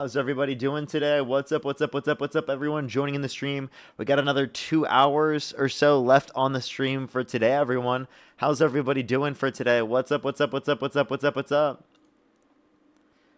How's everybody doing today? What's up? What's up? What's up? What's up, everyone joining in the stream? We got another 2 hours or so left on the stream for today, everyone. How's everybody doing for today? What's up? What's up? What's up? What's up? What's up? What's up?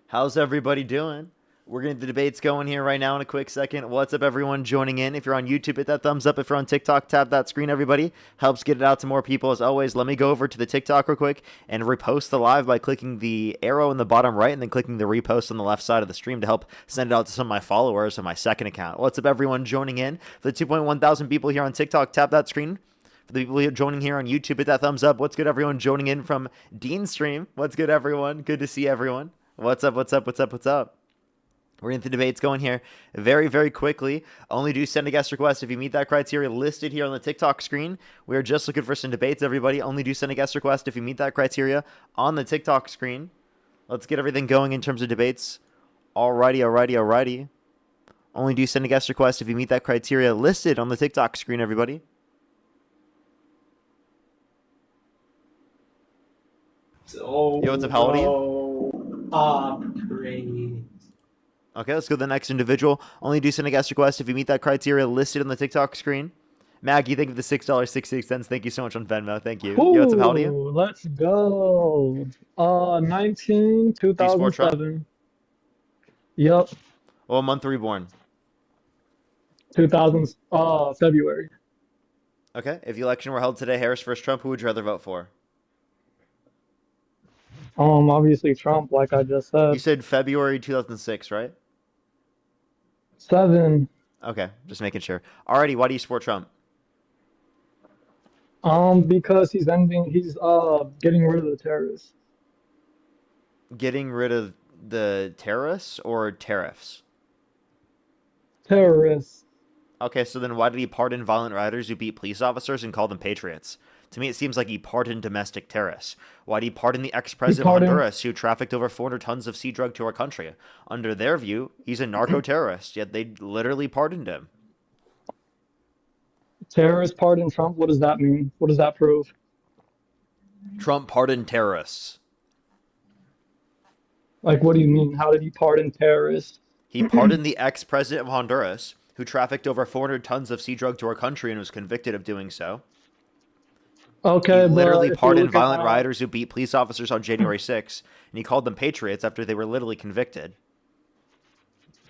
How's everybody doing? We're getting the debates going here right now in a quick second. What's up, everyone joining in? If you're on YouTube, hit that thumbs up. If you're on TikTok, tap that screen, everybody. Helps get it out to more people. As always, let me go over to the TikTok real quick and repost the live by clicking the arrow in the bottom right and then clicking the repost on the left side of the stream to help send it out to some of my followers on my second account. What's up, everyone joining in? For the 2.1 thousand people here on TikTok, tap that screen. For the people here joining here on YouTube, hit that thumbs up. What's good, everyone joining in from Dean's stream? What's good, everyone? Good to see everyone. What's up? What's up? What's up? What's up? We're getting the debates going here very, very quickly. Only do send a guest request if you meet that criteria listed here on the TikTok screen. We are just looking for some debates, everybody. Only do send a guest request if you meet that criteria on the TikTok screen. Let's get everything going in terms of debates. Alrighty. Only do send a guest request if you meet that criteria listed on the TikTok screen, everybody. Oh, Yo, what's up? How old are you? Great. Okay, let's go to the next individual. Only do send a guest request if you meet that criteria listed on the TikTok screen. Maggie, thank you for the $6.66. Thank you so much on Venmo. Thank you. Yo, what's up? How old are you? Let's go. 19, Do you support Trump? 2007. Yep. What month were you born? 2000, February. Okay, if the election were held today, Harris versus Trump, who would you rather vote for? Obviously Trump, like I just You said. said February 2006, right? 7. Okay, just making sure. Alrighty, why do you support Trump? Because he's getting rid of the terrorists. Getting rid of the terrorists or tariffs? Terrorists. Okay, so then why did he pardon violent rioters who beat police officers and call them patriots? To me, it seems like he pardoned domestic terrorists. Why did he pardon the ex-president of Honduras who trafficked over 400 tons of sea drug to our country? Under their view, he's a narco-terrorist, yet they literally pardoned him. Terrorists pardon Trump? What does that mean? What does that prove? Trump pardoned terrorists. Like, what do you mean? How did he pardon terrorists? He pardoned the ex-president of Honduras who trafficked over 400 tons of sea drug to our country and was convicted of doing so. Okay, he literally but pardoned violent rioters who beat police officers on January 6th, and he called them patriots after they were literally convicted.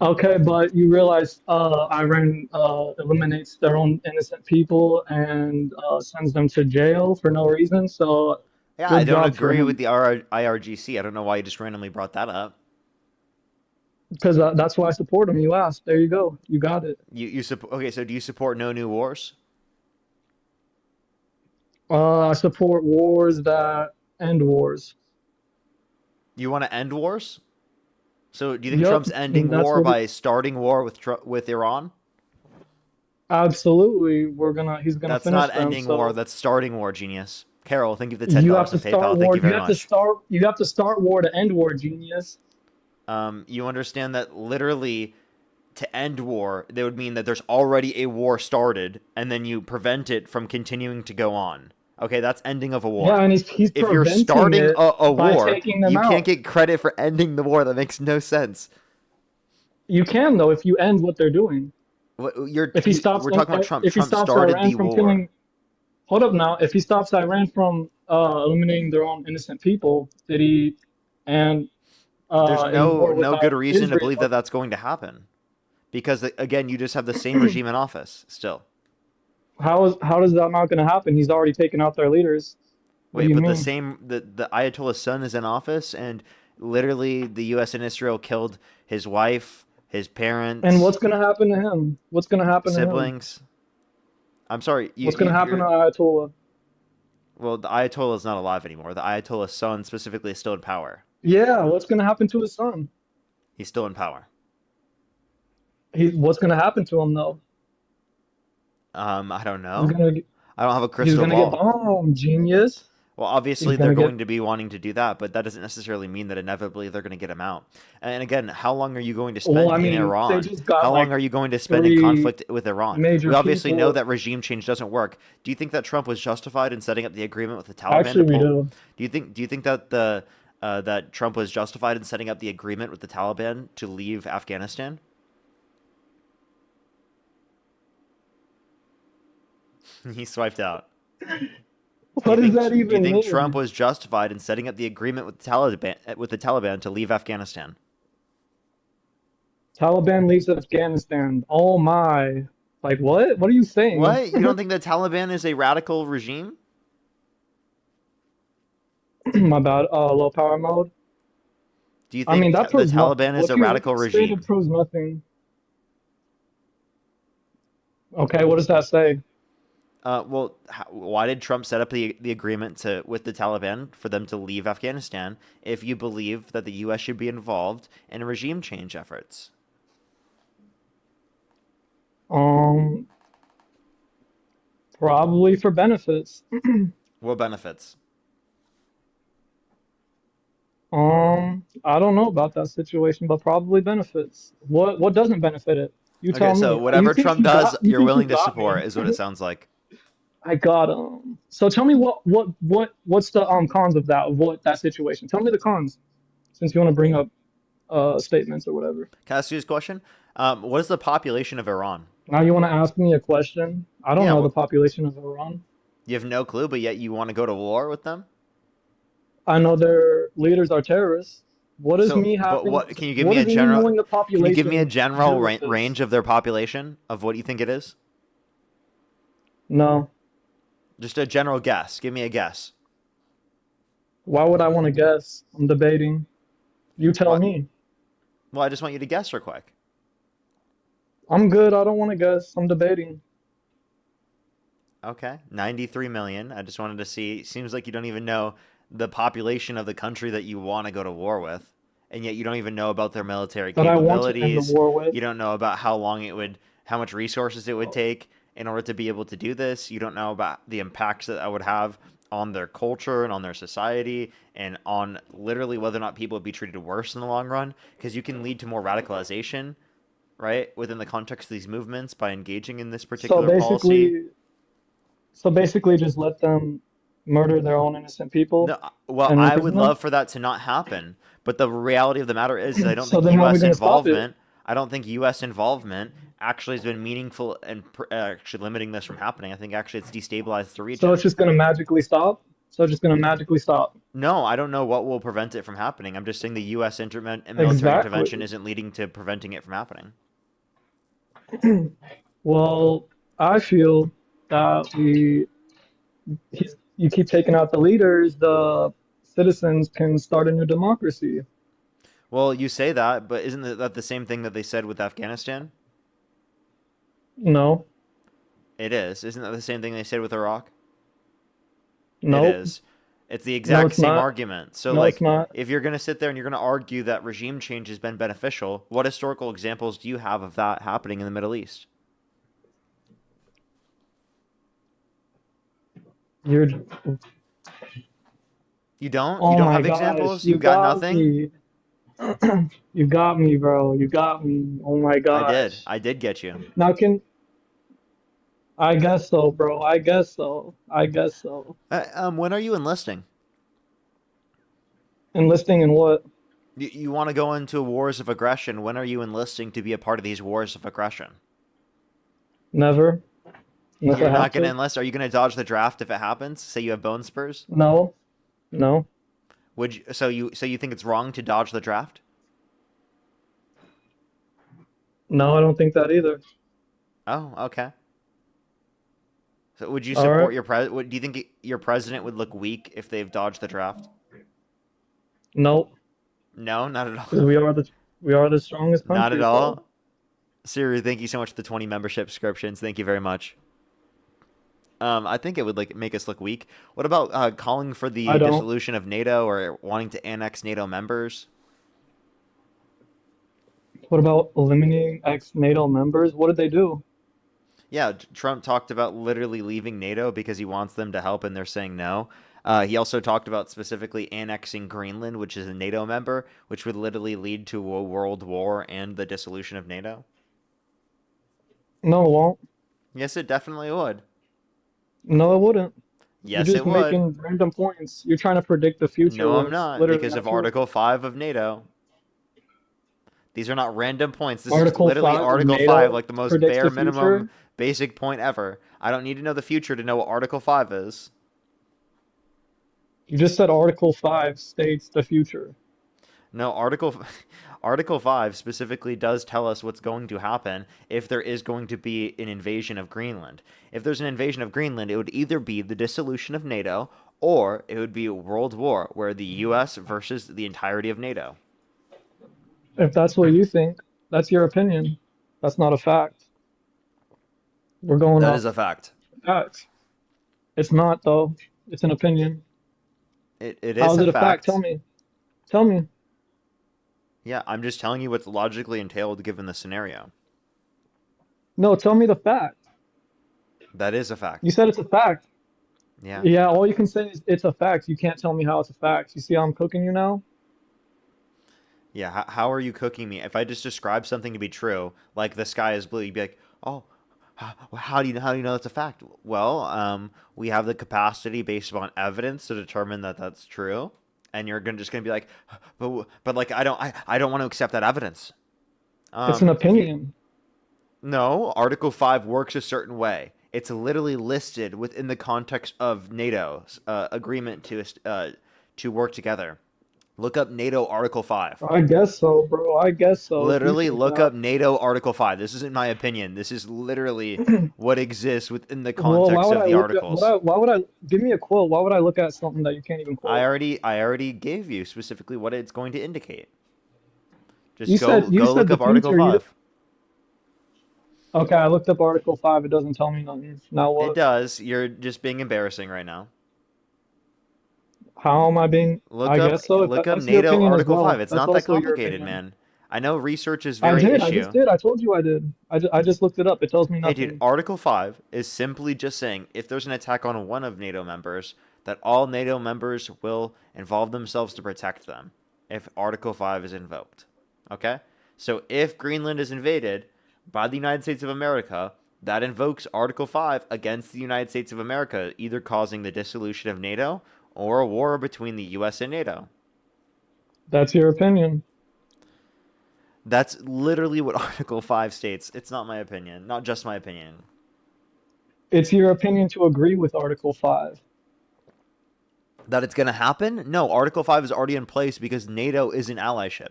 Okay, but you realize Iran eliminates their own innocent people and sends them to jail for no reason. So, yeah, I don't agree with the IRGC. I don't know why you just randomly brought that up. Because that's why I support him. You asked. There you go. You got it. Okay, so do you support no new wars? I support wars that end wars. You want to end wars? So do you think Trump's ending war by starting war with Iran? Absolutely. He's gonna That's finish not them, ending so war. That's starting war, genius. Carol, thank you for the $10 you have to on start PayPal. war. Thank you very much. You have to start war to end war, genius. You understand that literally to end war, that would mean that there's already a war started, and then you prevent it from continuing to go on. Okay, that's ending of a war. Yeah, and he's if you're starting a war, you can't get credit for ending the war. That makes no sense. You can, though, if you end what they're doing. We're talking about Trump. If he Trump stops started Iran the from war. killing, hold up now. If he stops Iran from eliminating their own innocent people, did he? And there's no good reason to believe that that's going to happen, because again, you just have the same regime in office still. How is that not going to happen? He's already taken out their leaders. Wait, but the Ayatollah's son is in office, and literally the U.S. and Israel killed his wife, his parents. And what's going to happen to him? What's going to happen siblings? To him? I'm sorry. What's going to happen to Ayatollah? Well, the Ayatollah is not alive anymore. The Ayatollah's son specifically is still in power. Yeah, what's going to happen to his son? He's still in power. What's going to happen to him, though? I don't know. I don't have a crystal ball. He's going to get bombed, genius. Well, obviously they're going to be wanting to do that, but that doesn't necessarily mean that inevitably they're going to get him out. And again, how long are you going to spend in Iran? How long are you going to spend in conflict with Iran? We obviously know that regime change doesn't work. Do you think that Trump was justified in setting up the agreement with the Taliban? Actually, we do. Do you think that the that Trump was justified in setting up the agreement with the Taliban to leave Afghanistan? He swiped out. What does that Do you even think Trump mean? was justified in setting up the agreement with the Taliban to leave Afghanistan? Taliban leaves Afghanistan. Oh my. Like what? What are you saying? What? You don't think the Taliban is a radical regime? My bad. Low power mode. Do you I mean, think that the proves nothing. Taliban is a What radical you say regime? that proves nothing. Okay, what does that say? Well, why did Trump set up the agreement with the Taliban for them to leave Afghanistan if you believe that the U.S. should be involved in regime change efforts? Um, Probably for benefits. What benefits? I don't know about that situation, but probably benefits. What doesn't benefit it? You Okay, tell so me. You whatever think Trump you does, got you you're think you willing to got me. support, is what it sounds like. I got So tell me what's the cons of that that situation? Tell me the cons since you want to bring up statements or whatever. Can I ask you this question? What is the population of Iran? Now you want to ask me a question? I don't Yeah, know the population of Iran. you have no clue, but yet you want to go to war with them? I know their leaders are terrorists. What is So, me but having what can you give me what a is me general? knowing the Can you give me a population general do with this? range of their population of what you think it is? No. Just a general guess. Give me a guess. Why would I want to guess? I'm debating. You tell What? me. Well, I just want you to guess real quick. I'm good. I don't want to guess. I'm debating. Okay, 93 million. I just wanted to see. Seems like you don't even know the population of the country that you want to go to war with, and yet you don't even know about their military That I want to end the capabilities. war with. You don't know about how much resources it would take in order to be able to do this. You don't know about the impacts that would have on their culture and on their society and on literally whether or not people would be treated worse in the long run, because you can lead to more radicalization, right, within the context of these movements by engaging in this So particular policy. basically, so basically, just let them murder their own innocent people No, well, and I imprison would them. love for that to not happen, but the reality of the matter is I don't So think then, how are we U.S. going to stop it? involvement. I don't think U.S. involvement actually has been meaningful and actually limiting this from happening. I think actually it's destabilized the So it's region. just going to magically stop. So it's just going to magically stop. No, I don't know what will prevent it from happening. I'm just saying the U.S. Military intervention Exactly. isn't leading to preventing it from happening. Well, I feel that you keep taking out the leaders, the citizens can start a new democracy. Well, you say that, but isn't that the same thing that they said with Afghanistan? No, It is. Isn't that the same thing they said with Iraq? It nope, is. It's the no, exact it's same not. argument. So, No, it's like, not. if you're going to sit there and you're going to argue that regime change has been beneficial, what historical examples do you have of that happening in the Middle East? You're, You don't? You oh don't my have gosh, examples? you You've got got nothing? me. You got me, bro. You got me. Oh my I did. gosh. I did get you. Now I guess so, bro. I guess so. I guess so. When are you enlisting? Enlisting in what? You want to go into wars of aggression. When are you enlisting to be a part of these wars of aggression? Never, unless I You're have not going to to. enlist? Are you going to dodge the draft if it happens? Say you have bone spurs? No, no, So you think it's wrong to dodge the draft? no. I don't think that either. Oh, okay. So would you All right. support do you think your president would look weak if they've dodged the draft? Nope. No, not at all. Because we are the strongest Not at country, bro. all. Siri, thank you so much for the 20 membership subscriptions. Thank you very much. I think it would like make us look weak. What about calling for I the don't. dissolution of NATO or wanting to annex NATO members? What about eliminating ex-NATO members? What did they do? Yeah, Trump talked about literally leaving NATO because he wants them to help, and they're saying no. He also talked about specifically annexing Greenland, which is a NATO member, which would literally lead to a world war and the dissolution of NATO. No, it won't. Yes, it definitely would. No, it wouldn't. You're Yes, just it would. making random points. You're trying to predict the future No, when I'm it's not, literally because not of true. Article 5 of NATO. These are not random points. This is Article literally 5 of Article 5, NATO like the most predicts bare the minimum future. basic point ever. I don't need to know the future to know what Article 5 is. You just said Article 5 states the future. No, Article 5 specifically does tell us what's going to happen if there is going to be an invasion of Greenland. If there's an invasion of Greenland, it would either be the dissolution of NATO or it would be a world war where the US versus the entirety of NATO. If that's what you think, that's your opinion. That's not a fact. We're going That off is a fact. facts. It's not, though. It's an opinion. It How is is a it a fact? Tell fact. me. Tell me. Yeah, I'm just telling you what's logically entailed given the scenario. No, tell me the fact. That is a You fact. said it's a fact. Yeah. Yeah, all you can say is it's a fact. You can't tell me how it's a fact. You see how I'm cooking you now? Yeah, how are you cooking me? If I just describe something to be true, like the sky is blue, you'd be like, "Oh, how do you know it's a fact?" Well, we have the capacity based upon evidence to determine that that's true, and you're just gonna be like, but like I don't want to accept that evidence. It's an You opinion. No, Article 5 works a certain way. It's literally listed within the context of NATO's agreement to work together. Look up NATO Article 5. I guess so, bro. I guess so. If you Literally think look that. up NATO Article 5. This isn't my opinion. This is literally what exists within the Well, why context would of I the look at articles. why would I give me a quote? Why would I look at something that you can't even quote? I already gave you specifically what it's going to indicate. You Just said you go said look the up Article future. 5. Okay, I looked up Article 5. It doesn't tell me nothing. Now It what? does. You're just being embarrassing right now. How am I being? I guess so. If Look up that's your NATO opinion as Article 5. well. It's That's not that also your complicated, opinion. man. I know research is I very did. I just issue. did. I told you I did. I just looked it up. It tells me Hey, dude, nothing. Article 5 is simply just saying if there's an attack on one of NATO members, that all NATO members will involve themselves to protect them if Article 5 is invoked. Okay? So if Greenland is invaded by the United States of America, that invokes Article 5 against the United States of America, either causing the dissolution of NATO or a war between the US and NATO. That's your opinion. That's literally what Article 5 states. It's not my opinion, not just my opinion. It's your opinion to agree with Article 5. That it's going to happen? No, Article 5 is already in place because NATO is an allyship.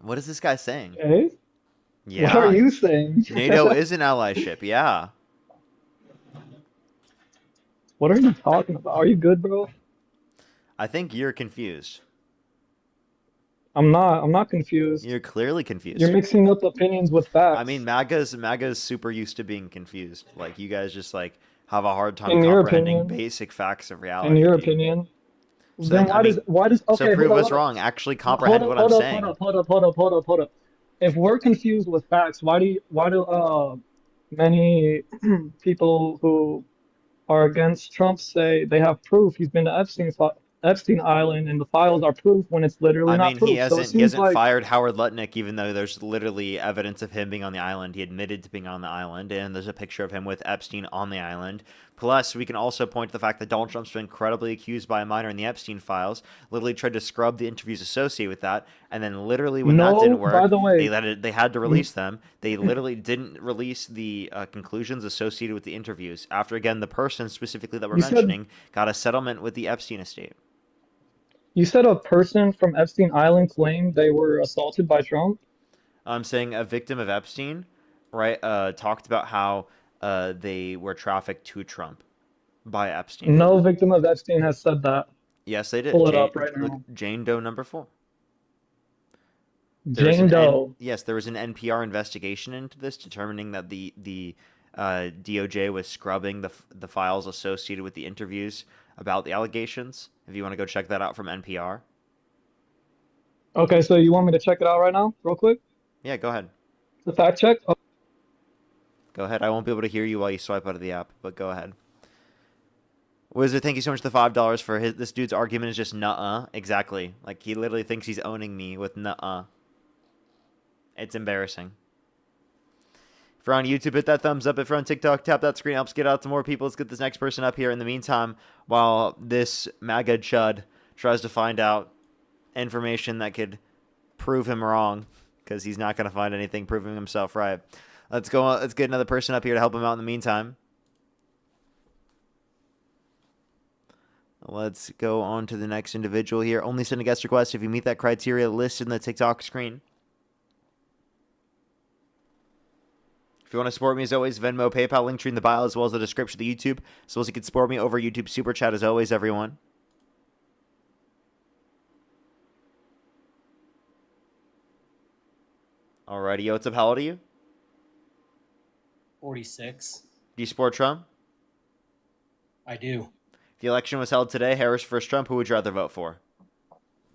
What is this guy saying? Okay? What are Yeah, you saying? NATO is an allyship. Yeah. What are you talking about? Are you good, bro? I think you're confused. I'm not. I'm not confused. You're clearly You're confused. mixing up opinions with I mean, facts. MAGA's super used to being confused. Like you guys just like have a hard time In your comprehending opinion, basic facts of in reality, your dude. opinion, So then then, I mean, why does so okay, prove us wrong. Actually hold comprehend up, what I'm hold up, hold saying. up, hold up, hold up, hold up, hold up. If we're confused with facts, why do many people who are against Trump say they have proof he's been to Epstein Island and the files are proof when it's literally I not mean, proof. So it he seems hasn't like fired Howard Lutnick, even though there's literally evidence of him being on the island. He admitted to being on the island, and there's a picture of him with Epstein on the island. Plus, we can also point to the fact that Donald Trump's been credibly accused by a minor in the Epstein files. Literally tried to scrub the interviews associated with that, and then literally when that no, didn't by work, the way, they had to n- release them. They literally didn't release the conclusions associated with the interviews. After again, the person specifically that we're you said mentioning got a settlement with the Epstein estate. you said a person from Epstein Island claimed they were assaulted by Trump. I'm saying a victim of Epstein, right, talked about how they were trafficked to Trump by Epstein. No victim of Epstein has said that. Yes, they did. Pull it up right Look, now. Jane Doe number 4. Jane Doe. There was an NPR investigation into this, determining that the DOJ was scrubbing the files associated with the interviews about the allegations. If you want to go check that out from NPR, Okay, so you want me to check it out right now, real quick? yeah, go ahead. The fact check? Oh, Go ahead. I won't be able to hear you while you swipe out of the app, but go ahead. Wizard, thank you so much for the $5 for this dude's argument is just nuh-uh. Exactly. Like, he literally thinks he's owning me with nuh-uh. It's embarrassing. If you're on YouTube, hit that thumbs up. If you're on TikTok, tap that screen. Helps get out to more people. Let's get this next person up here. In the meantime, while this MAGA chud tries to find out information that could prove him wrong, because he's not going to find anything proving himself right. Let's go. Let's get another person up here to help him out in the meantime. Let's go on to the next individual here. Only send a guest request if you meet that criteria listed in the TikTok screen. If you want to support me, as always, Venmo, PayPal, link tree in the bio, as well as the description of the YouTube, as well as you can support me over YouTube Super Chat, as always, everyone. Alrighty, yo, what's up? How old are you? 46. Do you support Trump? I do. If the election was held today, Harris versus Trump, who would you rather vote for?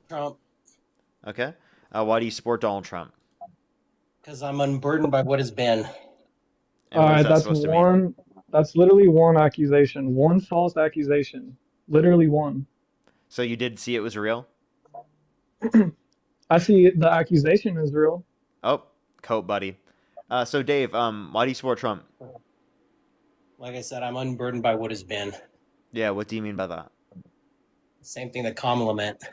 Trump. Okay. Why do you support Donald Trump? Because I'm unburdened by what has been. And All what is right, that that's supposed to mean? one. That's literally one accusation. One false accusation. Literally one. So you did see it was real? I see the accusation is real. Oh, coat buddy. So Dave, why do you support Trump? Like I said, I'm unburdened by what has been. Yeah, what do you mean by that? Same thing that Kamala meant.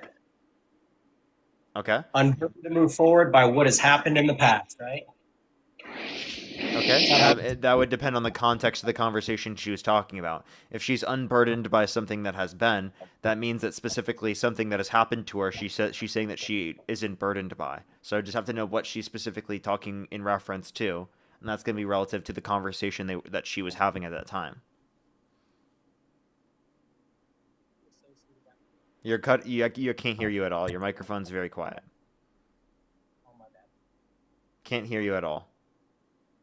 Okay. Unburdened to move forward by what has happened in the past, right? Okay. That would depend on the context of the conversation she was talking about. If she's unburdened by something that has been, that means that specifically something that has happened to her, she's saying that she isn't burdened by. So I just have to know what she's specifically talking in reference to, and that's going to be relative to the conversation that she was having at that time. You're cut. You can't hear you at all. Your microphone's very quiet. Oh, my bad. Can't hear you at all.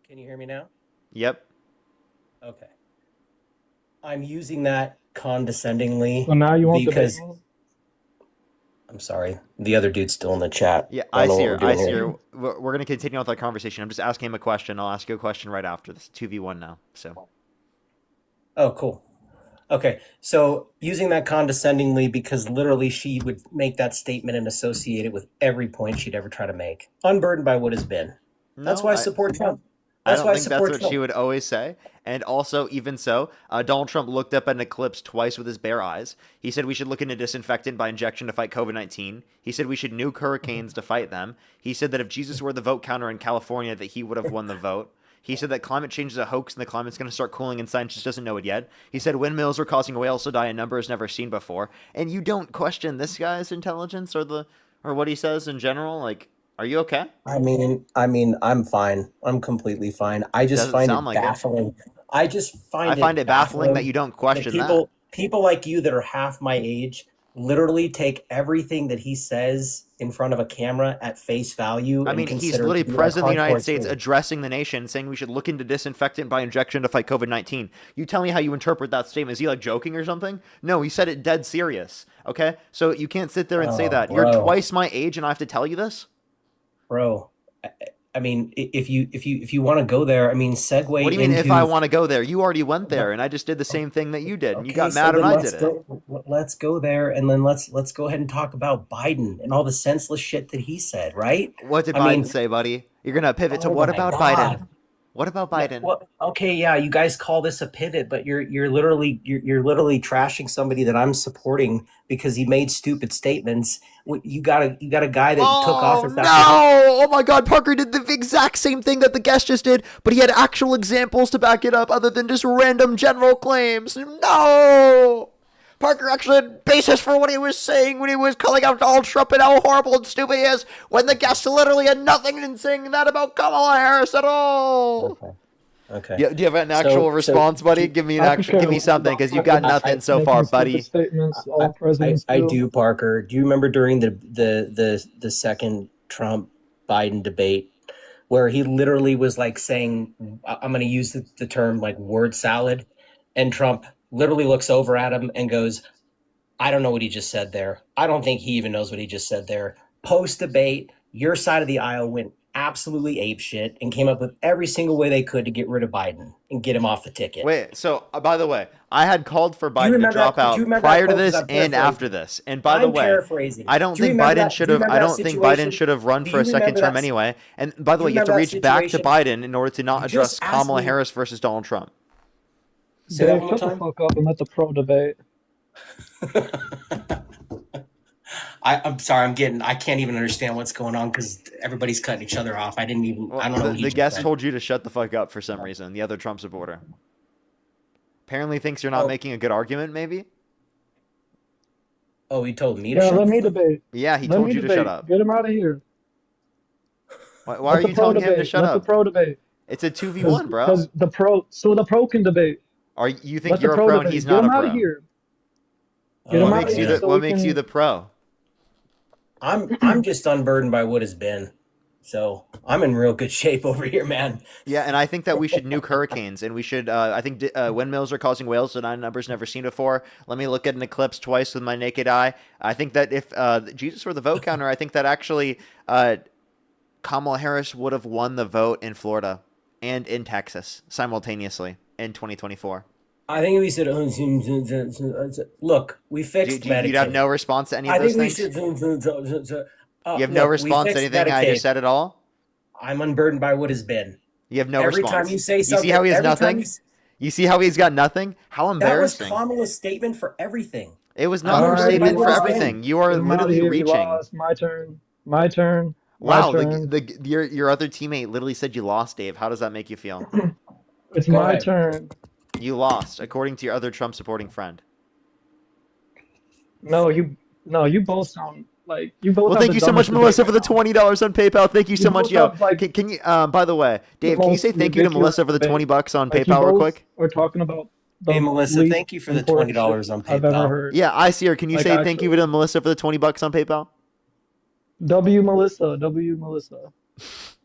Can you hear me now? Yep. Okay. I'm using that condescendingly So now you want because the I'm sorry. The other dude's still in the chat. Yeah, I I don't know see what her. we're I doing see here. her. We're going to continue with our conversation. I'm just asking him a question. I'll ask you a question right after this. 2v1 now. So. Oh, cool. Okay, so using that condescendingly because literally she would make that statement and associate it with every point she'd ever try to make. Unburdened by what has been. That's why I support Trump. I That's don't why I think that's support what Trump. she would always say. And also, even so, Donald Trump looked up at an eclipse twice with his bare eyes. He said we should look into disinfectant by injection to fight COVID-19. He said we should nuke hurricanes to fight them. He said that if Jesus were the vote counter in California, that he would have won the vote. He said that climate change is a hoax and the climate's going to start cooling and science just doesn't know it yet. He said windmills are causing whales to die in numbers never seen before. And you don't question this guy's intelligence or what he says in general? Like, are you okay? I mean, I'm fine. I'm completely fine. I just Doesn't find it sound like it. baffling. I just I find it baffling that you don't question that. People like you that are half my age literally take everything that he says in front of a camera at face value. I mean, he's literally president of the United States addressing the nation, saying we should look into disinfectant by injection to fight COVID-19. You tell me how you interpret that statement. Is he like joking or something? No, he said it dead serious. Okay, so you can't sit there and say that. Bro. You're twice my age, and I have to tell you this. Bro, I mean, if you want to go there, I mean, segue. What do you mean if I want to go there? You already went there, and I just did the same thing that you did, and you got mad when I did it. Let's go there, and then let's go ahead and talk about Biden and all the senseless shit that he said, right? What did Biden say, buddy? You're gonna pivot to what about Biden? What about Biden? Well, okay, yeah, you guys call this a pivot, but you're literally trashing somebody that I'm supporting because he made stupid statements. You got a guy that took office. Oh my God! Parker did the exact same thing that the guest just did, but he had actual examples to back it up, other than just random general claims. No. Parker actually had basis for what he was saying when he was calling out Donald Trump and how horrible and stupid he is, when the guest literally had nothing in saying that about Kamala Harris at all. Okay. Yeah, do you have an actual response, buddy? Give me something, because you got nothing so far, buddy. Statements, all presidents I do, Parker. Do you remember during the second Trump Biden debate where he literally was like saying, I'm going to use the term like word salad, and Trump literally looks over at him and goes, I don't know what he just said there. I don't think he even knows what he just said there. Post debate, your side of the aisle went absolutely apeshit and came up with every single way they could to get rid of Biden and get him off the ticket. Wait, so by the way, I had called for Do you Biden to remember drop that- do out you remember that prior to quote? 'Cause this I'm and after paraphrasing. this. And by the I'm way, paraphrasing. I don't Do you think remember Biden that- should do you have. I remember don't that think situation? Biden should have run Do for you a second remember term that- anyway. And by the do way, you you have to remember reach that back to situation? Biden in order to not You address just asked Kamala me- Harris versus Donald Trump. Say that Dave, one more shut the time. fuck up and let the pro debate. I'm sorry. I can't even understand what's going on because everybody's cutting each other off. I don't know. Well, What he the just guest said. told you to shut the fuck up for some reason. The other Trump supporter apparently thinks you're not Oh. making a good argument. Maybe. Oh, he told me to Yeah, shut let the me fuck- debate. Yeah, he Let told me you to debate. shut up. Get him out of here. Why Let are the you pro telling him to debate. shut Let up? the pro debate. It's a 2v1, bro. Because the pro can debate. Are you think Let the you're a pro pro debate. and he's Get not a him out pro? of here. Oh, Get him What out makes of you here the so What we makes you can- the pro? I'm just unburdened by what has been. So I'm in real good shape over here, man. Yeah, and I think that we should nuke hurricanes, and we should. I think windmills are causing whales that numbers never seen before. Let me look at an eclipse twice with my naked eye. I think that if Jesus were the vote counter, I think that actually Kamala Harris would have won the vote in Florida and in Texas simultaneously in 2024. I think we should look. We fixed Medicaid. You'd have no response to any of I those think we things. should. You have no response to anything I just said at all. I'm unburdened by what has been. You have no Every response. time you say You something, see how he has every time nothing? You see how he's got nothing? How that was embarrassing. Kamala's statement for everything. It was not All a right, statement you for lost. everything. You are Get him out of literally here. You reaching. lost. My turn. My turn. Wow, My turn. your other teammate literally said you lost, Dave. How does that make you feel? It's Go my ahead. turn. You lost, according to your other Trump supporting friend. No, you both sound like you both. Well, have thank the you so much, dumbest Melissa, debate for the right now. $20 on PayPal. Thank you so You much, both yo. have, like, Can you? By the way, Dave, can you most say thank you to ridiculous Melissa for the debate. $20 on Like, you PayPal, real both quick? are talking about the Hey, Melissa, least thank you for the important $20 shit on I've ever PayPal. heard. Yeah, I see her. Can you Like, say thank you actually. to Melissa for the $20 on PayPal? W Melissa. W Melissa.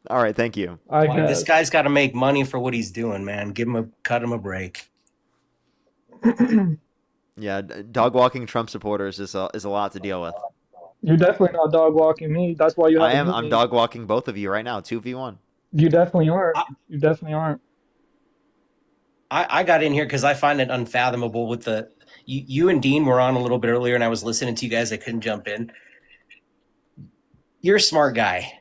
All right, thank you. I Well, this guess. guy's got to make money for what he's doing, man. Cut him a break. Yeah, dog walking Trump supporters is a lot to deal with. You're definitely not dog walking me. That's why you I haven't am. hit I'm me. dog walking both of you right now. 2v1. You definitely aren't. I- You definitely aren't. I got in here because I find it unfathomable with you and Dean were on a little bit earlier and I was listening to you guys. I couldn't jump in. You're a smart guy.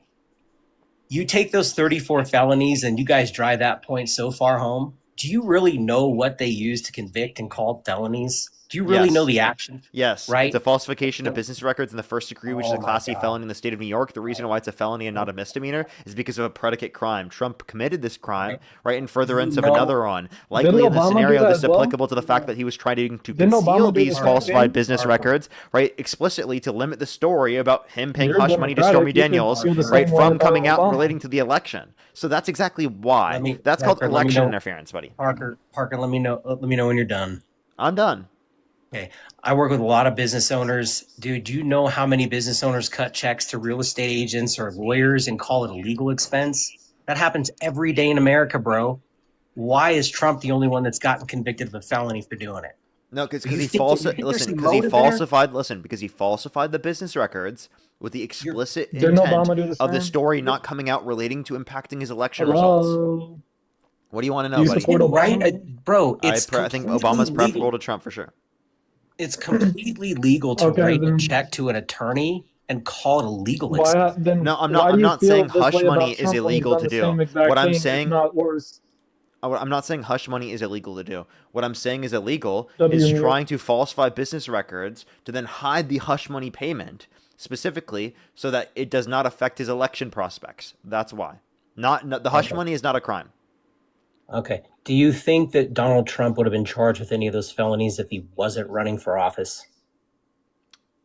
You take those 34 felonies and you guys drive that point so far home. Do you really know what they use to convict and call felonies? Do you really Yes. know the action? Yes, Right? it's a falsification of business records in the first degree, which is Oh a my Class C God. felony in the state of New York. The reason why it's a felony and not a misdemeanor is because of a predicate crime. Trump committed this crime right in furtherance of No. another one. Likely in this Obama do scenario, that this as is well? applicable to the fact that he was trying to Didn't Obama conceal do the these same falsified thing? business records, right, explicitly to limit the story about him paying You're hush money to Democratic. Stormy You could Daniels, feel the right, same way from about coming out Obama. relating to the election. So that's exactly why. Let me- That's called Parker, let me election know- interference, buddy. Parker, let me know when you're done. I'm done. Okay. I work with a lot of business owners. Dude, do you know how many business owners cut checks to real estate agents or lawyers and call it a legal expense? That happens every day in America, bro. Why is Trump the only one that's gotten convicted of a felony for doing it? No, because You he think that- you think there's some motive there? because he falsified the business records with the explicit Didn't intent Obama do the of the same? story not coming out relating to impacting his election results. Hello. What do you want to Do know, you buddy? support Obama? Right? Bro, I it's think completely Obama's preferable legal. to Trump for sure. It's completely legal to Okay, write a then. check to an attorney and call it a legal Why expense. then? No, I'm why not. do I'm you not feel saying this hush way money about is Trump when he's illegal done to the do. same exact What I'm thing, if saying, not worse? I'm not saying hush money is illegal to do. What I'm saying is illegal W is me. trying to falsify business records to then hide the hush money payment specifically so that it does not affect his election prospects. That's why. Not the hush Okay. money is not a crime. Okay. Do you think that Donald Trump would have been charged with any of those felonies if he wasn't running for office?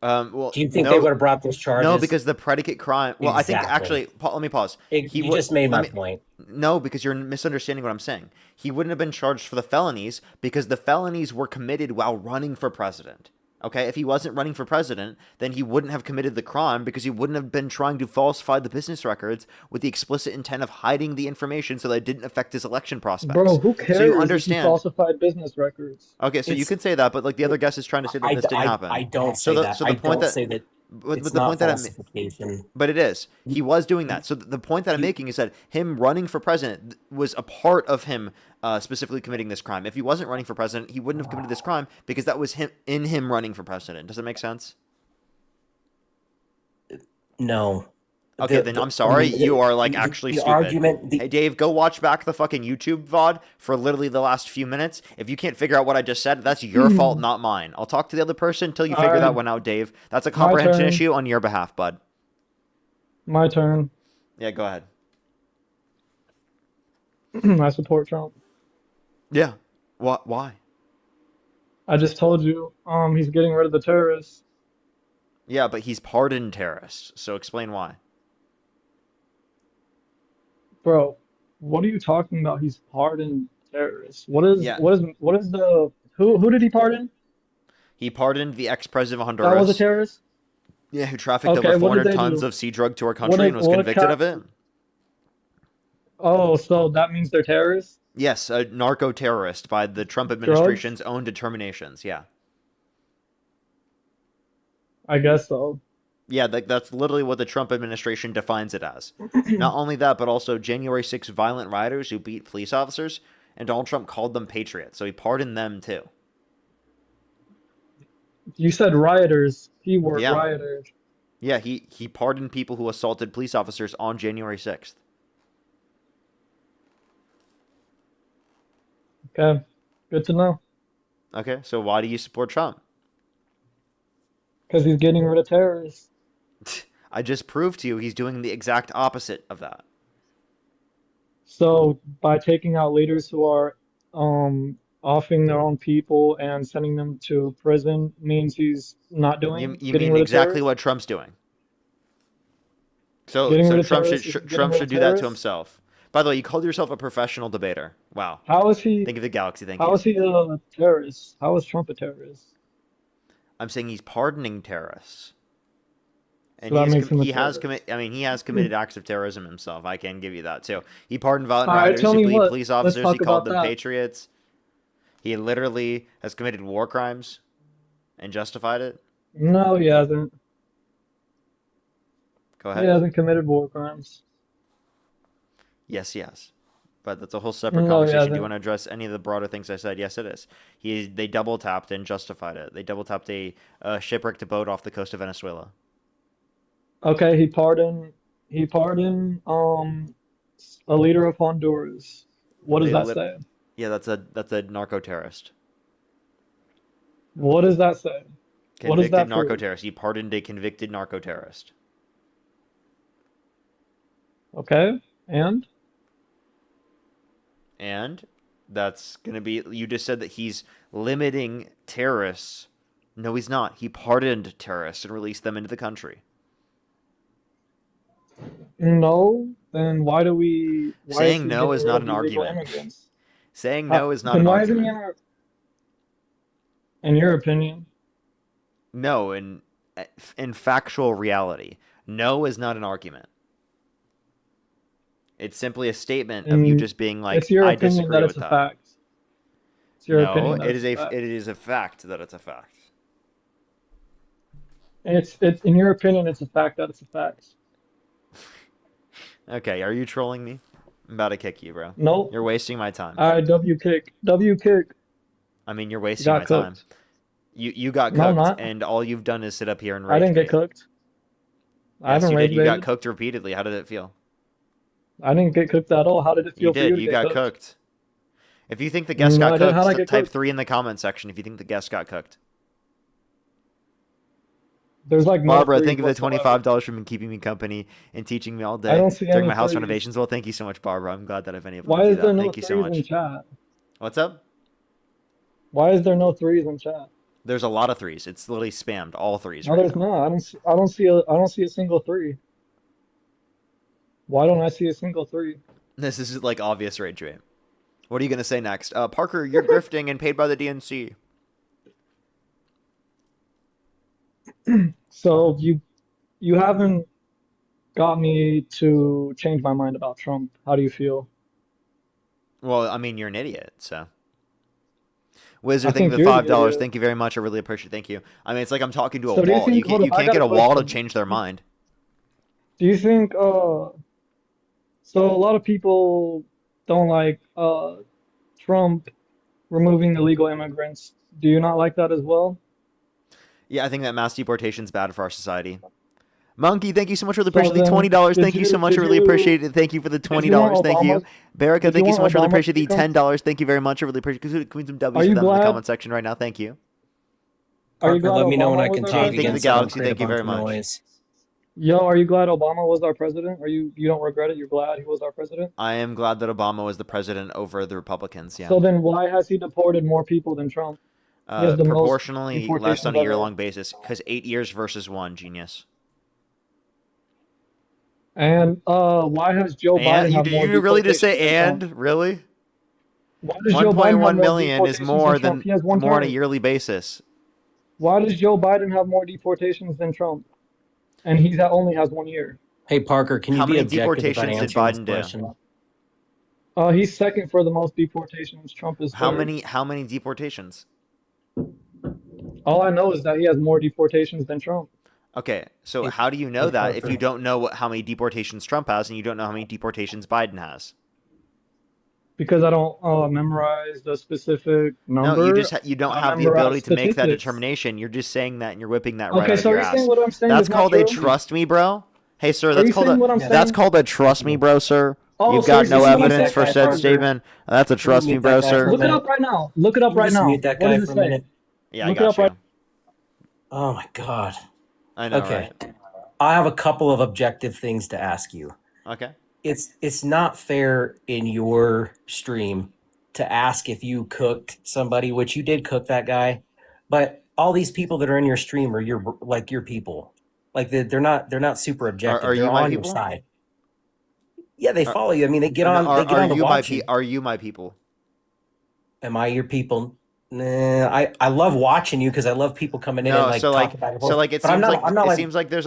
Well, Do you think no, they would have brought those charges? No, because the predicate crime. Well, I think Exactly. actually, let me pause. You would- just made let my me- point. No, because you're misunderstanding what I'm saying. He wouldn't have been charged for the felonies because the felonies were committed while running for president. Okay, if he wasn't running for president, then he wouldn't have committed the crime because he wouldn't have been trying to falsify the business records with the explicit intent of hiding the information so that it didn't affect his election prospects. Bro, who cares? So you if understand? he falsified business records. Okay, so you It's- could say that, but like the other guest is trying to say that this didn't happen. I don't So say the- that. so the I point don't that- say that. But It's the not point that falsification. but it is. He was doing that. So the point that I'm making is that him running for president was a part of him specifically committing this crime. If he wasn't running for president, he wouldn't have committed this crime because that was him running for president. Does that make sense? No. Okay, then I'm sorry. You are like actually the stupid. argument. Hey, Dave, go watch back the fucking YouTube VOD for literally the last few minutes. If you can't figure out what I just said, that's your fault, not mine. I'll talk to the other person until you figure that one out, Dave. That's a comprehension turn. issue on your behalf, bud. My turn. Yeah, go ahead. I support Trump. Yeah. What? Why? I just told you, he's getting rid of the terrorists. Yeah, but he's pardoned terrorists. So explain why. Bro, what are you talking about? He's pardoned terrorists. What is Yeah. what is the who did he pardon? He pardoned the ex-president of That was a Honduras. terrorist? Yeah, who trafficked Okay, over what did 400 they tons do? of sea drug to our What country and did was what convicted of it. Oh, so that means they're terrorists? Yes, a narco-terrorist by the Trump Drugs? administration's own determinations. Yeah. I guess so. Yeah, that's literally what the Trump administration defines it as. Not only that, but also January 6 violent rioters who beat police officers, and Donald Trump called them patriots, so he pardoned them too. You said rioters, keyword Yeah. rioters. Yeah, he pardoned people who assaulted police officers on January 6th. Okay, good to know. Okay, so why do you support Trump? Because he's getting rid of terrorists. I just proved to you he's doing the exact opposite of that. So by taking out leaders who are offing their own people and sending them to prison means he's not You getting mean rid of exactly terrorists? what Trump's doing. So Getting so rid of Trump terrorists is should getting Trump rid should of do that to terrorists? himself. By the way, you called yourself a professional debater. Wow. How is he Think of the galaxy. Thank how you. is he a terrorist? How is Trump a terrorist? I'm saying he's pardoning terrorists. So And that makes him a he has terrorist. he has committed acts of terrorism himself. I can give you that too. He pardoned violent All right, rioters tell who me beat what. police Let's officers. He talk called about them that. patriots. He literally has committed war crimes and justified it. No, he hasn't. Go He ahead. hasn't committed war crimes. Yes, he has. But that's a whole separate No, he conversation. Do you hasn't. want to address any of the broader things I said? Yes, it is. They double tapped and justified it. They double tapped a shipwrecked boat off the coast of Venezuela. Okay, he pardoned a leader of Honduras. What does They that lit. say? Yeah, that's a narco terrorist. What does that say? What does Convicted that narco prove? terrorist. He pardoned a convicted narco terrorist. Okay, and And that's going to be, you just said that he's limiting terrorists. No, he's not. He pardoned terrorists and released them into the country. no, then why is Saying he no getting is rid not of an illegal argument. immigrants? Saying no is not Then an why isn't he argument. in your opinion? No, in factual reality, no is not an argument. It's simply a statement of you And just being like, it's your I opinion that disagree it's with a that. fact. It's your No, opinion that it it's is a a fact. it is a fact that it's a fact. It's in your opinion it's a fact that it's a fact. Okay, are you trolling me? I'm about to kick you, bro. Nope. You're wasting my time. All right, W kick. W kick. I mean, you're wasting Got my time. cooked. You got No, I'm cooked, not. and all you've done is sit up here and I rage didn't get bait. cooked. I Yes, haven't you rage did. You got baited. cooked repeatedly. How did it feel? I didn't get cooked at all. How did it You feel for you did. to You get got cooked? cooked. If you think the guest No, got I didn't. How'd I cooked, get type cooked? 3 in the comment section if you think the guest got cooked. There's like no Barbara, threes thank you for the whatsoever. $25 for keeping me company and teaching me all I day don't see during any my house threes. renovations. Well, thank you so much, Barbara. I'm glad that I've been able to Why do is there that. no Thank you so threes in much. chat? What's up? Why is there no threes in chat? There's a lot of threes. It's literally spammed. All threes No, right there's now. not. I don't see a single three. Why don't I see a single three? This is like obvious rage bait. What are you going to say next? Parker, you're grifting and paid by the DNC. So you haven't got me to change my mind about Trump. How do you feel? Well, I mean, you're an idiot, so. Wizard, I thank you think for the you're the $5. idiot. Thank you very much. I really appreciate it. Thank you. I mean, it's like I'm talking to a So do you wall. think, hold You up, I can't got get a a wall to question. change their mind. Do you think, so a lot of people don't like Trump removing illegal immigrants. Do you not like that as well? Yeah, I think that mass deportation is bad for our society. Monkey, thank you so much. Really So appreciate the then, $20. Thank you so much. I really appreciate it. Thank you for the did you want $20. Thank you. Obama's, Barrica, did you thank you want so much. Really Obama to appreciate the become? $10. Thank you very much. I really appreciate it. Can we some Are W's for you them in the glad? comment section right now? Thank you. Are you Parker, glad let me know when Obama I was can our talk Jane, thank you for the again president? so I don't galaxy. create a Thank you bunch very of much. noise. Yo, are you glad Obama was our president? You don't regret it? You're glad he was our president? I am glad that Obama was the president over the Republicans. Yeah. So then why has he deported more people than Trump? He has the most Proportionally less on deportations a ever. year-long basis because 8 years versus one. Genius. And why has Joe And Biden have more you really just deportations say than Trump? and really? Why does Joe Biden have 1.1 more million is deportations than more Trump? than He has one more on a term. yearly basis. Why does Joe Biden have more deportations than Trump? And only has 1 year. Hey, Parker, can you How be many objective about deportations did answering this Biden do? question? He's second for the most deportations. Trump is How third. many how many deportations? All I know is that he has more deportations than Trump Okay, so Hey, how do you know hey, that if you Parker. don't know how many deportations Trump has and you don't know how many deportations Biden has? because I don't memorize the specific No, number. you don't I have the memorize ability to make that statistics. determination. You're just saying that and you're whipping that right Okay, out of so are your you saying ass. what I'm saying is That's not called a true? trust me, bro. Hey, sir, Are that's you called saying what I'm Yeah. that's saying? called a trust me, bro, sir. Oh, You've so you're got no saying Just what I'm mute evidence that for saying guy, is said true. Parker. statement. That's a Can you trust me, mute that bro, guy for a sir. Look it minute? up right now. Look it up Can you right just now. mute that What guy does it for a say? minute? Yeah, I Look it got up right. you. Oh my God. I know, Okay. right? I have a couple of objective things to ask you. Okay. It's not fair in your stream to ask if you cooked somebody, which you did cook that guy, but all these people that are in your stream are your people. Like they're not super objective. Are They're you my on your people? side. Yeah, they Are, follow you. I mean, no, they get on to watch you. are you my people? Am I your people? Nah, I love watching you because I love people coming in and No, like talking back and forth. But I'm not it like seems like there's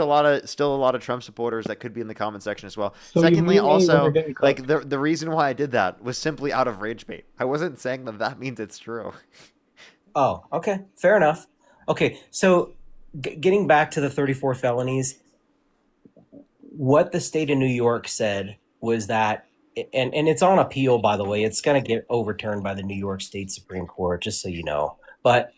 still a lot of Trump supporters that could be in the comment section as well. So you Secondly, mute me when you're also getting like cooked. the reason why I did that was simply out of rage bait. I wasn't saying that means it's true. Oh, okay, fair enough. Okay, so getting back to the 34 felonies, what the state of New York said was that, and it's on appeal, by the way, it's going to get overturned by the New York State Supreme Court, just so you know. But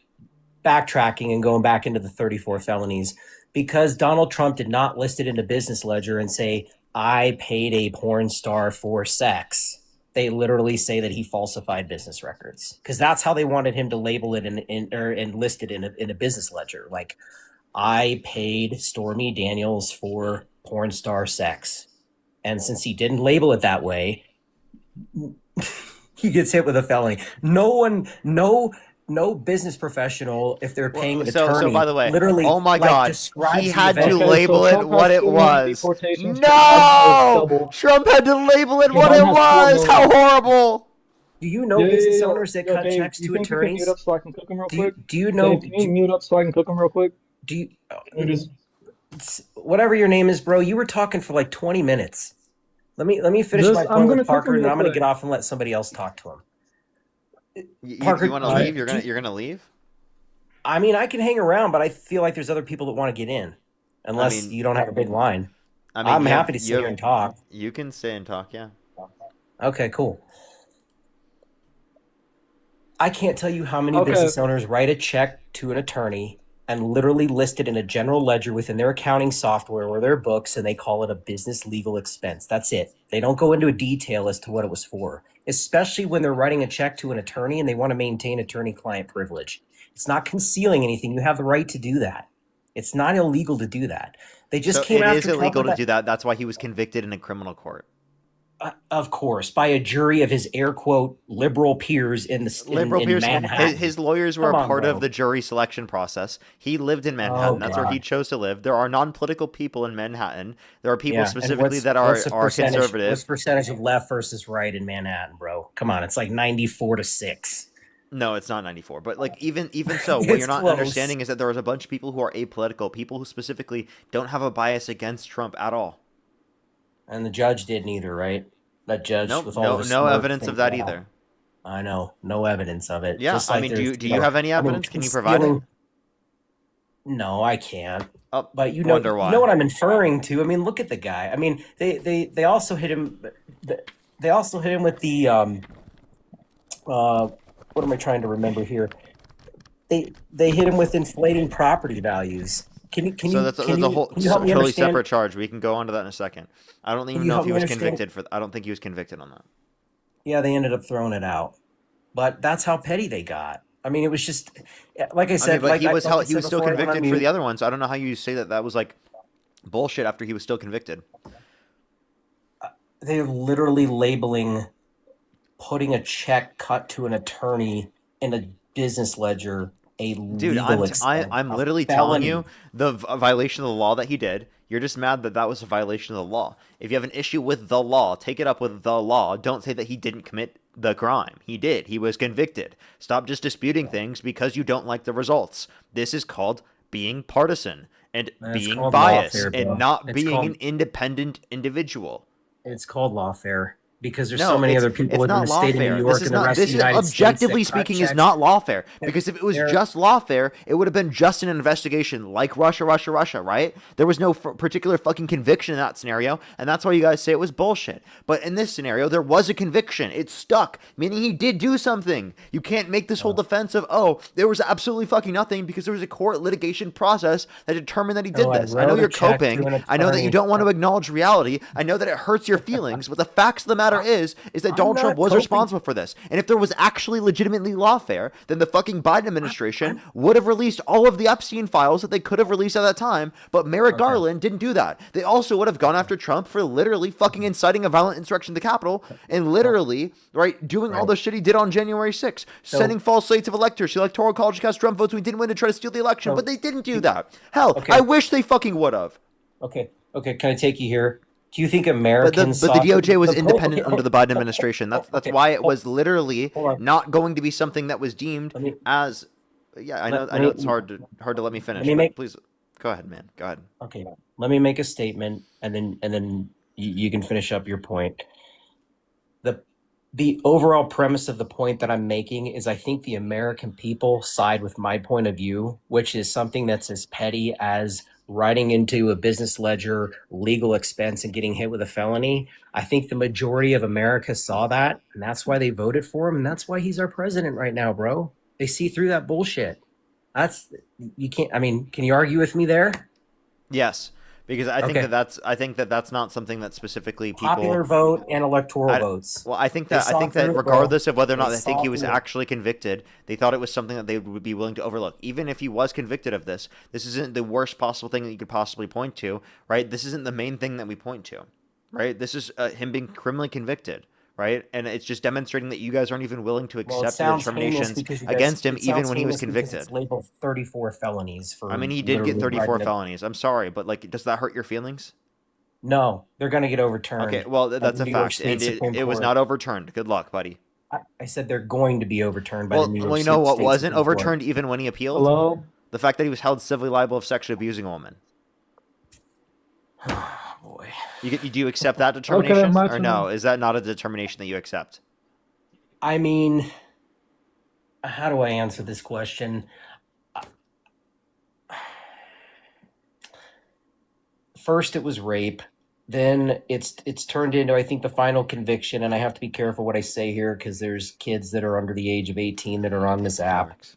backtracking and going back into the 34 felonies, because Donald Trump did not list it in a business ledger and say, I paid a porn star for sex. They literally say that he falsified business records because that's how they wanted him to label it and list it in a business ledger. Like, I paid Stormy Daniels for porn star sex. And since he didn't label it that way, he gets hit with a felony. No business professional, if they're paying an So attorney, by the way, literally oh my God, describes he the had to event. Okay, so label it Trump has what it 2 million was. deportations. Joe Biden has No, double. Trump had to label it Joe what it Biden has 4 was. How million. horrible! Do you know business owners that Yo, cut Dave, checks you to think you can mute attorneys? up so I can cook him real quick? Do you know? Dave, can you mute up so I can cook him real quick? Do you? Can you just Whatever your name is, bro. You were talking for like 20 minutes. Let me finish my I'm point gonna with cook Parker, him and then real I'm gonna quick. get off and let somebody else talk to him. You Parker, want to All right. leave? You're gonna leave? I mean, I can hang around, but I feel like there's other people that want to get in, unless mean- you don't have a big line. I mean, I'm you happy to you sit here and talk. You can stay and talk, yeah. Okay, cool. I can't tell you how many Okay. business owners write a check to an attorney and literally list it in a general ledger within their accounting software or their books, and they call it a business legal expense. That's it. They don't go into a detail as to what it was for, especially when they're writing a check to an attorney and they want to maintain attorney-client privilege. It's not concealing anything. You have the right to do that. It's not illegal to do that. They just So came it after is Trump illegal with to do that. That's why he was convicted in a criminal court. Of course, by a jury of his air quote liberal peers in Liberal peers. Manhattan. His lawyers were Come a on, part bro. of the jury selection process. He lived in Manhattan. Oh, That's where he God. chose to live. There are non-political people in Manhattan. There are people Yeah, and specifically that what's the are percentage? conservative. What's the percentage of left versus right in Manhattan, bro? Come on, it's like 94-6. No, it's not 94. But like even so, what It's you're not close. understanding is that there is a bunch of people who are apolitical, people who specifically don't have a bias against Trump at all. And the judge didn't either, right? That judge Nope, with all the no smirk evidence of thing that going on. either. I know, no evidence of it. Yeah, Just I like mean, there's, do you have any evidence? Can you provide it? No, I can't. Oh, But wonder you why. know what I'm inferring to. I mean, look at the guy. I mean, they also hit him. They also hit him with the what am I trying to remember here? They hit him with inflating property values. So that's a whole can you help me totally understand? separate charge. We can go on to that in a second. I don't Can even you know if help he me was understand? convicted for. I don't think he was convicted on that. Yeah, they ended up throwing it out. But that's how petty they got. I mean, it was just like I I said. mean, but Like he was like I held. He said was still before I went on convicted for the mute, other one. So I don't know how you say that that was like bullshit after he was still convicted. they're literally labeling putting a check cut to an attorney in a business ledger a Dude, legal expense, I'm a literally telling you felony. the violation of the law that he did. You're just mad that that was a violation of the law. If you have an issue with the law, take it up with the law. Don't say that he didn't commit the crime. He did. He was convicted. Stop just disputing things because you don't like the results. This is called being partisan and It's being called biased lawfare, and bro. not being an independent individual. It's called lawfare because there's so No, many other people it's within not the state of New lawfare. York and the rest of This the is United States objectively that cut speaking is checks. not lawfare. Because if it was They're just lawfare, it would have been just an investigation like Russia, right? There was no particular fucking conviction in that scenario, and that's why you guys say it was bullshit. But in this scenario, there was a conviction. It stuck, meaning he did do something. You can't make this whole defense of, oh, there was absolutely fucking nothing because there was a court litigation process that determined that he did I this. I know wrote a you're check to coping. an I know that you attorney. don't want to acknowledge reality. I know that it hurts your feelings, but the facts of the matter is that I'm Donald Trump not was coping. responsible for this. And if there was actually legitimately lawfare, then the fucking Biden administration would have released all of the Epstein files that they could have released at that time. But Merrick Garland didn't do that. They also would have gone after Trump for literally fucking inciting a violent insurrection in the Capitol and literally, right, doing all the shit he did on January 6th, sending false slates of electors to electoral college to cast Trump votes when he didn't win to try to steal the election. But they didn't do that. Hell, I wish they fucking would have. Okay, can I take you here? Do you think But the Americans DOJ was the independent under the Biden administration. That's why it was literally hold on. not going to be something that was deemed Let me- as. Yeah, I know. let I know me- it's hard to let me finish. me But make- please, go ahead, man. Go ahead. Okay, let me make a statement, and then you can finish up your point. The overall premise of the point that I'm making is I think the American people side with my point of view, which is something that's as petty as writing into a business ledger legal expense and getting hit with a felony. I think the majority of America saw that, and that's why they voted for him, and that's why he's our president right now, bro. They see through that bullshit. You can't. I mean, can you argue with me there? Yes, because I think Okay. that's not something that specifically people. Popular vote and electoral I- votes. Well, I think They that saw through it, bro. regardless of whether or not They they think saw he was through it. actually convicted, they thought it was something that they would be willing to overlook. Even if he was convicted of this, this isn't the worst possible thing that you could possibly point to, right? This isn't the main thing that we point to, right? This is him being criminally convicted, right? And it's just demonstrating that you guys aren't even willing to Well, it accept the sounds heinous determinations because you guys- against him, it even sounds when he was heinous because convicted. It's labeled 34 felonies for. I mean, he did get literally 34 writing a- felonies. I'm sorry, but like, does that hurt your feelings? No, they're going to get overturned. Okay, well, by that's the a New York fact, State and Supreme it was Court. not overturned. Good luck, buddy. I said they're going to be overturned by Well, the New York well, you State know what State wasn't Supreme Court. overturned even when he appealed? Hello? The fact that he was held civilly liable of sexually abusing a woman. Boy. Do you accept that determination, my or no? turn. Is that not a determination that you accept? I mean, how do I answer this question? First, it was rape. Then it's turned into, I think, the final conviction, and I have to be careful what I say here because there's kids that are under the age of 18 that are on this app. Facts.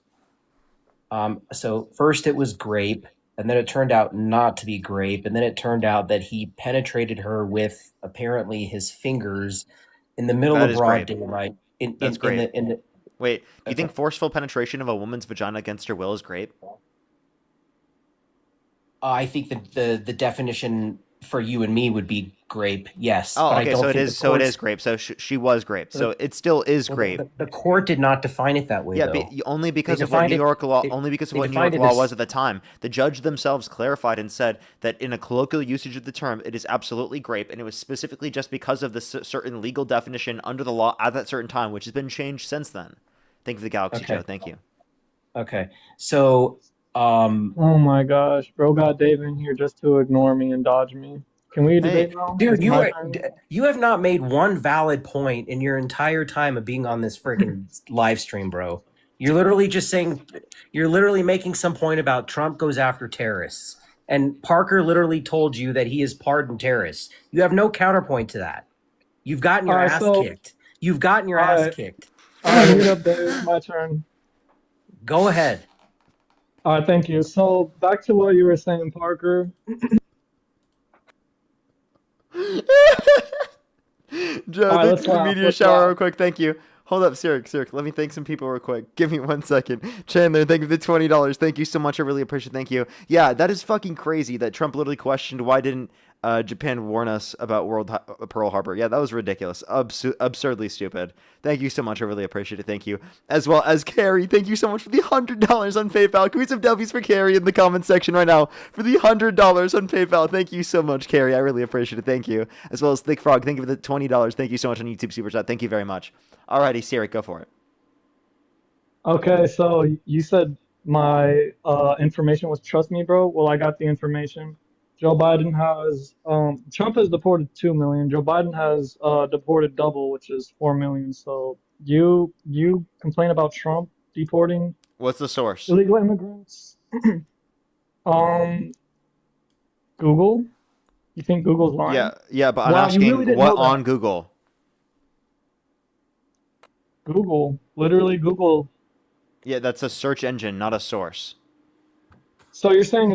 So first it was grape, and then it turned out not to be grape, and then it turned out that he penetrated her with apparently his fingers in the middle That of is broad grape. daylight. That's grape. In the Wait, do you Okay. think forceful penetration of a woman's vagina against her will is grape? I think that the definition for you and me would be grape, yes. Oh, but I okay, don't so it think is. the So it courts- is grape. So she was grape. So it still is well, grape. The court did not define it that way, Yeah, though. only because of what defined New it- York law. they- Only because of they what New York defined it law as- was at the time. The judge themselves clarified and said that in a colloquial usage of the term, it is absolutely grape, and it was specifically just because of the certain legal definition under the law at that certain time, which has been changed since then. Thank you for the Galaxy Okay. Joe. Thank you. Okay, so Oh my gosh, bro got Dave in here just to ignore me and dodge me. Can we Hey, debate now? Is Dude, it my turn? you have not made one valid point in your entire time of being on this freaking live stream, bro. You're literally just saying, you're literally making some point about Trump goes after terrorists. And Parker literally told you that he has pardoned terrorists. You have no counterpoint to that. You've gotten your All right, ass so kicked. You've gotten your all ass right, kicked. all right, mute up, Dave. My turn. Go ahead. All right, thank you. So back to what you were saying, Parker. Joe, All right, thank let's you for the laugh. meteor Let's shower real laugh. quick. Thank you. Hold up, Sirik. Let me thank some people real quick. Give me 1 second. Chandler, thank you for the $20. Thank you so much. I really appreciate it. Thank you. Yeah, that is fucking crazy that Trump literally questioned why didn't Japan warn us about Pearl Harbor. Yeah, that was ridiculous. Absurdly stupid. Thank you so much. I really appreciate it. Thank you. As well as Carrie, thank you so much for the $100 on PayPal. Can we some W's for Carrie in the comment section right now for the $100 on PayPal? Thank you so much, Carrie. I really appreciate it. Thank you. As well as Thick Frog, thank you for the $20. Thank you so much on YouTube Super Chat. Thank you very much. Alrighty, Siri, go for it. Okay, so you said my information was trust me, bro. Well, I got the information. Joe Biden has Trump has deported 2 million. Joe Biden has deported double, which is 4 million. So you complain about Trump deporting What's the source? illegal immigrants? Um, Google? You think Google's lying? Yeah, but I'm Wow, you really asking didn't what know on that. Google? Google, literally Google. Yeah, that's a search engine, not a source. So you're saying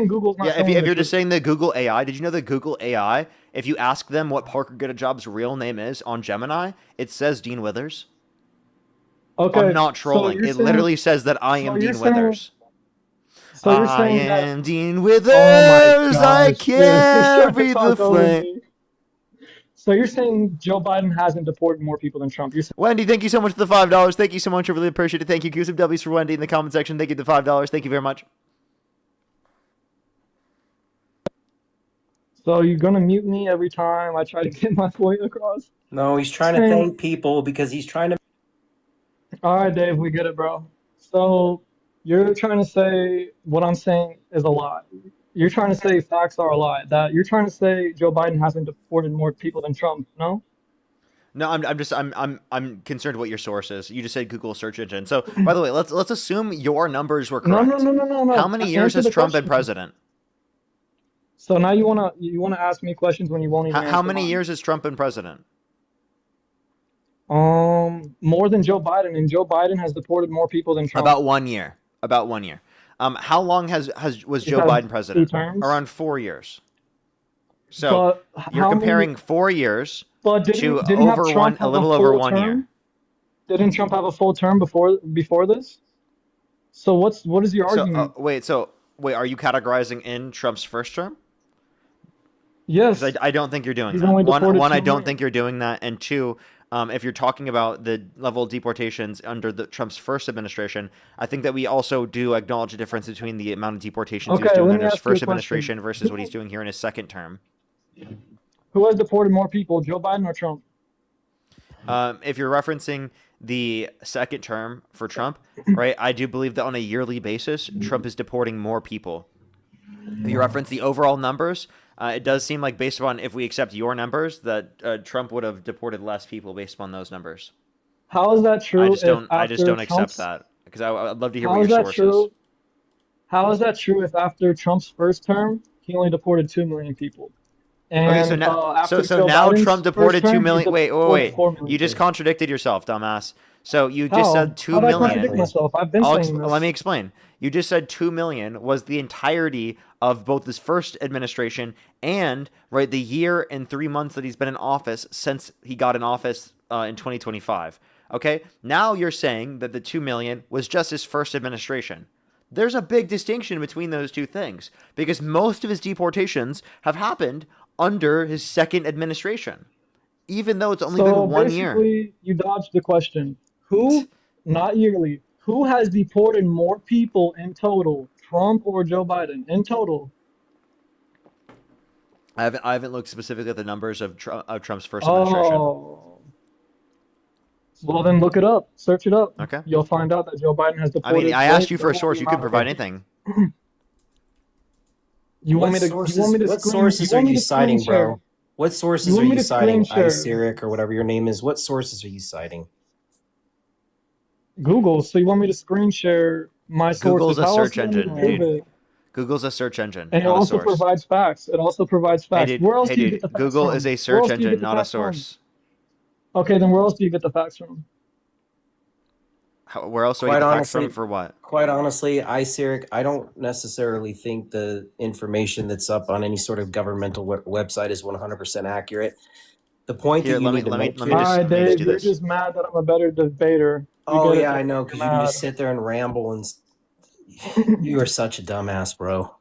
Google's not Yeah, if telling the you're just truth. saying the Google AI, did you know that Google AI, if you ask them what Parker Goodajob's real name is on Gemini, it says Dean Withers? I'm Okay, not so trolling. you're It saying literally says that I so am you're Dean saying Withers. so you're I saying that am Dean oh my Withers. I gosh, dude, he's trying to carry the talk over flame. me. So you're saying Joe Biden hasn't deported more people than Trump. You're saying Wendy, thank you so much for the $5. Thank you so much. I really appreciate it. Thank you. Give some W's for Wendy in the comment section. Thank you for the $5. Thank you very much. so you're gonna mute me every time I try to get my point across. No, he's trying to Saying, thank people because he's trying to. all right, Dave, we get it, bro. So you're trying to say what I'm saying is a lie. You're trying to say facts are a lie. That you're trying to say Joe Biden hasn't deported more people than Trump. No? No, I'm concerned what your source is. You just said Google search engine. So, by the way, let's assume your numbers were No, no, correct. no, no, no, How no. many years Answer has the Trump been question. president? So now you wanna ask me questions when you won't even How answer many mine. years has Trump been president? More than Joe Biden, and Joe Biden has deported more people than Trump. About 1 year. About 1 year. How long was He's Joe had Biden 2 president? terms. Around 4 years. So But you're how many? comparing 4 years But to didn't have over Trump a have a little over full 1 year. term? Didn't Trump have a full term before this? So what is your So argument? wait, are you categorizing in Trump's first term? Because Yes, I don't think you're doing he's that. only deported One, I 2 don't think million. you're doing that, and two, if you're talking about the level of deportations under Trump's first administration, I think that we also do acknowledge the difference between the amount of deportations he was Okay, doing let me under his ask you a first question. administration versus what he's doing here in his second term. Who has deported more people, Joe Biden or Trump? If you're referencing the second term for Trump, right, I do believe that on a yearly basis, Trump is deporting more people. If you reference the overall numbers, it does seem like based upon if we accept your numbers, that Trump would have deported less people based upon those numbers. How is that true if I just after don't accept Trump's that because I'd love to hear what how your is that source is. true? How is that true if after Trump's first term he only deported 2 million people? Okay, And after so Joe now Trump Biden's first deported two term, he's million. deported 4 You million just people. contradicted yourself, dumbass. So you just How? said How two did I contradict million. myself? I've been saying Let me this. explain. You just said 2 million was the entirety of both his first administration and right the year and 3 months that he's been in office since he got in office in 2025. Okay, now you're saying that the 2 million was just his first administration. There's a big distinction between those two things because most of his deportations have happened under his second administration, even though it's only So been 1 year. basically, you dodged the question. Who, not yearly, who has deported more people in total, Trump or Joe Biden in total? I haven't looked specifically at the numbers of Trump's first administration. Oh, well then look it up, search it up. Okay. You'll find out that Joe Biden has I mean, deported I way asked you for a double source. the You can amount of provide people. anything. You want What me to? You want sources? me to What screen? sources You are want me you to screen citing, share? bro? What You sources are want me you to screen citing? share? iSyric or whatever your name is. What sources are you citing? Google. So you want me to screen share my Google's sources? a How else search do you want me to engine, prove dude. it? Google's a search engine, And it not a also source. provides facts. It also provides facts. Where else Hey do you get dude, the facts Google is from? a Where search else do you get engine, the not a facts from? source. Okay, then where else do you get the facts from? Where else do I get Quite the facts from? honestly, For what? quite honestly, iSyric, I don't necessarily think the information that's up on any sort of governmental website is 100% accurate. The point that Here, you let me need to let me let make me All here. just right, let me just Dave, do you're this. just mad that I'm a better debater. You Oh get it, yeah, I Dave. know, You're because you can mad. just sit there and ramble and you are such a dumbass, bro.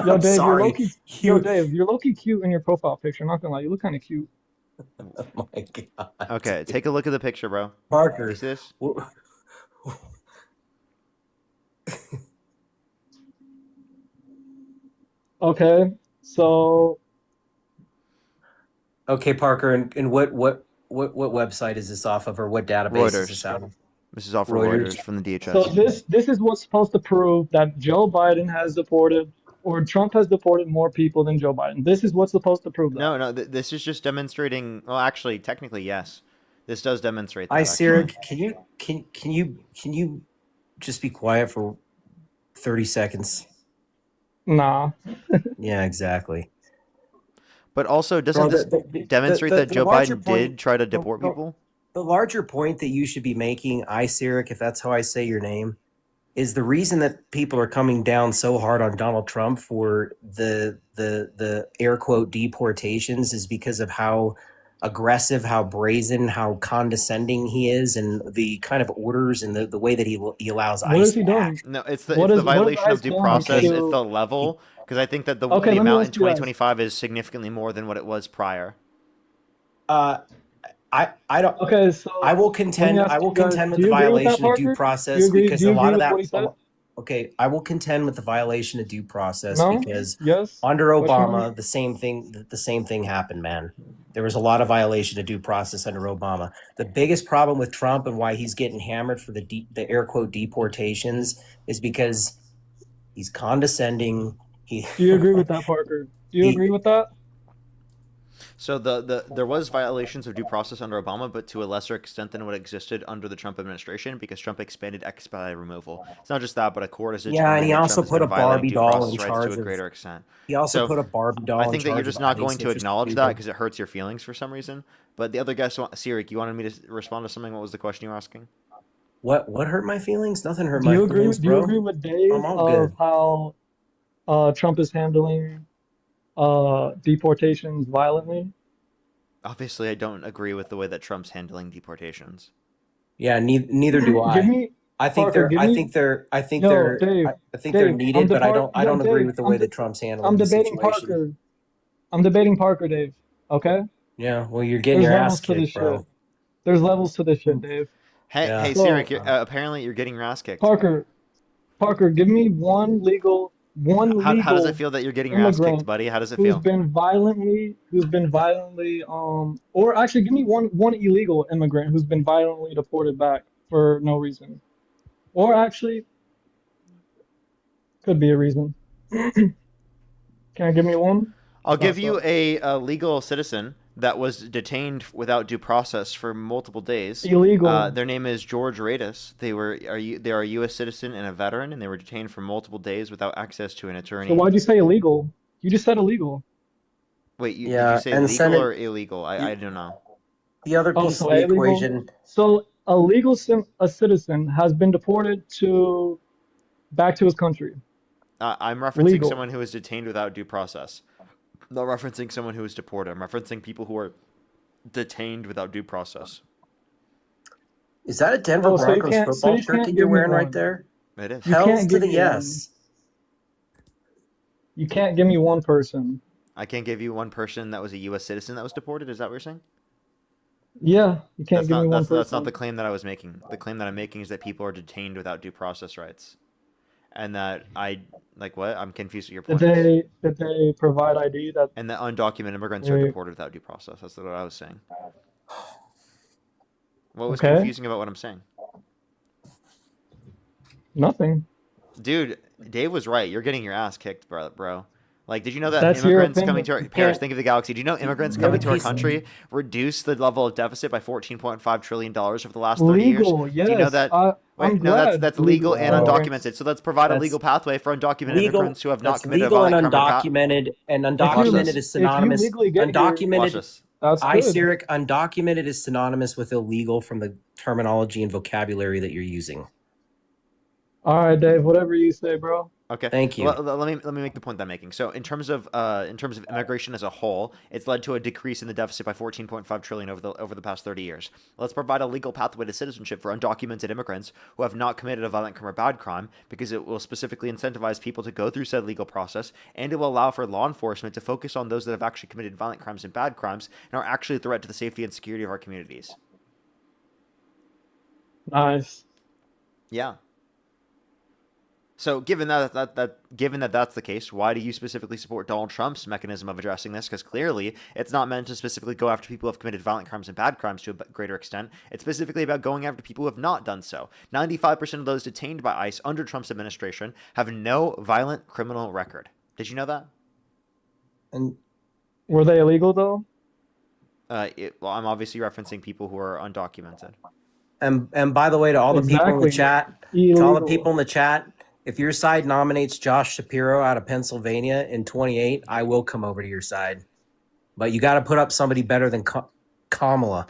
Yo, I'm Dave, you're low sorry. key. Yo, You, Dave, you're low key cute in your profile picture. Not gonna lie, you look kind of cute. oh my God, Okay, dude. take a look at the picture, bro. You Parker. see this? Okay, so Okay, Parker, and what website is this off of, or what database is this Reuters. out of? This is all for Reuters. Reuters from the so DHS. this is what's supposed to prove that Joe Biden has deported or Trump has deported more people than Joe Biden. This is what's supposed to prove that. No, no, this is just demonstrating. Well, actually, technically, yes. This does demonstrate that, actually. iSyric, can you just be quiet for 30 seconds? Nah. Yeah, exactly. But also, Bro, doesn't this demonstrate that the Joe larger Biden point, did try to the, deport the, people? the larger point that you should be making, iSyric, if that's how I say your name, is the reason that people are coming down so hard on Donald Trump for the air quote deportations is because of how aggressive, how brazen, how condescending he is, and the kind of orders and the way that he allows What has ICE he to done? act. No, What it's the is violation of ICE due done process. Okay, It's to? the he, level, because I think that Okay, the let me amount in ask you guys. 2025 is significantly more than what it was prior. uh, I don't. Okay, so let me I ask will you guys, contend with do the you agree with that, violation of due Parker? Do you process agree? because Do a you lot agree of with what that. he said? Okay, I will contend with the violation of due process No? because Yes? under Which one? Obama, the same thing happened, man. There was a lot of violation of due process under Obama. The biggest problem with Trump and why he's getting hammered for the air quote deportations is because he's condescending. He Do you agree with that, Parker? Do you agree he with that? So there was violations of due process under Obama, but to a lesser extent than what existed under the Trump administration, because Trump expanded expedited removal. It's not just that, but a court has yeah, and determined he that Trump also has put been a violating Barbie due doll in process rights to a charge of. greater extent. He also So put a Barbie I doll in think that you're charge of just not ICE, going to which is acknowledge that stupid. because it hurts your feelings for some reason. But the other guys, Sirik, you wanted me to respond to something. What was the question you were asking? What hurt my feelings? Nothing hurt Do my you agree? feelings, Do you agree bro. with Dave I'm all of good. how Trump is handling deportations violently? Obviously, I don't agree with the way that Trump's handling deportations. Yeah, neither do Give I. me, Parker, give me, yo, Dave, I think they're Dave, needed, but I yo, don't agree Dave, with the way that Trump's I'm handling the debating situation. Parker. I'm debating Parker, Dave. Okay? Yeah, well, you're getting There's your ass levels to this kicked, shit. bro. There's levels to this shit, Dave. Hey, Yeah. Sirik, So, apparently you're getting your ass kicked. Parker, give me one How does it legal feel that you're getting your ass kicked, immigrant buddy? How does it feel? who's been violently, or actually give me one illegal immigrant who's been violently deported back for no reason. Or actually, could be a reason. Can I give me one? I'll give That's you up. a legal citizen that was detained without due process for multiple days. Illegal. Their name is George Radis. They are a U.S. citizen and a veteran, and they were detained for multiple days without access to an So attorney. why'd you say illegal? You just said illegal. Wait, did you Yeah, say and legal or Senate, illegal? I don't know. the other Oh, piece so of the illegal. equation. So a citizen has been deported to back to his country. I'm referencing Legal. someone who was detained without due process. I'm not referencing someone who was deported. I'm referencing people who are detained without due process. Is that a Denver Oh, Broncos so football you shirt can't that you're give me wearing right one. there? It is. You Hells can't to give the me one. yes. You can't give me one person. I can't give you one person that was a U.S. citizen that was deported. Is that what you're saying? Yeah, you can't give me one That's not the person. claim that I was making. The claim that I'm making is that people are detained without due process rights, and that I like what? I'm confused with your Did points. they provide ID that And that undocumented immigrants are they, deported without due process. That's what I was saying. What was okay? confusing about what I'm saying? Nothing. Dude, Dave was right. You're getting your ass kicked, bro. Like, did you know that That's your immigrants coming opinion. to our You Paris? can't. Think of the galaxy. Do you know immigrants The other coming to our piece, country reduce the level of deficit by $14.5 trillion over the last 30 years? Legal, Do you know yes. that? I'm Wait, no, glad that's legal legal and immigrants. undocumented. So let's provide a that's legal pathway for undocumented legal. immigrants who have not That's committed a legal and violent crime undocumented. And Watch undocumented this. is If you synonymous. legally get here, Watch Undocumented. this. that's good. Cyric, undocumented is synonymous with illegal from the terminology and vocabulary that you're using. All right, Dave, whatever you say, bro. Okay. Thank you. Let me make the point that I'm making. So in terms of immigration as a whole, it's led to a decrease in the deficit by 14.5 trillion over the past 30 years. Let's provide a legal pathway to citizenship for undocumented immigrants who have not committed a violent crime or bad crime, because it will specifically incentivize people to go through said legal process, and it will allow for law enforcement to focus on those that have actually committed violent crimes and bad crimes and are actually a threat to the safety and security of our communities. Nice. Yeah. So given that that's the case, why do you specifically support Donald Trump's mechanism of addressing this? Because clearly it's not meant to specifically go after people who have committed violent crimes and bad crimes to a greater extent. It's specifically about going after people who have not done so. 95% of those detained by ICE under Trump's administration have no violent criminal record. Did you know that? And Were they illegal though? Well, I'm obviously referencing people who are undocumented. and by the way, to all the people in the Exactly. chat, to all the Illegal. people in the chat, if your side nominates Josh Shapiro out of Pennsylvania in 28, I will come over to your side. But you got to put up somebody better than Kamala.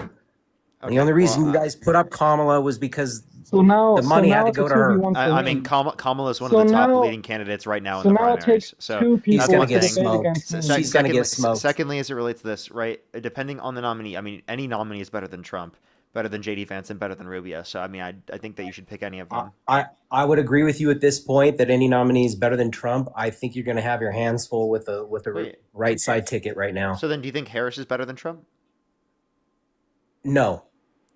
And the only reason you guys put up Kamala was because So now, the money had to it's a go to her. 2v1 for I me. mean, Kamala is one So of the top now- leading candidates right now in So the now it primaries. takes So two people that's gonna one get to thing. debate smoked. against me. She's gonna get smoked. Secondly, as it relates to this, right? Depending on the nominee, I mean, any nominee is better than Trump, better than JD Vance, and better than Rubio. So I mean, I think that you should pick any of them. I would agree with you at this point that any nominee is better than Trump. I think you're going to have your hands full with a Wait. right side ticket right now. So then, do you think Harris is better than Trump? No,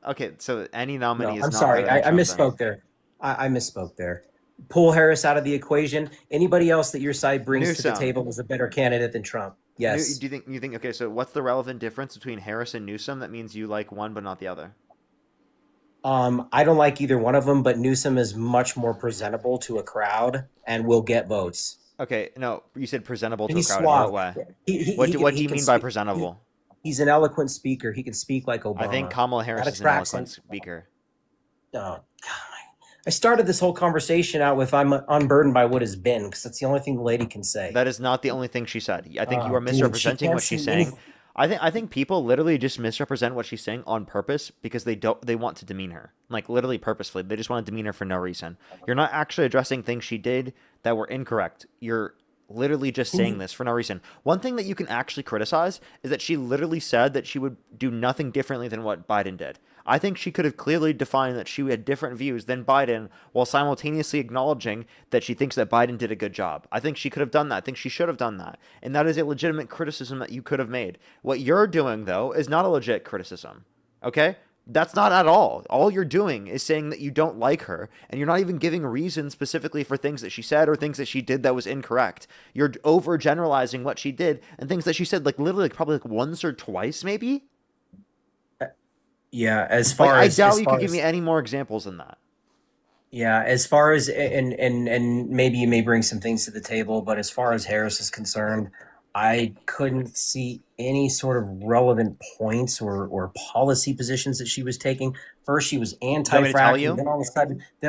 Okay, so any nominee no, is I'm not sorry. better than I Trump, misspoke there. I misspoke there. Pull Harris out of the equation. Anybody else that your side brings to the Newsom. table is a better candidate than Trump. Yes. Do you think? Okay, so what's the relevant difference between Harris and Newsom that means you like one but not the other? I don't like either one of them, but Newsom is much more presentable to a crowd and will get votes. Okay, no, you said presentable to a He's crowd. suave. In what way? What What do you mean by presentable? He's an eloquent speaker. He can speak like Obama. I think Kamala Harris That is an attracts eloquent him. speaker. Oh, God. I started this whole conversation out with "I'm unburdened by what has been" because that's the only thing the lady can say. That is not the only thing she said. I think you are Dude, misrepresenting she what she's can't saying. say I think people literally just misrepresent what she's saying on purpose because they want to demean her. Like literally purposefully. They just want to demean her for no reason. You're not actually addressing things she did that were incorrect. You're literally just saying this for no reason. One thing that you can actually criticize is that she literally said that she would do nothing differently than what Biden did. I think she could have clearly defined that she had different views than Biden while simultaneously acknowledging that she thinks that Biden did a good job. I think she could have done that. I think she should have done that. And that is a legitimate criticism that you could have made. What you're doing, though, is not a legit criticism. Okay? That's not at all. All you're doing is saying that you don't like her, and you're not even giving reasons specifically for things that she said or things that she did that was incorrect. You're overgeneralizing what she did and things that she said, like literally, like probably like once or twice, maybe. Yeah, as Like, far I as doubt as you far could give as- me any more examples than that. Yeah, as far as and maybe you may bring some things to the table, but as far as Harris is concerned, I couldn't see any sort of relevant points or policy positions that she was taking. First, she was want me to tell anti-fracking. you? Then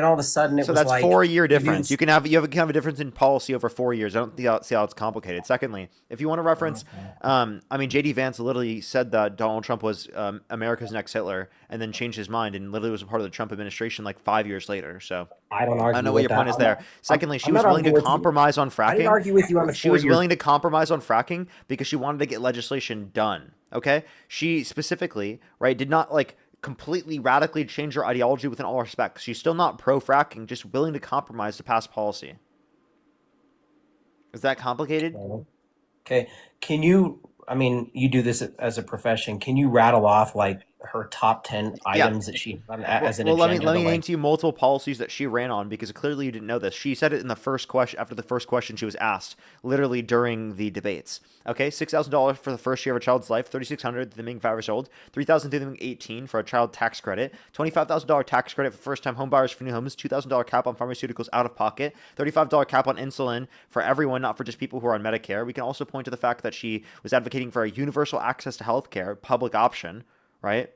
all of a sudden, it So was that's like 4 year dudes- difference. You can have a difference in policy over 4 years. I don't see how it's complicated. Secondly, if you want to reference, I mean, JD Vance literally said that Donald Trump was America's next Hitler, and then changed his mind, and literally was a part of the Trump administration like 5 years later. So I don't argue. I don't know what with your that. point is I'm there. not- Secondly, I'm she was not willing to arguing with you. compromise on I fracking. didn't argue with you on the She was 4 year. willing to compromise on fracking because she wanted to get legislation done. Okay, she specifically, right, did not like completely radically change her ideology within all respects. She's still not pro fracking, just willing to compromise to pass policy. Is that complicated? Okay, can you? I mean, you do this as a profession. Can you rattle off like her top 10 Yeah. items that she as an Well, agenda. let me name to you multiple policies that she ran on because clearly you didn't know this. She said it in the first question after the first question she was asked, literally during the debates. Okay, $6,000 for the first year of a child's life, $3,600 to them being 5 years old, $3,000 to them being 18 for a child tax credit, $25,000 tax credit for first-time home buyers for new homes, $2,000 cap on pharmaceuticals out of pocket, $35 cap on insulin for everyone, not for just people who are on Medicare. We can also point to the fact that she was advocating for a universal access to healthcare, public option, right?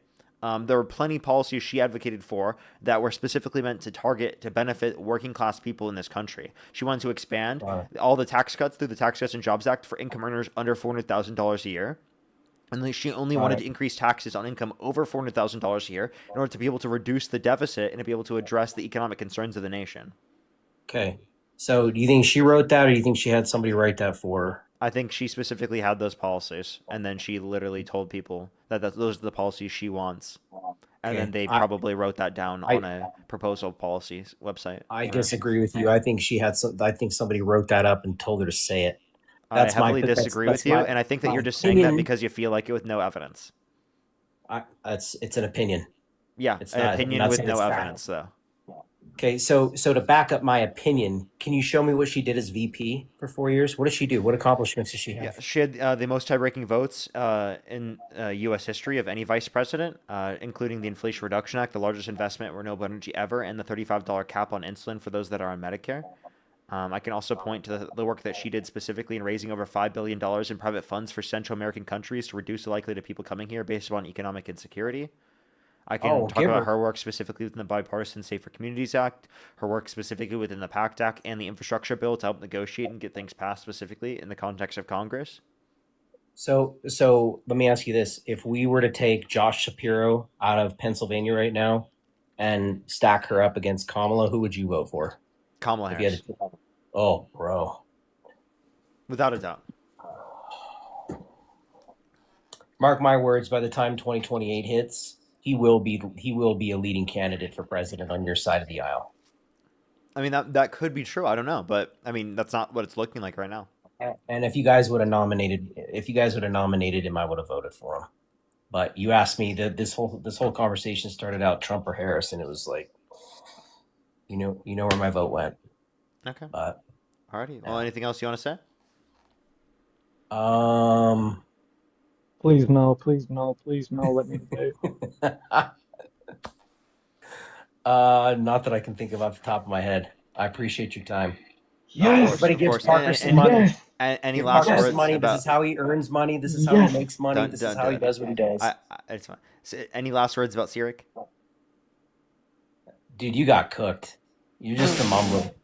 There were plenty of policies she advocated for that were specifically meant to target, to benefit working class people in this country. She wanted to expand all the tax cuts through the Tax Cuts and Jobs Act for income earners under $400,000 a year. And she only wanted to increase taxes on income over $400,000 a year in order to be able to reduce the deficit and to be able to address the economic concerns of the nation. Okay. So do you think she wrote that, or do you think she had somebody write that for her? I think she specifically had those policies, and then she literally told people that those are the policies she wants. And then they probably wrote that down on a proposal policies website. I disagree with you. I think she had some. I think somebody wrote that up and told her to say it. I heavily disagree with you, and I think that you're just saying that because you feel like it with no evidence. It's an opinion. Yeah, It's an not, opinion with no evidence, though. Okay, so to back up my opinion, can you show me what she did as VP for 4 years? What does she do? What accomplishments does she have? Yeah, she had the most tie-breaking votes in U.S. history of any vice president, including the Inflation Reduction Act, the largest investment in renewable energy ever, and the $35 cap on insulin for those that are on Medicare. I can also point to the work that she did specifically in raising over $5 billion in private funds for Central American countries to reduce the likelihood of people coming here based upon economic insecurity. I can talk about her work specifically within the Bipartisan Safer Communities Act, her work specifically within the PACT Act and the Infrastructure Bill to help negotiate and get things passed specifically in the context of Congress. So let me ask you this. If we were to take Josh Shapiro out of Pennsylvania right now and stack her up against Kamala, who would you vote for? Kamala Harris. Oh, bro. Without a doubt. Mark my words, by the time 2028 hits, he will be a leading candidate for president on your side of the aisle. I mean, that could be true. I don't know, but I mean, that's not what it's looking like right now. And if you guys would have nominated him, I would have voted for him. But you asked me that this whole conversation started out Trump or Harris, and it was like, you know where my vote went. Okay. But alrighty. Well, anything else you want to say? Please no, please no, please no. Let me debate. Not that I can think of off the top of my head. I appreciate your time. Yes. Everybody gives Parker some money. Yes. Any last words money. about... This is how he earns money. This is how he makes money. This is how he does what he does. It's fine. So, any last words about Sirik? Dude, you got cooked. You're just a mumbler.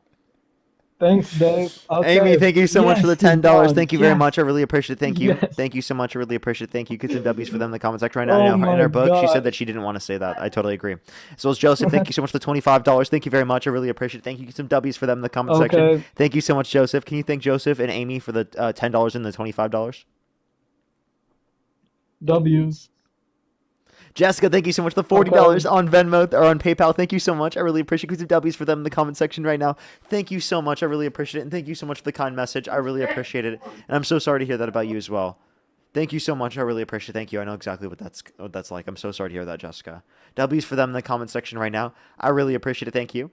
Thanks, Dave. Okay. Amy, thank you so much for the $10. Thank you very much. I really appreciate it. Thank you. Yes. Thank you so much. I really appreciate it. Thank you. Get some W's for them in the comment section right now. I know in her book, she said that she didn't want to say that. I totally agree. So as Joseph, thank you so much for the $25. Thank you very much. I really appreciate it. Thank you. Get some W's for them in the comment section. Thank you so much, Joseph. Can you thank Joseph and Amy for the $10 and the $25? W's. Jessica, thank you so much for the $40 on Venmo or on PayPal. Thank you so much. I really appreciate it. Some W's for them in the comment section right now. Thank you so much. I really appreciate it. And thank you so much for the kind message. I really appreciate it. And I'm so sorry to hear that about you as well. Thank you so much. I really appreciate it. Thank you. I know exactly what that's like. I'm so sorry to hear that, Jessica. W's for them in the comment section right now. I really appreciate it. Thank you.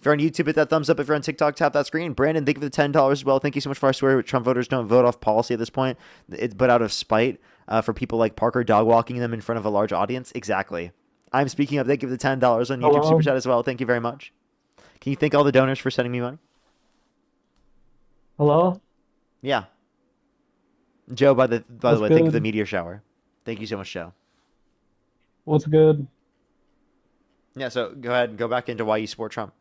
If you're on YouTube, hit that thumbs up. If you're on TikTok, tap that screen. Brandon, thank you for the $10 as well. Thank you so much for our swear Trump voters don't vote off policy at this point. It's but out of spite for people like Parker dog walking them in front of a large audience. Exactly. I'm speaking up. Thank you for the $10 on YouTube Super Chat as well. Thank you very much. Can you thank all the donors for sending me money? Hello? Yeah. Joe, by the way, thank you for the good? meteor shower. Thank you so much, Joe. What's good? Yeah, so go ahead and go back into why you support Trump.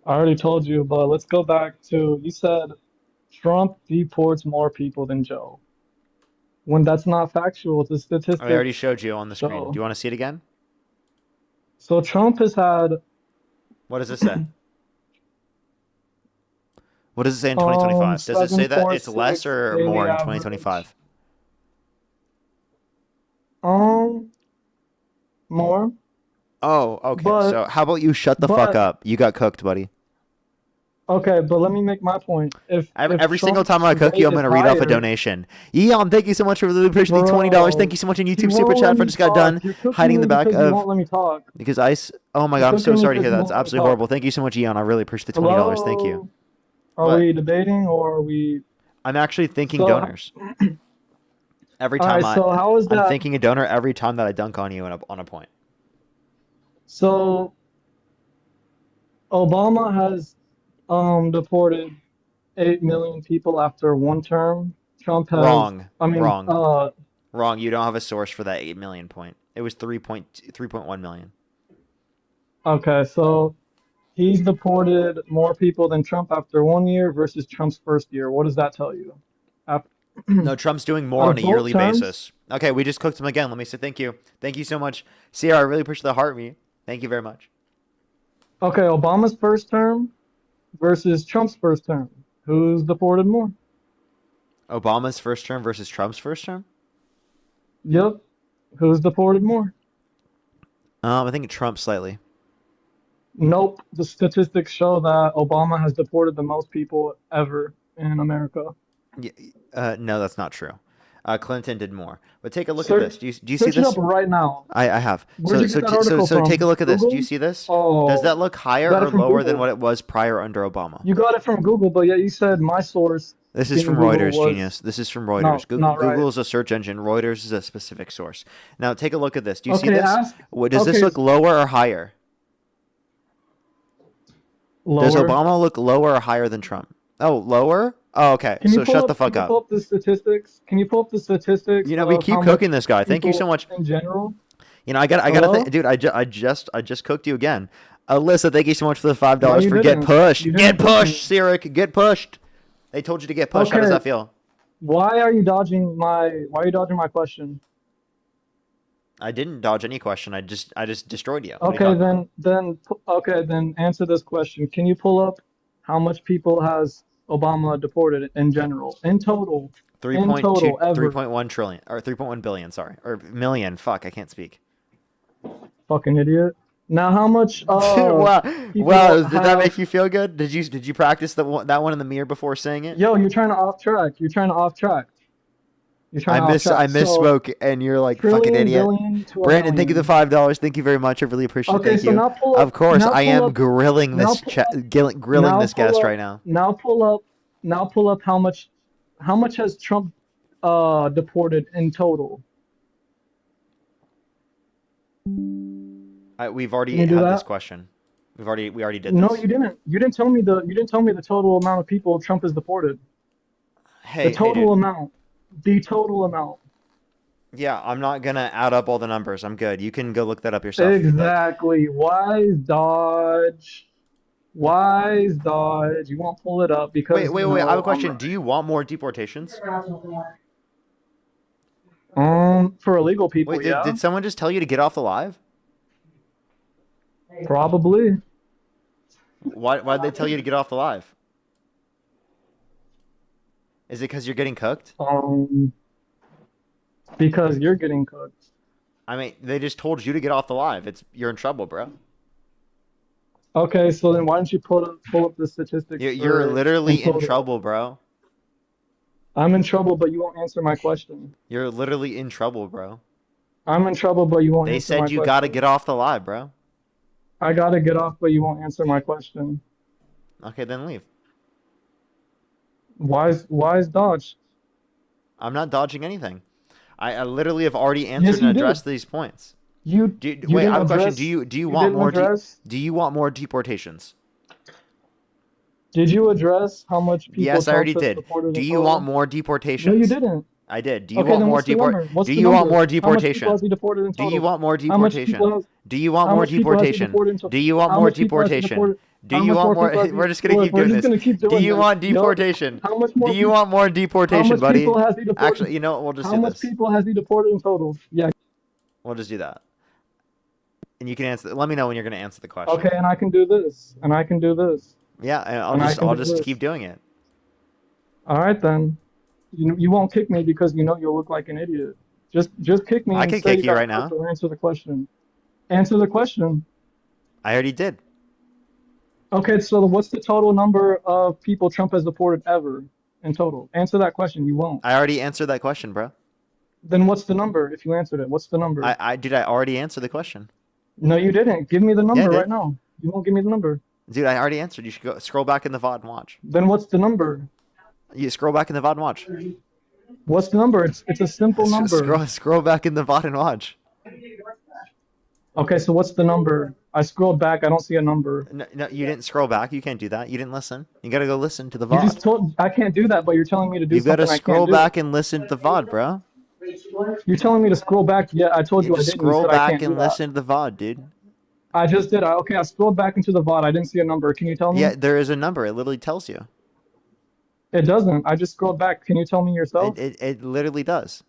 I already told you, but let's go back to, you said Trump deports more people than Joe. When that's not factual, it's a statistic. I already showed you on the screen. Do you want to see it again? So Trump has had... What does it say? What does it say in 2025? Does it say that it's less or more in 2025? More. Oh, okay. So how about you shut the fuck up? You got cooked, buddy. Okay, but let me make my point. If Every single Trump's time I cook you, I'm rate is gonna read off a higher, donation. Eon, thank you so much for really appreciating the $20. Thank bro, you so much on you YouTube Super won't Chat let for me just got done talk. You're cooking hiding in me the back because you of won't let me talk. because ice. Oh my You're god, I'm so cooking me sorry to because hear you that. won't That's let me absolutely talk. horrible. Thank you so much, Eon. I really appreciate the $20. Thank you. Hello? Are What? we debating or are we? I'm actually thinking So, donors. Every all time right. So how is I'm that? thinking a donor every time that I dunk on you on a point. So Obama has deported 8 million people after one term. Trump has, Wrong. I mean, Wrong. Wrong. You don't have a source for that 8 million point. It was 3.1 million. okay, so he's deported more people than Trump after 1 year versus Trump's first year. What does that tell you? Af- No, Trump's doing more Out on of a both yearly terms, basis. Okay, we just cooked him again. Let me say thank you. Thank you so much. Sierra, I really appreciate the heart me. Thank you very much. okay, Obama's first term versus Trump's first term. Who's deported more? Obama's first term versus Trump's first term? Yep. Who's deported more? I think Trump slightly. Nope. The statistics show that Obama has deported the most people ever in America. No, that's not true. Clinton did more. But take a look at Search, this. Do you see search it up this? right now. I have. Where'd you get that article So take a from? look at this. Do you Google? see this? Does Oh, that look you higher got or it from lower than what Google. it was prior under Obama? You got it from Google, but yet you said my source This is being from Google Reuters, was genius. This is from Reuters. no, not right. Google is a search engine. Reuters is a specific source. Now take a look at this. Do you see Okay, this? ask. Does this Okay, look lower or higher? Does lower. Obama look lower or higher than Trump? Oh, lower? Oh, okay. So shut the Can fuck you pull up. up the statistics? Can you pull up the statistics You know, we of keep how cooking much this guy. Thank you so people much. in general? You know, I gotta think, Hello? dude. I just cooked you again. Alyssa, thank you so much for the five No, dollars you for get didn't. pushed. You Get didn't cook pushed, me. Sirik. Get pushed. They told you to get pushed. How does Okay, that feel? why are you dodging my question? I didn't dodge any question. I just destroyed you. What are you Okay, talking about? then answer this question. Can you pull up how much people has Obama deported in general, in 3.2, total, ever? 3.1 trillion or 3.1 billion. Sorry, or million. Fuck, I can't speak. Fucking idiot. Now, how much Wow, people wow. Did that make have? you feel good? Did you practice that one in the mirror before saying it? Yo, you're trying to off track. You're trying to off track. You're trying to off I track. So misspoke, and you're like fucking trillion, idiot. billion to a Brandon, thank you the million. $5. Thank you very much. I really appreciate it. Okay, Thank so you. now pull Of up. course, Now I pull am up. grilling Now this pull up. grilling this guest right now. Now pull up. Now pull up how much has Trump deported in total? We've Can already you do had this that? question. We already did No, this. you didn't. You didn't tell me the total amount of people Trump has deported. The Hey, total dude. amount. The total amount. Yeah, I'm not gonna add up all the numbers. I'm good. You can go look that up yourself if you'd like. Exactly. Wise dodge. Wise dodge. You won't pull it up because you Wait. I have a know I'm question. Do right. you want more deportations? For illegal people, Wait, yeah. did someone just tell you to get off the live? Probably. Why'd they tell you to get off the live? Is it because you're getting cooked? Um, because you're getting cooked. I mean, they just told you to get off the live. You're in trouble, bro. Okay, so then why don't you pull up the statistics You're for in literally in total? trouble, bro. I'm in trouble, but you won't answer my question. You're literally in trouble, bro. I'm in trouble, but you won't They answer my said you gotta question. get off the live, bro. I gotta get off, but you won't answer my question. Okay, then leave. Wise dodge. I'm not dodging anything. I literally have already answered Yes, and you did. addressed these points. You Wait, I didn't have a question. address. Do you You want didn't more address. do you want more deportations? Did you address how much people Yes, I Trump already has did. deported Do in you want total? more No, you deportations? didn't. I did. Do you Okay, want then more what's the number? do What's the you want number? more How much people deportation? has he deported in Do you total? want more How much deportation? people has Do you want how more much people has he deportation? deported in total? Do you want How more much people has he deportation? deported? Do How you much want more more people has he we're just gonna look, keep we're doing just this. gonna keep Do doing you this. want Yup. deportation? How much Do more you people want more how deportation, much buddy? people has he deported? Actually, you know what? We'll just How do much this. people has he deported in total? Yeah. We'll just do that. And you can answer. Let me know when you're gonna answer the question. Okay, and I can do this. And I can do this. Yeah, and And I can I'll do just this. keep doing it. All right then. You won't kick me because you know you'll look like an idiot. Just kick me I and could say kick you you got right cooked now. or answer the question. Answer the question. I already did. Okay, so what's the total number of people Trump has deported ever in total? Answer that question. You won't. I already answered that question, bro. Then what's the number if you answered it? What's the number? I already answered the question. No, you didn't. Give me the Yeah, I number right did. now. You won't give me the number. Dude, I already answered. You should go scroll back in the VOD and watch. Then what's the number? You scroll back in the VOD and watch. What's the number? It's a simple number. Scroll back in the VOD and watch. Okay, so what's the number? I scrolled back. I don't see a number. No, you didn't scroll back. You can't do that. You didn't listen. You gotta go listen to the You just VOD. told I can't do that, but you're telling me to do You gotta something I scroll can't do. back and listen to the VOD, bro. You're telling me to scroll back. Yeah, I told You you I just didn't. You scroll said I back can't do and that. listen to the VOD, dude. I just did. Okay, I scrolled back into the VOD. I didn't see a number. Can you tell me? Yeah, there is a number. It literally tells you. It doesn't. I just scrolled back. Can you tell me yourself? It literally does.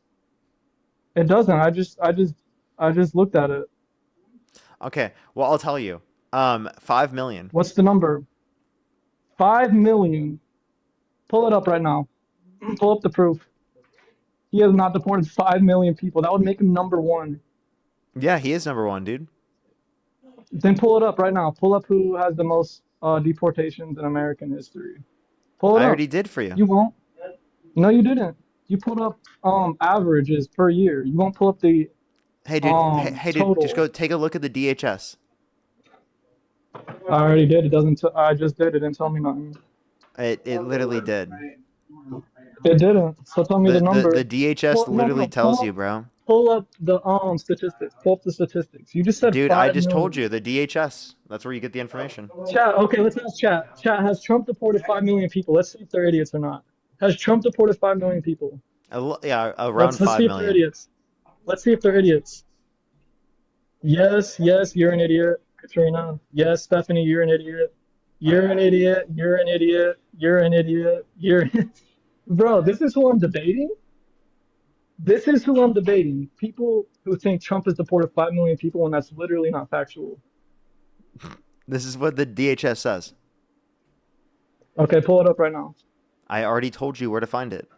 It doesn't. I just looked at it. Okay, well, I'll tell you. 5 million. What's the number? 5 million. Pull it up right now. Pull up the proof. He has not deported 5 million people. That would make him number one. Yeah, he is number one, dude. Then pull it up right now. Pull up who has the most deportations in American history. Pull it I up. already did for you. You won't. No, you didn't. You pulled up averages per year. You won't pull up the Hey, dude. Hey, dude. total. Just go take a look at the DHS. I already did. It doesn't. I just did. It didn't tell me nothing. It literally did. It didn't. So tell me the number. The DHS Pull- no, literally no, tells pull you, up- bro. Pull up the statistics. Pull up the statistics. You just said Dude, I 5 just told million. you the DHS. That's where you get the information. Chat. Okay, let's ask chat. Chat, has Trump deported 5 million people? Let's see if they're idiots or not. Has Trump deported 5 million people? Yeah, around Let's 5 see if they're million. idiots. Let's see if they're idiots. Yes, you're an idiot, Katrina. Yes, Stephanie, you're an idiot. You're an idiot. You're an idiot. You're an idiot. Bro, this is who I'm debating. This is who I'm debating. People who think Trump has deported 5 million people when that's literally not factual. This is what the DHS says. Okay, pull it up right now. I already told you where to find it.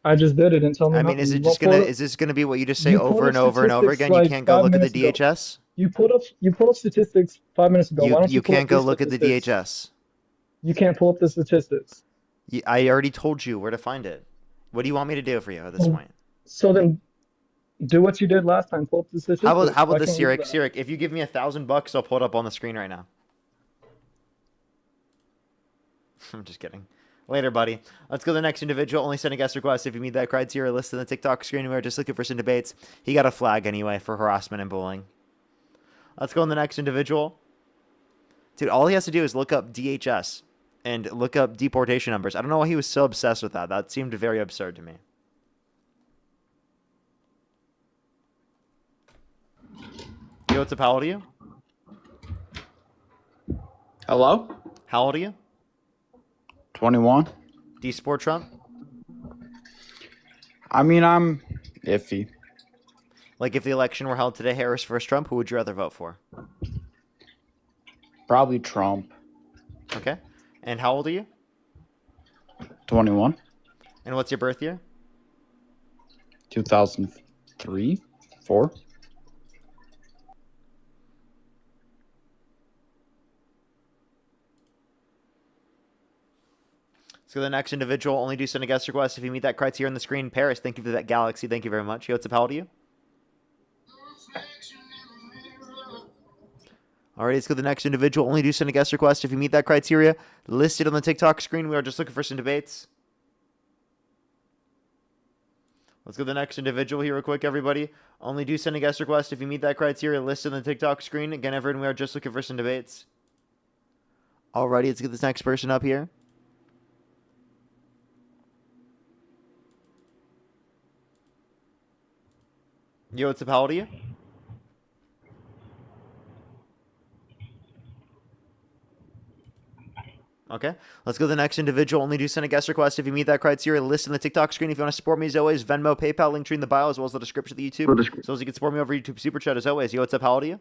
I just did it and tell me I mean, nothing. is it You just won't pull gonna it- is this gonna be what you just say You pulled over up and over and over statistics again? You like can't go 5 look at the minutes ago. DHS. You pulled up statistics 5 minutes ago. Why don't You pull up can't go these look at the statistics? DHS. You can't pull up the statistics. I already told you where to find it. What do you want me to do for you at this Well, point? So then do what you did last time. Pull up the statistics. How Why about this, can't we do Sirik? that? Sirik, if you give me $1,000, I'll pull it up on the screen right now. I'm just kidding. Later, buddy. Let's go to the next individual. Only send a guest request if you meet that criteria listed in the TikTok screen. We're just looking for some debates. He got a flag anyway for harassment and bullying. Let's go on the next individual. Dude, all he has to do is look up DHS and look up deportation numbers. I don't know why he was so obsessed with that. That seemed very absurd to me. Yo, what's up? How old are you? Hello? How old are you? 21? Do you support Trump? I mean, I'm iffy. Like, if the election were held today, Harris versus Trump, who would you rather vote for? Probably Trump. Okay. And how old are you? 21? And what's your birth year? 2003? 4? So the next individual, only do send a guest request if you meet that criteria on the screen. Paris, thank you for that galaxy. Thank you very much. Yo, what's up? How old are you? Alright, let's go to the next individual. Only do send a guest request if you meet that criteria listed on the TikTok screen. We are just looking for some debates. Let's go to the next individual here real quick, everybody. Only do send a guest request if you meet that criteria listed on the TikTok screen. Again, everyone, we are just looking for some debates. Alrighty, let's get this next person up here. Yo, what's up? How old are you? Okay, let's go to the next individual. Only do send a guest request if you meet that criteria. List in the TikTok screen. If you want to support me, as always, Venmo, PayPal, link tree in the bio, as well as the description of the YouTube. As well as you can support me over YouTube Super Chat, as always. Yo, what's up? How old are you?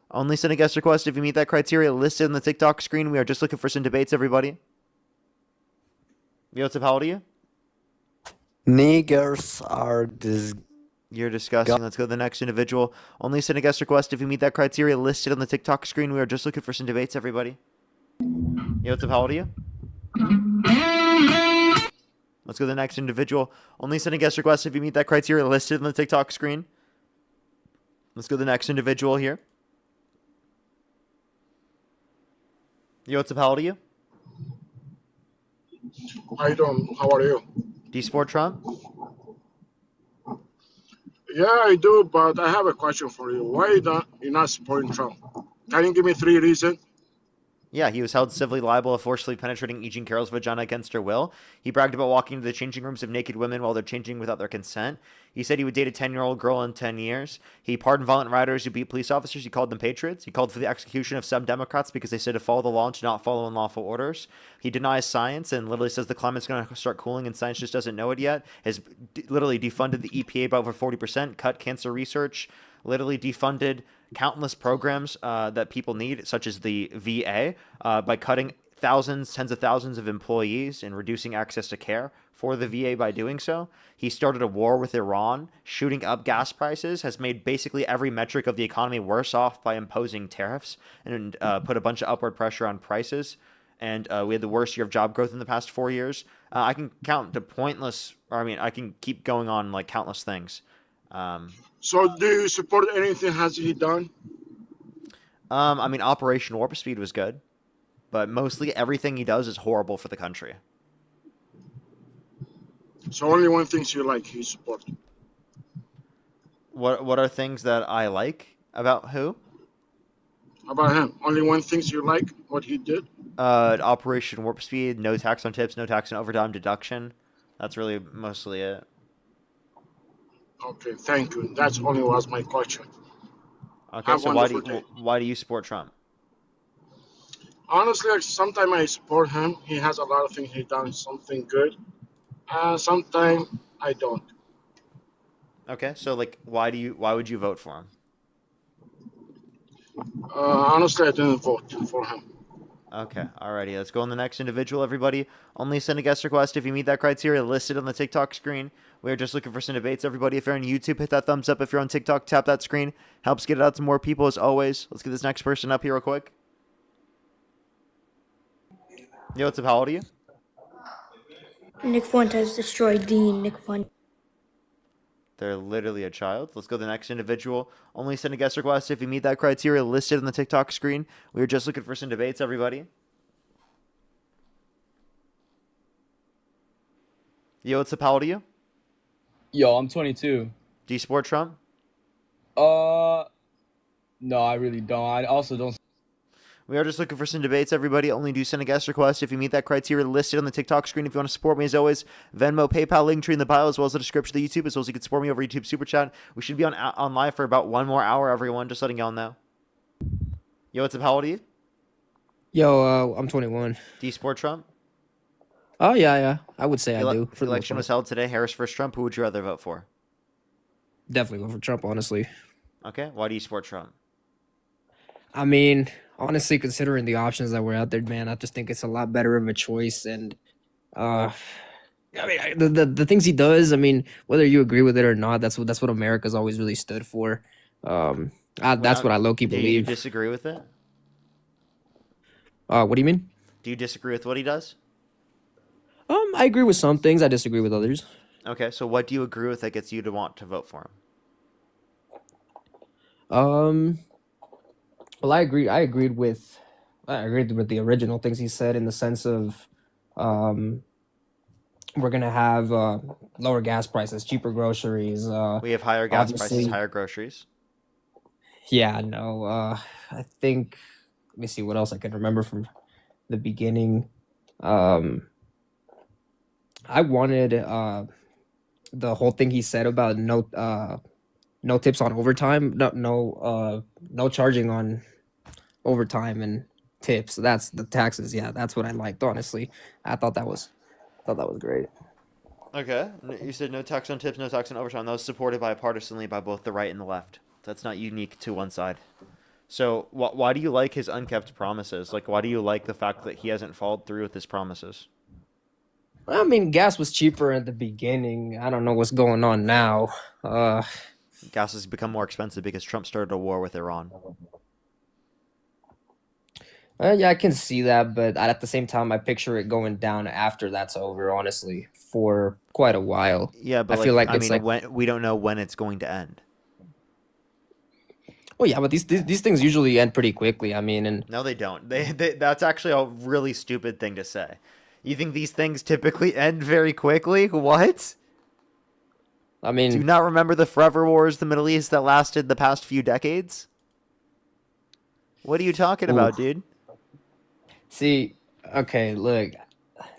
Only send a guest request if you meet that criteria listed in the TikTok screen. We are just looking for some debates, everybody. Yo, what's up? How old are you? Niggers are You're disgusting. Let's go to the next individual. Only send a guest request if you meet that criteria listed on the TikTok screen. We are just looking for some debates, everybody. Yo, what's up? How old are you? Let's go to the next individual. Only send a guest request if you meet that criteria listed on the TikTok screen. Let's go to the next individual here. Yo, what's up? How old are you? I don't. How are you? Do you support Trump? Yeah, I do, but I have a question for you. Why you not supporting Trump? Can you give me 3 reasons? Yeah, he was held civilly liable of forcibly penetrating E. Jean Carroll's vagina against her will. He bragged about walking into the changing rooms of naked women while they're changing without their consent. He said he would date a 10-year-old girl in 10 years. He pardoned violent rioters who beat police officers. He called them patriots. He called for the execution of some Democrats because they said to follow the law and to not follow unlawful orders. He denies science and literally says the climate's going to start cooling and science just doesn't know it yet. Has literally defunded the EPA by over 40%, cut cancer research, literally defunded countless programs that people need, such as the VA, by cutting thousands, tens of thousands of employees and reducing access to care for the VA by doing so. He started a war with Iran, shooting up gas prices, has made basically every metric of the economy worse off by imposing tariffs and put a bunch of upward pressure on prices. And we had the worst year of job growth in the past 4 years. I can count to pointless, or I mean, I can keep going on like countless things. So do you support anything has he done? I mean, Operation Warp Speed was good, but mostly everything he does is horrible for the country. So only one thing you like, you support. What are things that I like about who? About him, only one thing you like, what he did? Operation Warp Speed, no tax on tips, no tax on overtime deduction. That's really mostly it. Okay, thank you. That's only was my question. Okay, Have so a wonderful day. why do you support Trump? Honestly, sometimes I support him. He has a lot of things he done something good. Sometimes I don't. Okay, so like, why would you vote for him? Honestly, I didn't vote for him. Okay, alrighty. Let's go on the next individual, everybody. Only send a guest request if you meet that criteria listed on the TikTok screen. We are just looking for some debates, everybody. If you're on YouTube, hit that thumbs up. If you're on TikTok, tap that screen. Helps get it out to more people, as always. Let's get this next person up here real quick. Yo, what's up? How old are you? Nick Fuentes destroyed Dean. Nick Fuentes. They're literally a child. Let's go to the next individual. Only send a guest request if you meet that criteria listed on the TikTok screen. We are just looking for some debates, everybody. Yo, what's up? How old are you? Yo, I'm 22. Do you support Trump? No, I really don't. I also don't. We are just looking for some debates, everybody. Only do send a guest request if you meet that criteria listed on the TikTok screen. If you want to support me, as always, Venmo, PayPal, link tree in the bio, as well as the description of the YouTube, as well as you can support me over YouTube Super Chat. We should be on live for about 1 more hour, everyone. Just letting y'all know. Yo, what's up? How old are you? Yo, I'm 21. Do you support Trump? Oh, yeah. I would say I do. The election was held today. Harris versus Trump. Who would you rather vote for? Definitely go for Trump, honestly. Okay. Why do you support Trump? I mean, honestly, considering the options that were out there, man, I just think it's a lot better of a choice. And, I mean, the things he does, I mean, whether you agree with it or not, that's what America's always really stood for. That's what I low-key Do you believe. disagree with it? What do you mean? Do you disagree with what he does? I agree with some things. I disagree with others. Okay. So what do you agree with that gets you to want to vote for him? Well, I agreed with the original things he said in the sense of, we're gonna have lower gas prices, cheaper groceries. We have higher gas prices, obviously- higher groceries. Yeah, no. I think. Let me see what else I can remember from the beginning. I wanted the whole thing he said about no tips on overtime, no charging on overtime and tips. That's the taxes. Yeah, that's what I liked. Honestly, I thought that was great. Okay. You said no tax on tips, no tax on overtime. That was supported bipartisanly by both the right and the left. That's not unique to one side. So why do you like his unkept promises? Like, why do you like the fact that he hasn't followed through with his promises? I mean, gas was cheaper at the beginning. I don't know what's going on now. Gas has become more expensive because Trump started a war with Iran. Yeah, I can see that, but at the same time, I picture it going down after that's over, honestly, for quite a while. Yeah, but I feel like I it's mean, like, when we don't know when it's going to end. oh yeah, but these things usually end pretty quickly. I mean, and No, they don't. That's actually a really stupid thing to say. You think these things typically end very quickly? What? I Do you mean, not remember the forever wars in the Middle East that lasted the past few decades? What are you talking about, dude? see, okay, look,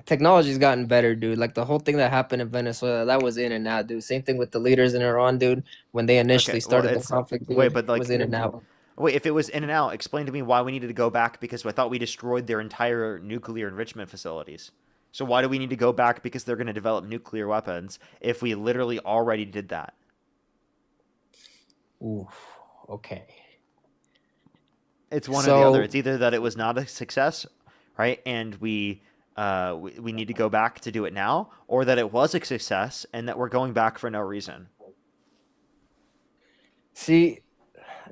technology's gotten better, dude. Like the whole thing that happened in Venezuela, that was in and out, dude. Same thing with the leaders in Iran, dude. When they initially Okay, well, started the it's conflict, dude, wait, but it was in and out. wait, if it was in and out, explain to me why we needed to go back because I thought we destroyed their entire nuclear enrichment facilities. So why do we need to go back because they're going to develop nuclear weapons if we literally already did that? Ooh, okay. It's one or the other. So, It's either that it was not a success, right, and we need to go back to do it now, or that it was a success and that we're going back for no reason. see,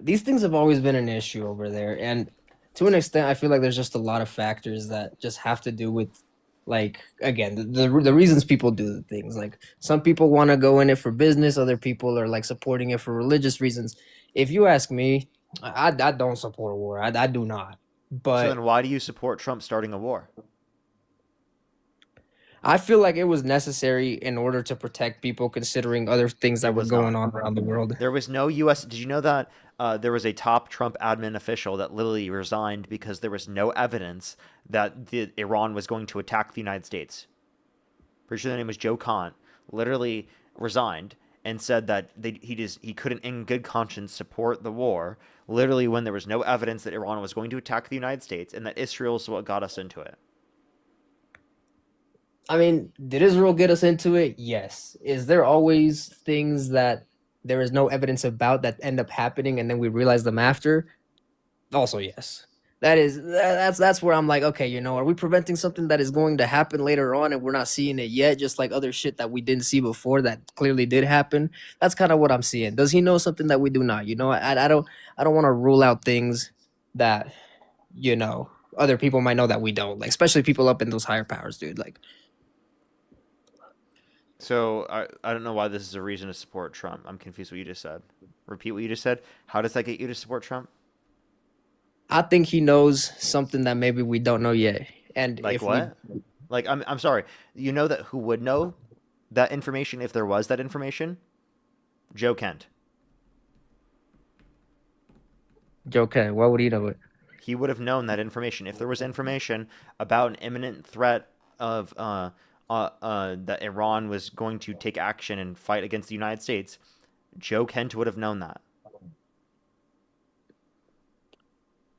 these things have always been an issue over there, and to an extent, I feel like there's just a lot of factors that just have to do with, like, again, the reasons people do the things. Like, some people want to go in it for business, other people are like supporting it for religious reasons. If you ask me, I don't support war. I do not. So But then why do you support Trump starting a war? I feel like it was necessary in order to protect people, considering other things that It were was going not. on around the world. There was no U.S. Did you know that there was a top Trump admin official that literally resigned because there was no evidence that Iran was going to attack the United States? Pretty sure the name was Joe Kant. Literally resigned and said that he couldn't in good conscience support the war. Literally when there was no evidence that Iran was going to attack the United States and that Israel is what got us into it. I mean, did Israel get us into it? Yes. Is there always things that there is no evidence about that end up happening and then we realize them after? Also, yes. That's where I'm like, okay, are we preventing something that is going to happen later on and we're not seeing it yet, just like other shit that we didn't see before that clearly did happen? That's kind of what I'm seeing. Does he know something that we do not? I don't want to rule out things that other people might know that we don't, like especially people up in those higher powers, dude. Like, So I don't know why this is a reason to support Trump. I'm confused what you just said. Repeat what you just said. How does that get you to support Trump? I think he knows something that maybe we don't know yet. And Like if what? Like I'm sorry. You know that who would know that information if there was that information? Joe Kent. okay, why would he know it? He would have known that information if there was information about an imminent threat of that Iran was going to take action and fight against the United States. Joe Kent would have known that.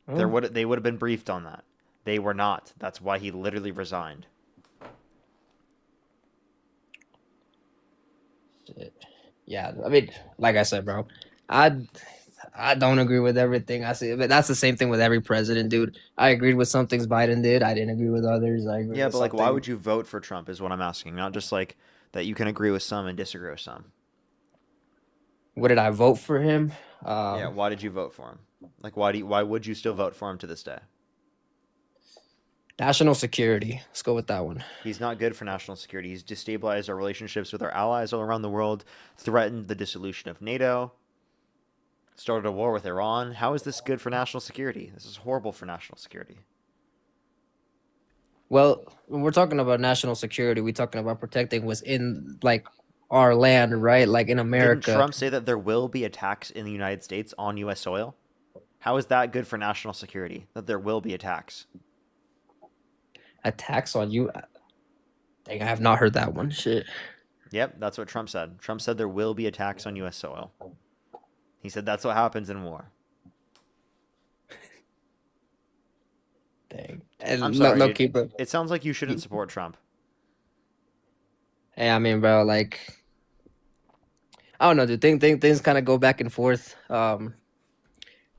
They would have been briefed on that. They were not. That's why he literally resigned. Shit. Yeah, I mean, like I said, bro, I don't agree with everything I see, but that's the same thing with every president, dude. I agreed with some things Biden did. I didn't agree with others. I agree Yeah, with but like, why something. would you vote for Trump? Is what I'm asking. Not just like that you can agree with some and disagree with some. What did I vote for him? Yeah, why did you vote for him? Like, why would you still vote for him to this day? National security. Let's go with that one. He's not good for national security. He's destabilized our relationships with our allies all around the world, threatened the dissolution of NATO, started a war with Iran. How is this good for national security? This is horrible for national security. Well, when we're talking about national security, we're talking about protecting what's in like our land, right? Like in Didn't America. Trump say that there will be attacks in the United States on U.S. soil? How is that good for national security, that there will be attacks? Attacks on you. Dang, I have not heard that one. Shit. Yep, that's what Trump said. Trump said there will be attacks on U.S. soil. He said that's what happens in war. Dang. I'm And sorry. no, keep it. It sounds like you shouldn't support Trump. Hey, I mean, bro, like, I don't know, dude. Things kind of go back and forth. I'll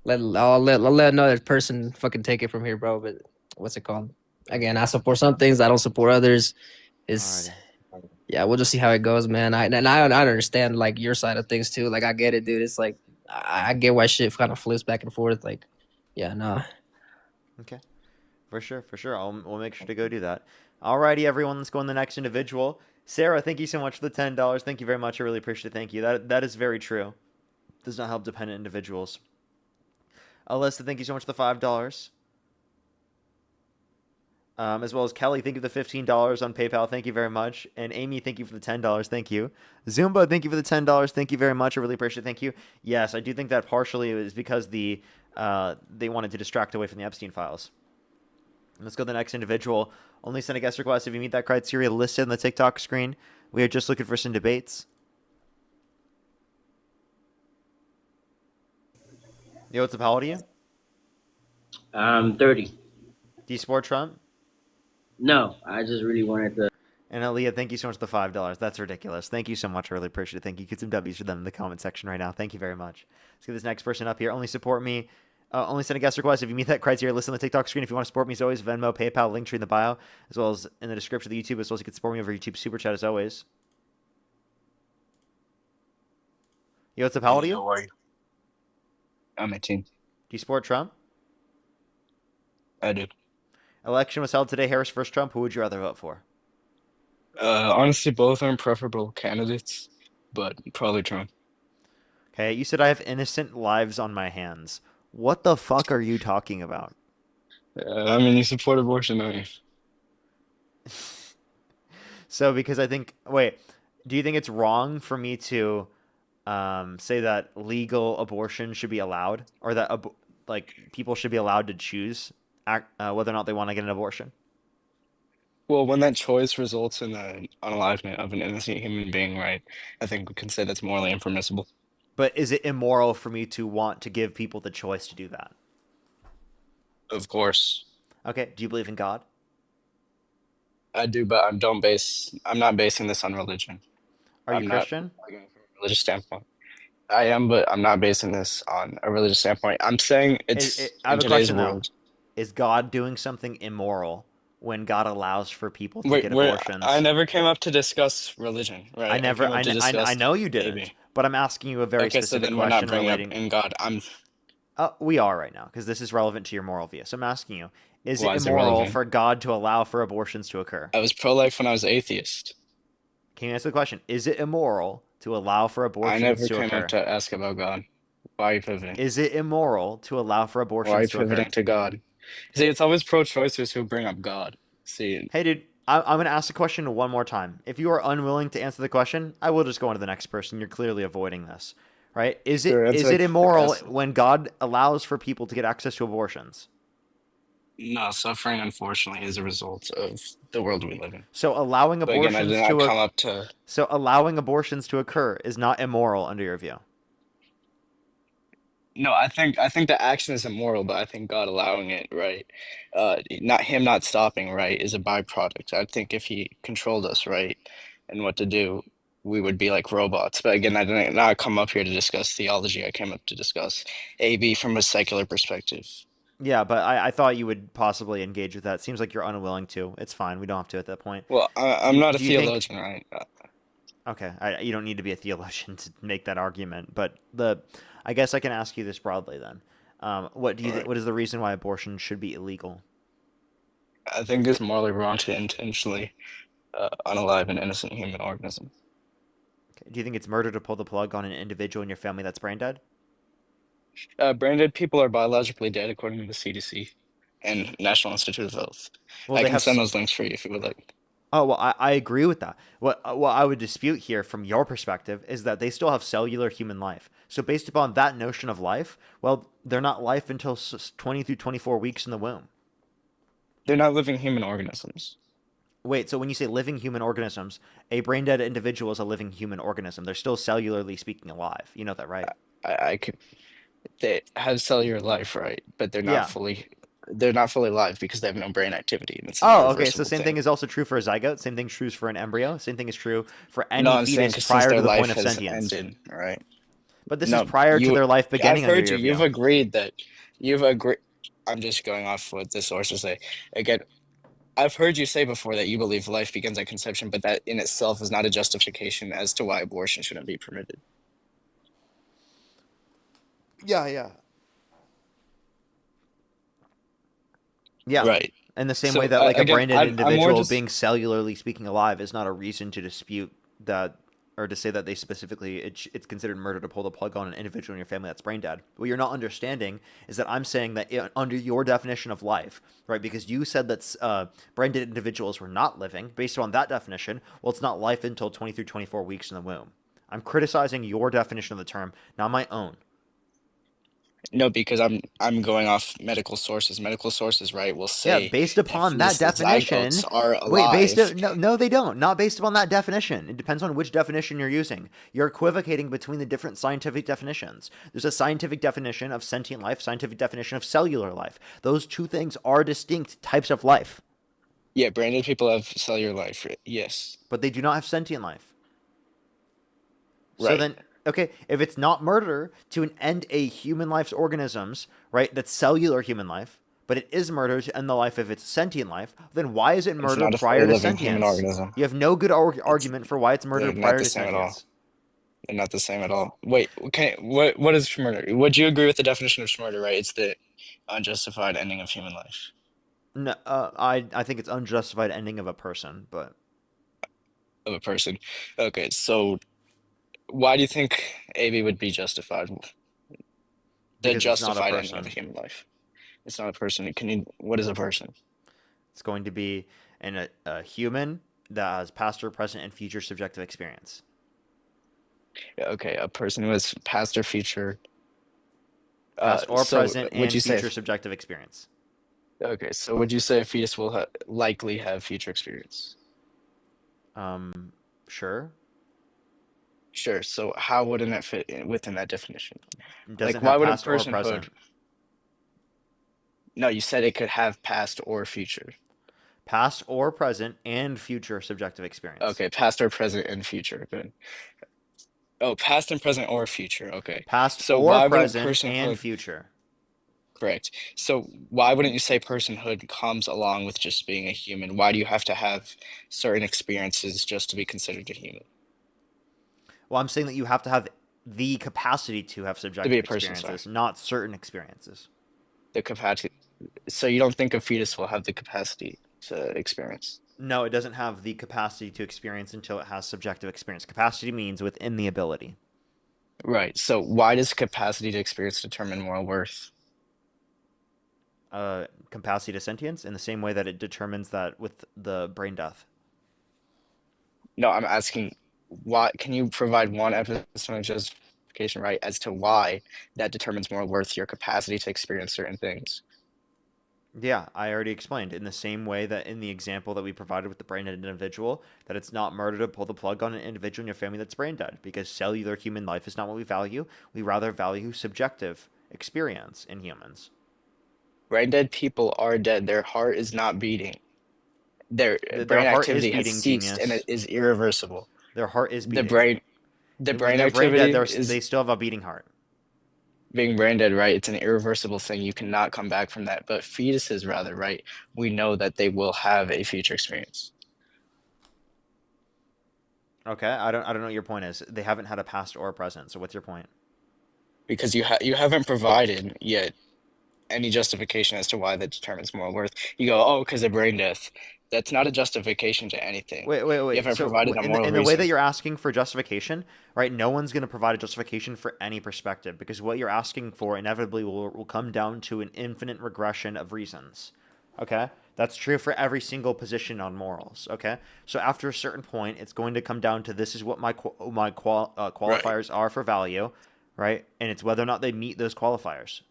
let another person fucking take it from here, bro. But what's it called? Again, I support some things. I don't support others. It's Alrighty. yeah, we'll just see how it goes, man. I understand like your side of things too. Like I get it, dude. It's like I get why shit kind of flips back and forth. Like, yeah, nah. Okay. For sure, for sure. We'll make sure to go do that. Alrighty, everyone. Let's go on the next individual. Sarah, thank you so much for the $10. Thank you very much. I really appreciate it. Thank you. That is very true. Does not help dependent individuals. Alyssa, thank you so much for the $5. As well as Kelly, thank you for the $15 on PayPal. Thank you very much. And Amy, thank you for the $10. Thank you. Zumba, thank you for the $10. Thank you very much. I really appreciate it. Thank you. Yes, I do think that partially is because they wanted to distract away from the Epstein files. Let's go to the next individual. Only send a guest request if you meet that criteria listed on the TikTok screen. We are just looking for some debates. Yo, what's up? How old are you? 30. Do you support Trump? No, I just really wanted to. And Aaliyah, thank you so much for the $5. That's ridiculous. Thank you so much. I really appreciate it. Thank you. Get some W's for them in the comment section right now. Thank you very much. Let's get this next person up here. Only support me. Only send a guest request if you meet that criteria listed on the TikTok screen. If you want to support me, as always, Venmo, PayPal, link tree in the bio, as well as in the description of the YouTube, as well as you can support me over YouTube Super Chat, as always. Yo, what's up? How old are you? How are you? I'm 18. Do you support Trump? I do. Election was held today. Harris versus Trump. Who would you rather vote for? Honestly, both aren't preferable candidates, but probably Trump. Okay, you said I have innocent lives on my hands. What the fuck are you talking about? I mean, you support abortion, don't you? So, because I think, wait, do you think it's wrong for me to say that legal abortion should be allowed, or that like people should be allowed to choose whether or not they want to get an abortion? Well, when that choice results in the unalivement of an innocent human being, right, I think we can say that's morally impermissible. But is it immoral for me to want to give people the choice to do that? Of course. Okay, do you believe in God? I do, but I'm not basing this on religion. Are you I'm not Christian? arguing from a religious standpoint. I am, but I'm not basing this on a religious standpoint. I'm saying it's I have in a today's question though. world. Is God doing something immoral when God allows for people to Wait, get abortions? I never came up to discuss religion, right? I never. came up to discuss I know you didn't. maybe. But I'm asking you a very Okay, so specific then we're not question bringing relating. up in God. We are right now because this is relevant to your moral view. So I'm asking you: Is Why it is it immoral relevant? for God to allow for abortions to occur? I was pro-life when I was atheist. Can you answer the question? Is it immoral to allow for I abortions never to came occur? up to ask about God. Why are you pivoting? Is it immoral to allow for Why are you abortions to occur? pivoting to God? See, it's always pro-choicers who bring up God. See, Hey, dude, I'm going to ask the question one more time. If you are unwilling to answer the question, I will just go on to the next person. You're clearly avoiding this, right? Is Sure, it's it like- immoral yes. when God allows for people to get access to abortions? no, suffering unfortunately is a result of the world we live in. So allowing But again, I abortions did not come up to. so allowing abortions to occur is not immoral under your view. No, I think the action is immoral, but I think God allowing it, right? Not stopping, right, is a byproduct. I think if he controlled us, right, and what to do, we would be like robots. But again, I didn't not come up here to discuss theology. I came up to discuss AB from a secular perspective. Yeah, but I thought you would possibly engage with that. Seems like you're unwilling to. It's fine. We don't have to at that point. Well, I'm not a do you think- theologian, right? Okay, you don't need to be a theologian to make that argument, but I guess I can ask you this broadly then. What do you think? What is the reason why abortion should be illegal? I think it's morally wrong to intentionally unalive an innocent human organism. Okay. Do you think it's murder to pull the plug on an individual in your family that's brain dead? Brain dead people are biologically dead according to the CDC and National Institute of Health. Well, I they can have send those links for you if you would like. Oh, well, I agree with that. What I would dispute here from your perspective is that they still have cellular human life. So based upon that notion of life, well, they're not life until 20 through 24 weeks in the womb. They're not living human organisms. Wait, so when you say living human organisms, a brain dead individual is a living human organism. They're still cellularly speaking alive. You know that, right? I could. They have cellular life, right? But they're not Yeah. fully. They're not fully alive because they have no brain activity. And it's an Oh, okay. So irreversible same thing is also true for a zygote. Same thing is true for an embryo. Same thing is true for any No, I'm saying fetus 'cause prior since to their the life point of has sentience. ended, right? But this No, is prior to you- their life beginning. I've heard under you. your You've view. agreed that. You've agreed. I'm just going off what the sources say. Again, I've heard you say before that you believe life begins at conception, but that in itself is not a justification as to why abortion shouldn't be permitted. Yeah. Yeah. Right. In the same So way that like a again, branded I'm more individual just being cellularly speaking alive is not a reason to dispute that or to say that they specifically it's considered murder to pull the plug on an individual in your family that's brain dead. What you're not understanding is that I'm saying that under your definition of life, right? Because you said that brain dead individuals were not living based on that definition. Well, it's not life until 20 through 24 weeks in the womb. I'm criticizing your definition of the term, not my own. no, because I'm going off medical sources. Medical sources, right, will Yeah, say based that upon that fetus definition. zygotes are Wait, alive. no, they don't. Not based upon that definition. It depends on which definition you're using. You're equivocating between the different scientific definitions. There's a scientific definition of sentient life, scientific definition of cellular life. Those two things are distinct types of life, Yeah, branded people have cellular life. Yes. but they do not have sentient life. So Right. then, okay, if it's not murder to end a human life's organisms, right? That's cellular human life, but it is murder to end the life of its sentient life. Then why is it It's murder not a prior to living human sentience? organism. You have no good argument for why it's murder They're not prior the to same at all. sentience. They're not the same at all. Wait, okay, what is murder? Would you agree with the definition of murder, right? It's the unjustified ending of human life. No, I think it's unjustified ending of a person, but Of a person. Okay, so why do you think AB would be justified? The because it's not a justified ending of a person. human life. It's not a person. What is a person? It's going to be a human that has past or present and future subjective experience. Yeah, okay, a person who has past or future. Past or So present would and you say, future subjective experience. okay, so would you say a fetus will likely have future experience? Sure. Sure. So how wouldn't it fit within that definition? It doesn't Like, why have would a past or personhood? present. No, you said it could have past or future. Past or present and future subjective experience. Okay, past or present and future. Good. Oh, past and present or future. Okay. Past So or why wouldn't present and personhood? future. Correct. So why wouldn't you say personhood comes along with just being a human? Why do you have to have certain experiences just to be considered a human? Well, I'm saying that you have to have the capacity to have subjective a person, experiences, not certain experiences. The capacity. So you don't think a fetus will have the capacity to experience? No, it doesn't have the capacity to experience until it has subjective experience. Capacity means within the ability. Right. So why does capacity to experience determine moral worth? Capacity to sentience in the same way that it determines that with the brain death. No, I'm asking why. Can you provide one epistemological justification, right, as to why that determines moral worth, your capacity to experience certain things? Yeah, I already explained in the same way that in the example that we provided with the brain dead individual, that it's not murder to pull the plug on an individual in your family that's brain dead, because cellular human life is not what we value. We rather value subjective experience in humans. Brain dead people are dead. Their heart is not beating. Their brain heart is activity has beating, ceased, and genius. it is irreversible. Their heart is beating. The brain When brain they're brain activity dead, is they still have a beating heart. being brain dead, right? It's an irreversible thing. You cannot come back from that. But fetuses, rather, right? We know that they will have a future experience. Okay, I don't know what your point is. They haven't had a past or a present. So what's your point? Because you haven't provided yet any justification as to why that determines moral worth. You go, oh, because of brain death. That's not a justification to anything. Wait. You haven't So provided a moral in the way that reason. you're asking for justification, right? No one's going to provide a justification for any perspective because what you're asking for inevitably will come down to an infinite regression of reasons. Okay, that's true for every single position on morals. Okay, so after a certain point, it's going to come down to this is what my qualifiers are for value, right? And it's whether or not they meet those qualifiers.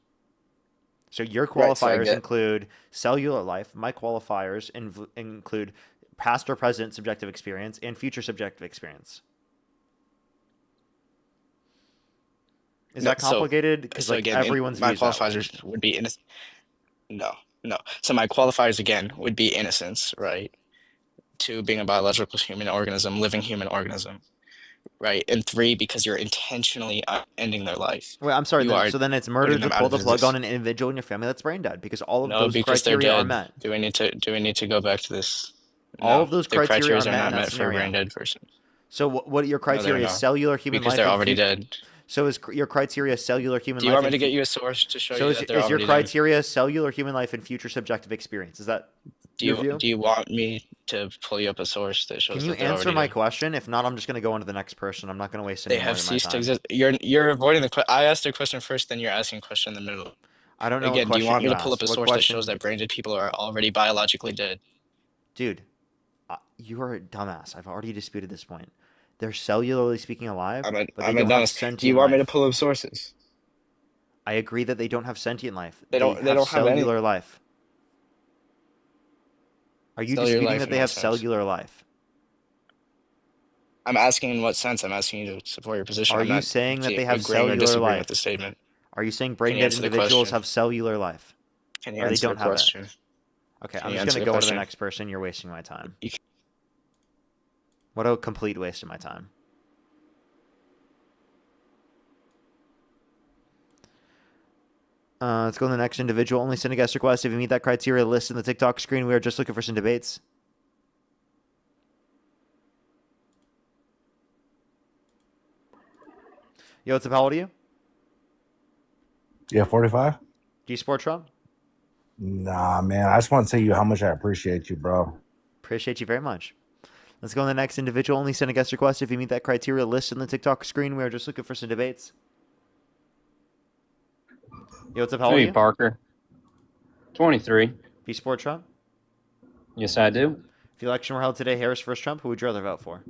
So your Right, so I qualifiers get- include cellular life. My qualifiers include past or present subjective experience and future subjective experience. Is No, that complicated? Because so like again, everyone's my views that way. qualifiers would be innocent. No. So my qualifiers again would be innocence, right? To being a biological human organism, living human organism, right? And 3, because you're intentionally ending their life. Wait, I'm sorry. You are So then it's murder putting to them out pull of the plug on existence. an individual in your family that's brain dead because all of No, those because they're criteria are dead. met. Do we need to go back to this? All No, of those their criteria are criteria are met in not that met for a brain scenario. dead person. So what your No, they're criteria is not. cellular human Because life they're and already dead. So is your criteria cellular human Do you life want me and to get you a source to show so you is, that they're is your already dead? criteria cellular human life and future subjective experience? Is that your view? Do you want me to pull you up a source that shows Can you that they're answer already my dead? question? If not, I'm just going to go on to the next person. I'm not going to waste any They more have of my ceased to time. exist. You're avoiding the question. I asked a question first, then you're asking a question in the middle. I don't know what Again, do you question want me you to pull up asked. a What source that shows question? that brain dead people are already biologically dead? Dude, you are a dumbass. I've already disputed this point. They're cellularly speaking alive, but they I'm a don't have dumbass. sentient Do you want me to life. pull up sources? I agree that they don't have sentient life. They don't have cellular any life. Are you cellular disputing life that in they what have sense? cellular life? I'm asking in what sense. I'm asking you to support your position. Are I'm you not saying that they have agreeing or cellular disagreeing with the life? statement. Are you saying Can brain you dead answer the individuals question? have cellular life? Can you Or they answer the don't have it? question? Okay, Can I'm you just answer going to the go on to the question? next person. You're wasting my time. You What a complete waste of my time. Let's go to the next individual. Only send a guest request if you meet that criteria list in the TikTok screen. We are just looking for some debates. Yo, what's up? How old are you? Yeah, 45? Do you support Trump? Nah, man. I just want to tell you how much I appreciate you, bro. Appreciate you very much. Let's go to the next individual. Only send a guest request if you meet that criteria list in the TikTok screen. We are just looking for some debates. Yo, what's up? How old are Hey, you? Parker. 23. Do you support Trump? Yes, I do. If the election were held today, Harris versus Trump, who would you rather vote for?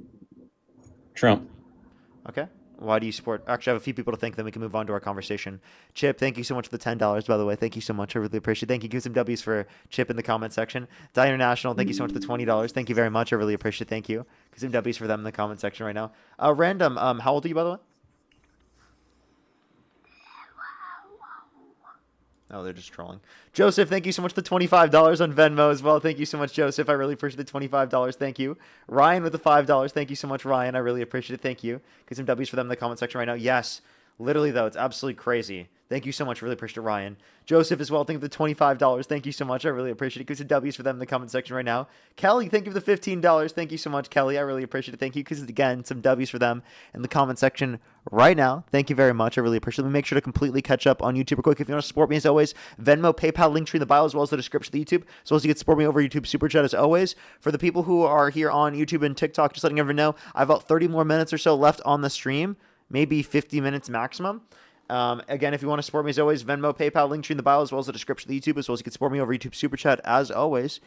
Trump. Okay. Why do you support? Actually, I have a few people to thank, then we can move on to our conversation. Chip, thank you so much for the $10, by the way. Thank you so much. I really appreciate it. Thank you. Give some W's for Chip in the comment section. Die International, thank you so much for the $20. Thank you very much. I really appreciate it. Thank you. Give some W's for them in the comment section right now. Random, how old are you, by the way? Oh, they're just trolling. Joseph, thank you so much for the $25 on Venmo as well. Thank you so much, Joseph. I really appreciate the $25. Thank you. Ryan with the $5. Thank you so much, Ryan. I really appreciate it. Thank you. Get some W's for them in the comment section right now. Yes, literally, though, it's absolutely crazy. Thank you so much. Really appreciate it, Ryan. Joseph as well. Thank you for the $25. Thank you so much. I really appreciate it. Give some W's for them in the comment section right now. Kelly, thank you for the $15. Thank you so much, Kelly. I really appreciate it. Thank you. Because, again, some W's for them in the comment section right now. Thank you very much. I really appreciate it. Let me make sure to completely catch up on YouTube real quick. If you want to support me, as always, Venmo, PayPal, link tree in the bio, as well as the description of the YouTube, as well as you can support me over YouTube Super Chat, as always. For the people who are here on YouTube and TikTok, just letting everyone know, I have about 30 more minutes or so left on the stream, maybe 50 minutes maximum. Again, if you want to support me, as always, Venmo, PayPal, link tree in the bio, as well as the description of the YouTube, as well as you can support me over YouTube Super Chat, as always.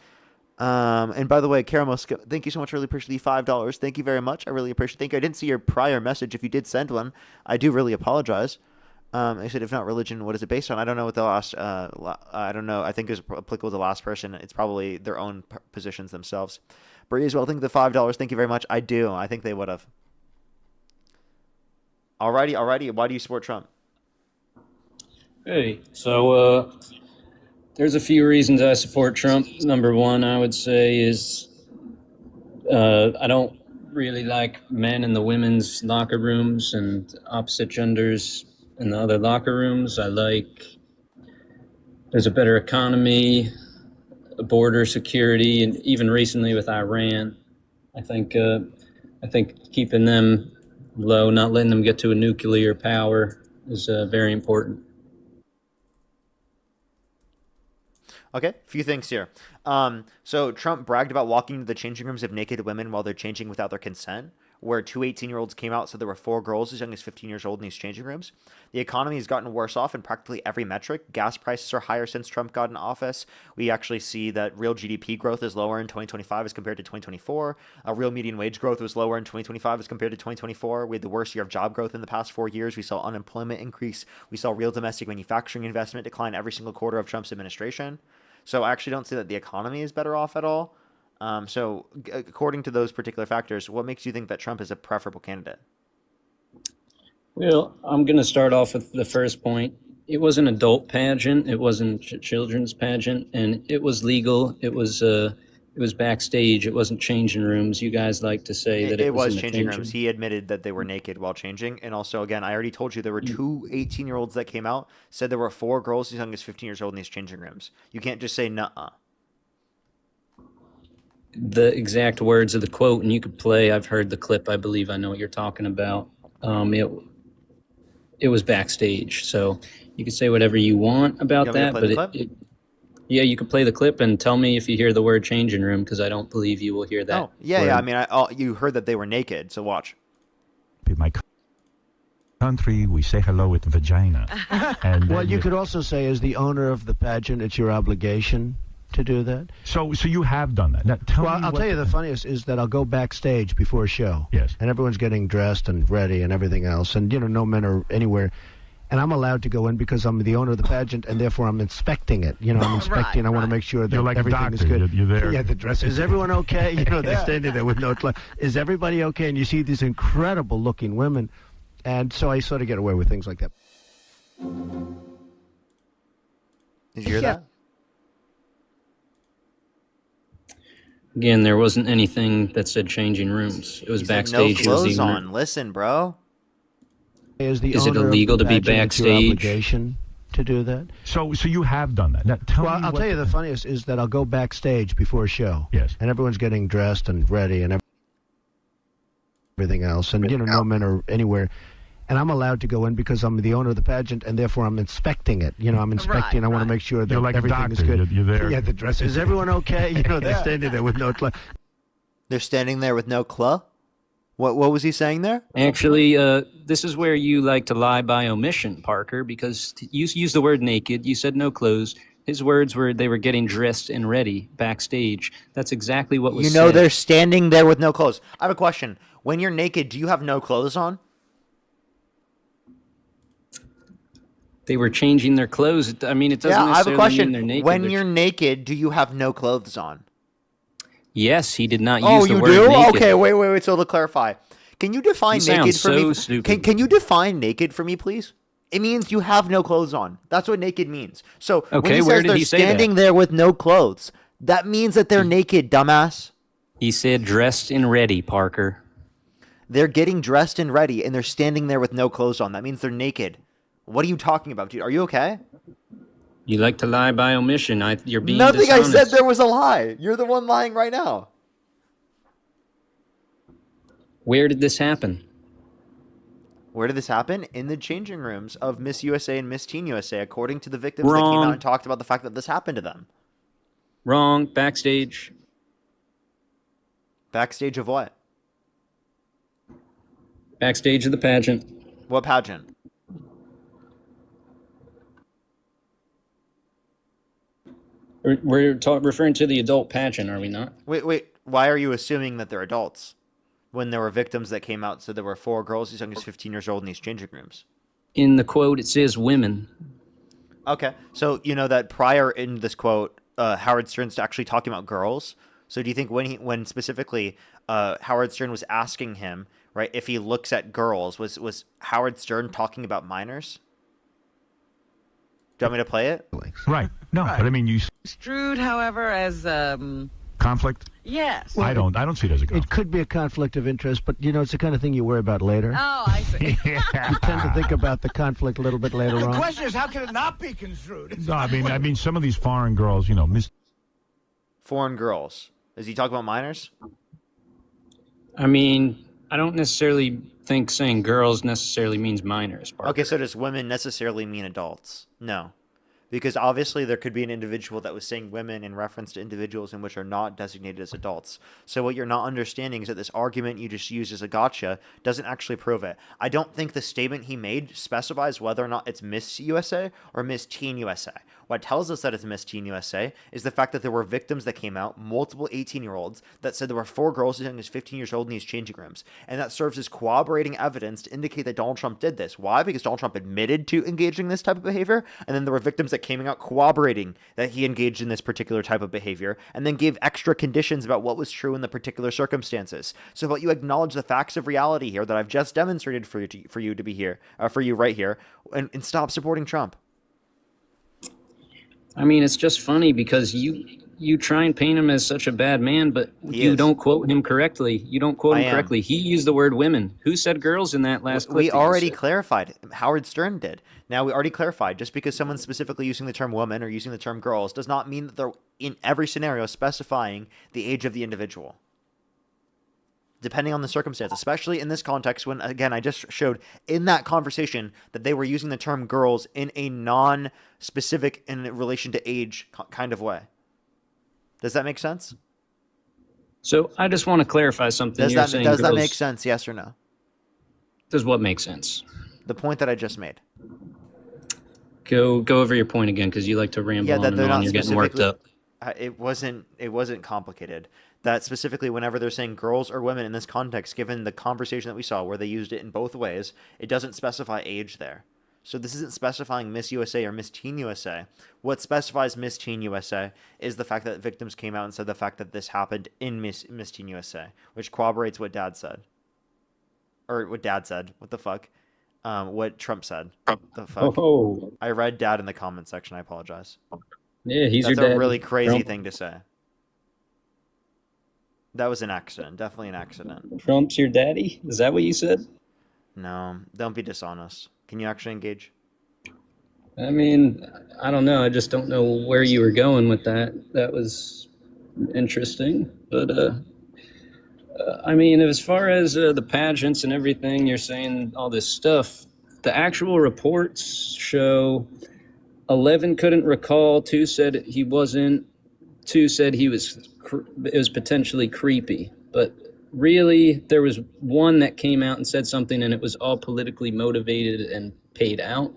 And by the way, Karamos, thank you so much. I really appreciate the $5. Thank you very much. I really appreciate it. Thank you. I didn't see your prior message. If you did send one, I do really apologize. I said, if not religion, what is it based on? I don't know what the last, I don't know. I think it's applicable to the last person. It's probably their own positions themselves. Bree as well, thank you for the $5. Thank you very much. I do. I think they would have. Alrighty. Why do you support Trump? Hey, so there's a few reasons I support Trump. Number one, I would say, is I don't really like men in the women's locker rooms and opposite genders in the other locker rooms. I like there's a better economy, border security, and even recently with Iran, I think keeping them low, not letting them get to a nuclear power, is very important. Okay, a few things here. So Trump bragged about walking into the changing rooms of naked women while they're changing without their consent, where two 18-year-olds came out, so there were 4 girls as young as 15 years old in these changing rooms. The economy has gotten worse off in practically every metric. Gas prices are higher since Trump got in office. We actually see that real GDP growth is lower in 2025 as compared to 2024. Real median wage growth was lower in 2025 as compared to 2024. We had the worst year of job growth in the past 4 years. We saw unemployment increase. We saw real domestic manufacturing investment decline every single quarter of Trump's administration. So I actually don't see that the economy is better off at all. So according to those particular factors, what makes you think that Trump is a preferable candidate? Well, I'm going to start off with the first point. It was an adult pageant. It wasn't a children's pageant, and it was legal. It was It was backstage. It wasn't changing rooms. You guys like to say that It it was was in the changing rooms. changing. He admitted that they were naked while changing. And also, again, I already told you there were two 18-year-olds that came out, said there were 4 girls as young as 15 years old in these changing rooms. You can't just say nuh-uh. The exact words of the quote, and you could play. I've heard the clip. I believe I know what you're talking about. It was backstage, so you can say whatever you want about You want me to that. play But the clip? yeah, you could play the clip and tell me if you hear the word changing room, because I don't believe you will hear that. Oh, yeah, word. yeah. I mean, you heard that they were naked, so watch. In my country, we say hello with vagina. And What you could also say, as the owner of the pageant, it's your obligation to do that. So you have done that. Now, tell me I'll what tell you the funniest is that I'll go backstage before a show. Yes. And everyone's getting dressed and ready and everything else. And, no men are anywhere. And I'm allowed to go in because I'm the owner of the pageant, and therefore I'm inspecting it. I'm inspecting. I want to make sure that You're like a everything doctor. is good. You're there. Yeah, the dress. Is everyone okay? They're standing there with no clothes. Is everybody okay? And you see these incredible looking women. And so I sort of get away with things like that. Did you hear that? Again, there wasn't anything that said changing rooms. It was He said backstage. no It was clothes the owner- on. Listen, bro. Is Is it owner of illegal the to be pageant, it's your backstage? obligation to do that. So you have done that. Now, tell me I'll what tell you the funniest is that I'll go backstage before a show. Yes. And everyone's getting dressed and ready and everything else. And, no men are anywhere. And I'm allowed to go in because I'm the owner of the pageant, and therefore I'm inspecting it. I'm inspecting. I want to make sure that You're like a everything is doctor. good. You're there. Yeah, the dress. Is everyone okay? They're standing there with no clothes. They're standing there with no clue? What was he saying there? Actually, this is where you like to lie by omission, Parker, because you used the word naked. You said no clothes. His words were they were getting dressed and ready backstage. That's exactly what was said. They're standing there with no clothes. I have a question. When you're naked, do you have no clothes on? They were changing their clothes. I mean, it doesn't Yeah, I have a necessarily question. mean they're naked. When They're you're naked, do you have no clothes on? Yes, he did not use Oh, the you word do? naked. Okay, wait. So to clarify, can you define You naked sound for so me? stupid. Can you define naked for me, please? It means you have no clothes on. That's what naked means. So when Okay, he where says did they're he say that? standing there with no clothes, that means that they're naked, dumbass. He said dressed and ready, Parker. They're getting dressed and ready, and they're standing there with no clothes on. That means they're naked. What are you talking about, dude? Are you okay? You like to lie by omission. You're being Nothing I dishonest. said there was a lie. You're the one lying right now. Where did this happen? Where did this happen? In the changing rooms of Miss USA and Miss Teen USA, according to the victims that came Wrong. out and talked about the fact that this happened to them. Wrong. Backstage. Backstage of what? Backstage of the pageant. What pageant? We're referring to the adult pageant, are we not? Wait. Why are you assuming that they're adults when there were victims that came out? So there were 4 girls as young as 15 years old in these changing rooms. In the quote, it says women. Okay. So you know that prior in this quote, Howard Stern's actually talking about girls. So do you think when specifically Howard Stern was asking him, right, if he looks at girls, was Howard Stern talking about minors? Do you want me to play it? Right. No, but I mean, you Construed, however, as conflict. yes. I don't see it as a conflict. It could be a conflict of interest, but it's the kind of thing you worry about later. Oh, I see. You tend to think about the conflict a little bit later on. The question is, how can it not be construed? No, I mean, some of these foreign girls, Miss. Foreign girls. Is he talking about minors? I mean, I don't necessarily think saying girls necessarily means minors. Parker. Okay, so does women necessarily mean adults? No. Because obviously there could be an individual that was saying women in reference to individuals in which are not designated as adults. So what you're not understanding is that this argument you just used as a gotcha doesn't actually prove it. I don't think the statement he made specifies whether or not it's Miss USA or Miss Teen USA. What tells us that it's Miss Teen USA is the fact that there were victims that came out, multiple 18-year-olds, that said there were 4 girls as young as 15 years old in these changing rooms. And that serves as corroborating evidence to indicate that Donald Trump did this. Why? Because Donald Trump admitted to engaging in this type of behavior, and then there were victims that came out corroborating that he engaged in this particular type of behavior, and then gave extra conditions about what was true in the particular circumstances. So but you acknowledge the facts of reality here that I've just demonstrated for you to be here, for you right here, and stop supporting Trump. I mean, it's just funny because you try and paint him as such a bad man, but He you is. don't quote him correctly. You don't quote I him am. correctly. He used the word women. Who said girls in that last clip? We that you already said? clarified. Howard Stern did. Now, we already clarified. Just because someone's specifically using the term woman or using the term girls does not mean that they're in every scenario specifying the age of the individual. Depending on the circumstance, especially in this context when, again, I just showed in that conversation that they were using the term girls in a non-specific in relation to age kind of way. Does that make sense? So I just want to clarify something. Does that make sense? Yes or no? Does what make sense? The point that I just made. Go over your point again, because you like to ramble Yeah, on that and they're on. not You're getting worked specifically. up. It wasn't complicated. That specifically, whenever they're saying girls or women in this context, given the conversation that we saw where they used it in both ways, it doesn't specify age there. So this isn't specifying Miss USA or Miss Teen USA. What specifies Miss Teen USA is the fact that victims came out and said the fact that this happened in Miss Teen USA, which corroborates what Dad said. Or what Dad said. What the fuck? What Trump said. The fuck? Oh. I read Dad in the comment section. I apologize. Yeah, he's That's your dad. a really crazy Trump. thing to say. That was an accident. Definitely an accident. Trump's your daddy? Is that what you said? No, don't be dishonest. Can you actually engage? I mean, I don't know. I just don't know where you were going with that. That was interesting. But, I mean, as far as the pageants and everything, you're saying all this stuff. The actual reports show 11 couldn't recall, 2 said he wasn't, 2 said he was, it was potentially creepy. But really, there was 1 that came out and said something, and it was all politically motivated and paid out.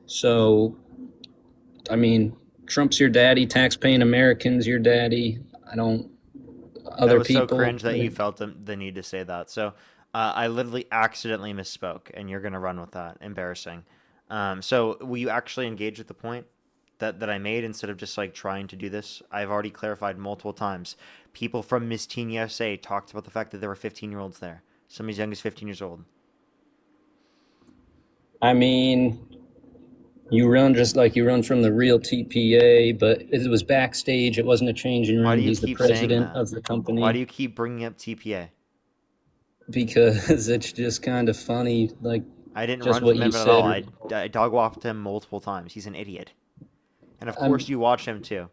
So, I mean, Trump's your daddy, tax-paying Americans your daddy. I don't, other That was people. so cringe that you felt the need to say that. So I literally accidentally misspoke, and you're going to run with that. Embarrassing. So will you actually engage with the point that I made instead of just like trying to do this? I've already clarified multiple times. People from Miss Teen USA talked about the fact that there were 15-year-olds there. Some as young as 15 years old. I mean, you run just like you run from the real TPA, but it was backstage. It wasn't a changing room. Why do you He's the keep saying president that? of the company. Why do you keep bringing up TPA? Because it's just kind of funny, like I didn't just run what from you him at all. said. I dog walked him multiple times. He's an idiot. And of course you watch him too.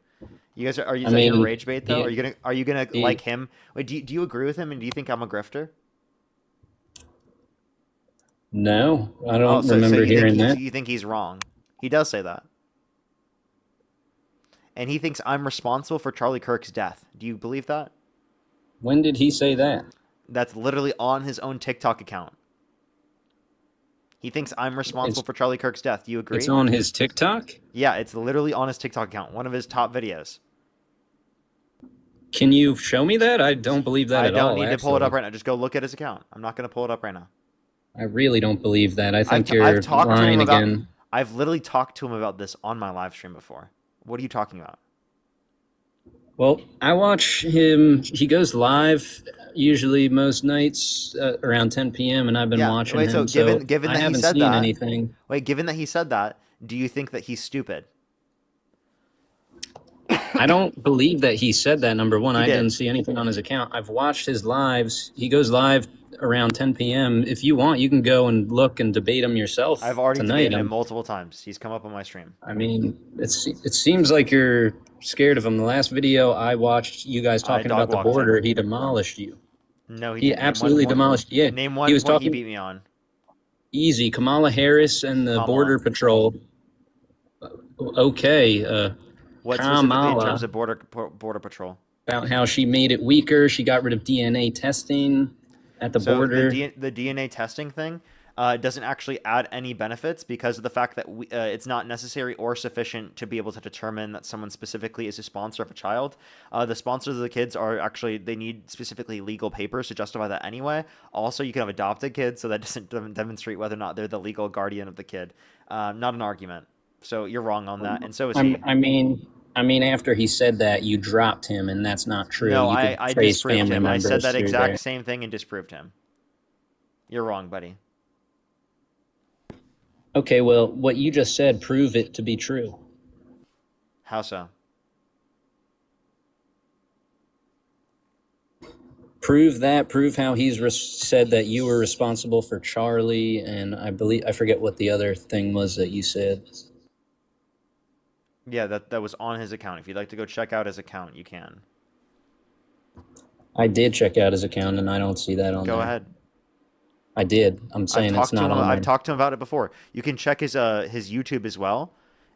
You guys are you I that your mean, rage bait though? he- Are you gonna he- like him? Wait, do you agree with him and do you think I'm a grifter? No, I Oh, don't so remember you think hearing that. you think he's wrong? He does say that. And he thinks I'm responsible for Charlie Kirk's death. Do you believe that? When did he say that? That's literally on his own TikTok account. He thinks I'm responsible It's- for Charlie Kirk's death. Do you agree? It's on his TikTok? Yeah, it's literally on his TikTok account. One of his top videos. Can you show me that? I don't believe that I at all. don't need to pull it up actually. right now. Just go look at his account. I'm not going to pull it up right now. I really don't believe that. I think I've you're talked to him lying about. again. I've literally talked to him about this on my live stream before. What are you talking about? Well, I watch him. He goes live usually most nights around 10 p.m. and I've been watching wait, him. so given I that he haven't said seen that, anything. Wait, given that he said that, do you think that he's stupid? I don't believe that he said that. Number one, He I did. didn't see anything on his account. I've watched his lives. He goes live around 10 p.m. If you want, you can go and look and debate him yourself. I've already tonight. debated him multiple times. He's come up on my stream. I mean, it seems like you're scared of him. The last video I watched, you guys talking about the dog-walked him. border, he demolished you. No, He didn't. Name absolutely one- demolished. Yeah, Name one he was point talking he beat me on. easy. Kamala Harris and the Kamala. Border Patrol. Okay, What specifically in Kamala, terms of border patrol? about how she made it weaker. She got rid of DNA testing at the border. The DNA testing thing doesn't actually add any benefits because of the fact that it's not necessary or sufficient to be able to determine that someone specifically is a sponsor of a child. The sponsors of the kids are actually, they need specifically legal papers to justify that anyway. Also, you can have adopted kids, so that doesn't demonstrate whether or not they're the legal guardian of the kid. Not an argument. So you're wrong on that, and so is he. I mean, after he said that, you dropped him, and that's not true. No, You could I trace disproved family him. I said members that through exact there. same thing and disproved him. You're wrong, buddy. Okay, well, what you just said, prove it to be true. How so? prove that. Prove how he's said that you were responsible for Charlie, and I forget what the other thing was that you said. Yeah, that was on his account. If you'd like to go check out his account, you can. I did check out his account, and I don't see that on there. Go ahead. I did. I'm saying it's not on there. I've talked to him about it before. You can check his YouTube as well,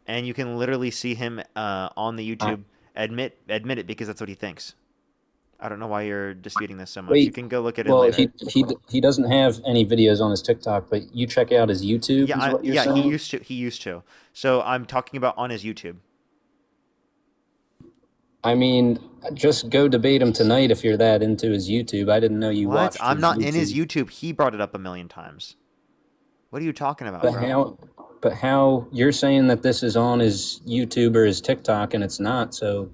and you can literally see him on the YouTube admit it because that's what he thinks. I don't know why you're disputing this so much. You can go look at it later. He doesn't have any videos on his TikTok, but you check out his YouTube. Yeah, he used to. So I'm talking about on his YouTube. I mean, just go debate him tonight if you're that into his YouTube. I didn't know you watched. I'm not in his YouTube. He brought it up a million times. What are you talking about, bro? But how you're saying that this is on his YouTube or his TikTok and it's not? So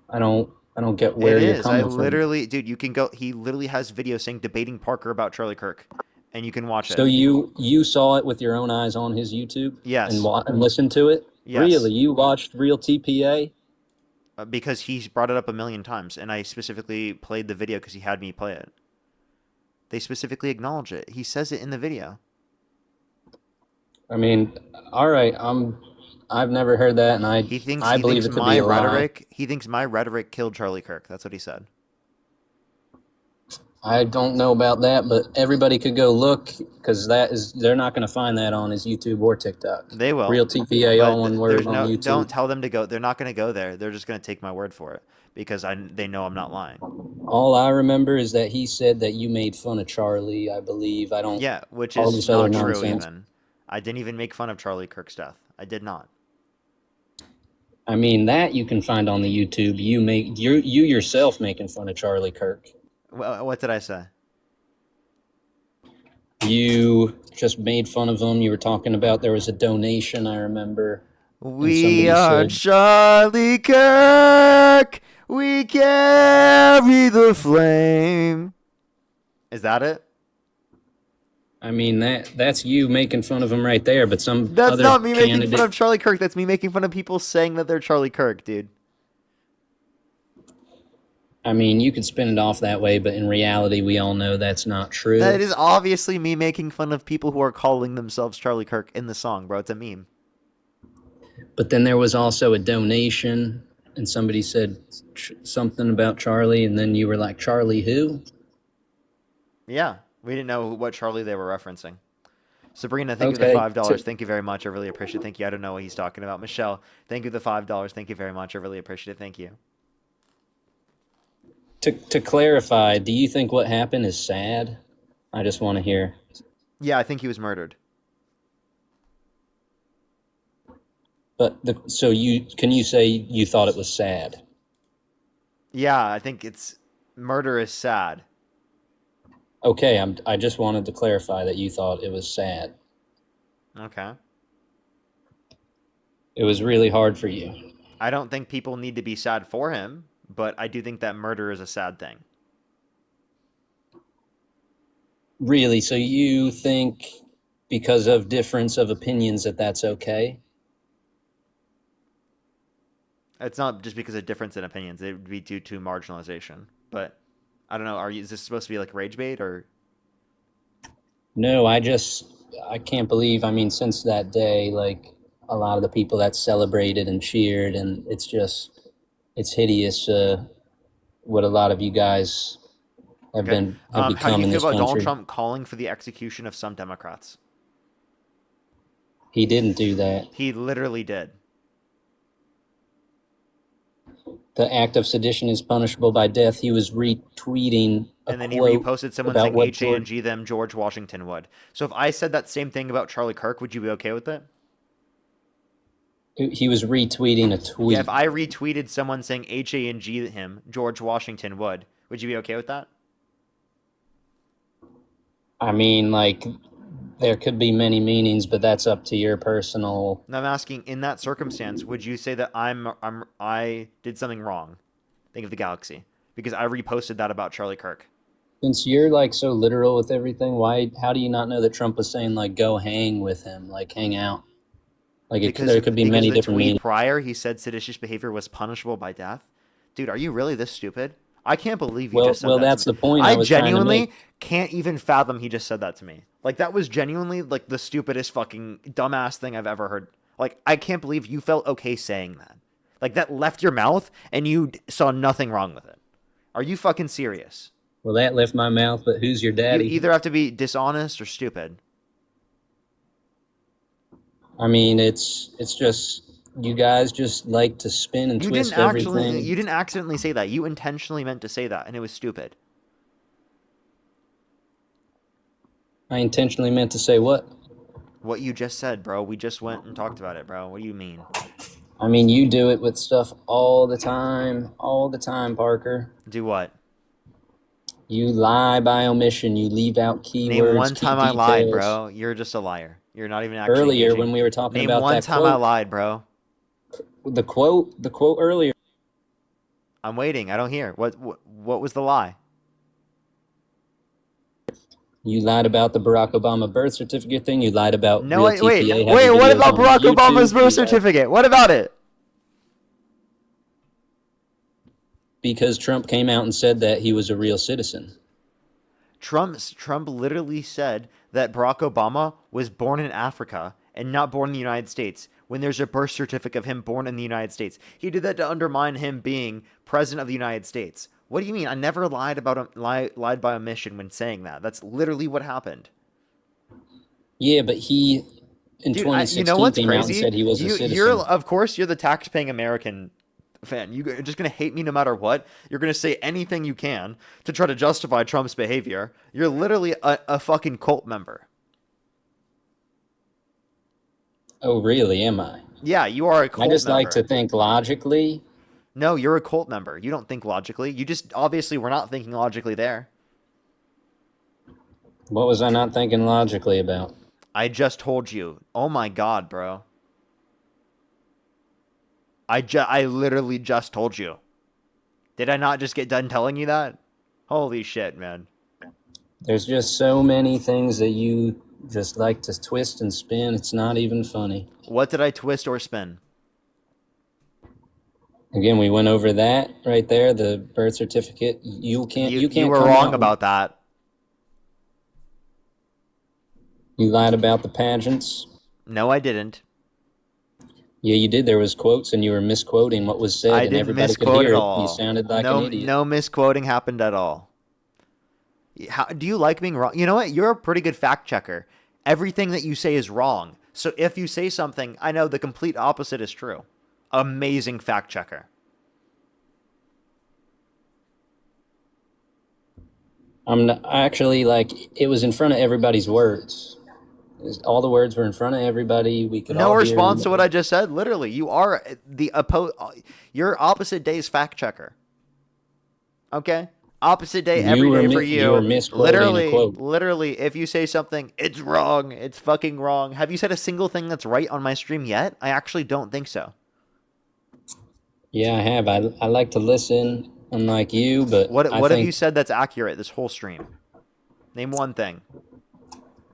I don't get where you're coming from. Dude, you can go. He literally has videos saying debating Parker about Charlie Kirk, and you can watch it. So you saw it with your own eyes on his YouTube? Yes. And listened to it? Yes. Really? You watched Real TPA? Because he's brought it up a million times, and I specifically played the video because he had me play it. They specifically acknowledge it. He says it in the video. I mean, all right. I've never heard that, and I believe it to be a lie. He thinks my rhetoric killed Charlie Kirk. That's what he said. I don't know about that, but everybody could go look because they're not going to find that on his YouTube or TikTok. They will. Real TPA, all one word on YouTube. Don't tell them to go. They're not going to go there. They're just going to take my word for it because they know I'm not lying. All I remember is that he said that you made fun of Charlie. I believe which is not true. Even I didn't even make fun of Charlie Kirk's death. I did not. I mean that you can find on the YouTube. You yourself making fun of Charlie Kirk. What did I say? You just made fun of him. You were talking about there was a donation, I remember. We are Charlie Kirk. We carry the flame. Is that it? I mean, that's you making fun of him right there, but that's not me making fun of Charlie Kirk. That's me making fun of people saying that they're Charlie Kirk, dude. I mean, you could spin it off that way, but in reality, we all know that's not true. That is obviously me making fun of people who are calling themselves Charlie Kirk in the song, bro. It's a meme. But then there was also a donation, and somebody said something about Charlie, and then you were like, Charlie who? Yeah, we didn't know what Charlie they were referencing. Sabrina, thank you for the $5. Thank you very much. I really appreciate it. Thank you. I don't know what he's talking about. Michelle, thank you for the $5. Thank you very much. I really appreciate it. Thank you. To clarify, do you think what happened is sad? I just want to hear. Yeah, I think he was murdered. But can you say you thought it was sad? Yeah, I think murder is sad. Okay, I just wanted to clarify that you thought it was sad. Okay. It was really hard for you. I don't think people need to be sad for him, but I do think that murder is a sad thing. Really? So you think because of difference of opinions that's okay? It's not just because of difference in opinions. It would be due to marginalization. But I don't know. Is this supposed to be like rage bait or? No, I can't believe. I mean, since that day, like a lot of the people that celebrated and cheered, and it's hideous what a lot of you guys have become in this country. How do you feel about Donald Trump calling for the execution of some Democrats? He didn't do that. He literally did. The act of sedition is punishable by death. He was retweeting and then he reposted someone saying HANG them George Washington would. So if I said that same thing about Charlie Kirk, would you be okay with it? He was retweeting a tweet. Yeah, if I retweeted someone saying HANG him George Washington would you be okay with that? I mean, like, there could be many meanings, but that's up to your personal. No, I'm asking, in that circumstance, would you say that I did something wrong? Think of the galaxy, because I reposted that about Charlie Kirk. Since you're like so literal with everything, how do you not know that Trump was saying like go hang with him, like hang out? Like there could be many different meanings. Prior, he said seditious behavior was punishable by death. Dude, are you really this stupid? I can't believe you Well, just said well, that that's to me. the point I was trying to genuinely make. can't even fathom he just said that to me. Like, that was genuinely, like, the stupidest fucking dumbass thing I've ever heard. Like, I can't believe you felt okay saying that. Like, that left your mouth and you saw nothing wrong with it. Are you fucking serious? Well, that left my mouth, but who's your daddy? You either have to be dishonest or stupid. I mean, it's just you guys just like to spin and twist everything. You didn't accidentally say that. You intentionally meant to say that, and it was stupid. I intentionally meant to say what? What you just said, bro. We just went and talked about it, bro. What do you mean? I mean, you do it with stuff all the time, Parker. Do what? You lie by omission. You leave out keywords. Name one time I lied, details. bro. You're just a liar. You're not even actually Earlier engaging. when we were talking Name about one that time quote, I lied, bro. The quote earlier. I'm waiting. I don't hear. What was the lie? You lied about the Barack Obama birth certificate thing. You lied about No, real wait. TPA having What videos about on Barack YouTube. Obama's You birth lied- certificate? What about it? Because Trump came out and said that he was a real citizen. Trump literally said that Barack Obama was born in Africa and not born in the United States when there's a birth certificate of him born in the United States. He did that to undermine him being president of the United States. What do you mean? I never lied by omission when saying that. That's literally what happened. Yeah, but he in Dude, 2016 you know what's came out and crazy? said he was a citizen. Of course, you're the tax-paying American fan. You're just going to hate me no matter what. You're going to say anything you can to try to justify Trump's behavior. You're literally a fucking cult member. Oh, really? Am I? Yeah, you are a cult member. I just like to think logically. No, you're a cult member. You don't think logically. You just obviously were not thinking logically there. What was I not thinking logically about? I just told you. Oh my god, bro. I literally just told you. Did I not just get done telling you that? Holy shit, man. There's just so many things that you just like to twist and spin. It's not even funny. What did I twist or spin? Again, we went over that right there, the birth certificate. You can't You were come wrong out- about that. You lied about the pageants. No, I didn't. Yeah, you did. There was quotes, and you were misquoting what was said, I and didn't everybody could misquote hear at it. all. You sounded like an idiot. No misquoting happened at all. Do you like being wrong? You know what? You're a pretty good fact checker. Everything that you say is wrong. So if you say something, I know the complete opposite is true. Amazing fact checker. I'm not, actually like it was in front of everybody's words. All the words were in front of everybody. We could No all response hear to what I just said. Literally, you are you're opposite day's fact checker. Okay, opposite day every day for you. You were misquoting a quote. Literally, if you say something, it's wrong. It's fucking wrong. Have you said a single thing that's right on my stream yet? I actually don't think so. Yeah, I have. I like to listen, unlike you, but What I have think you said that's accurate this whole stream? Name one thing.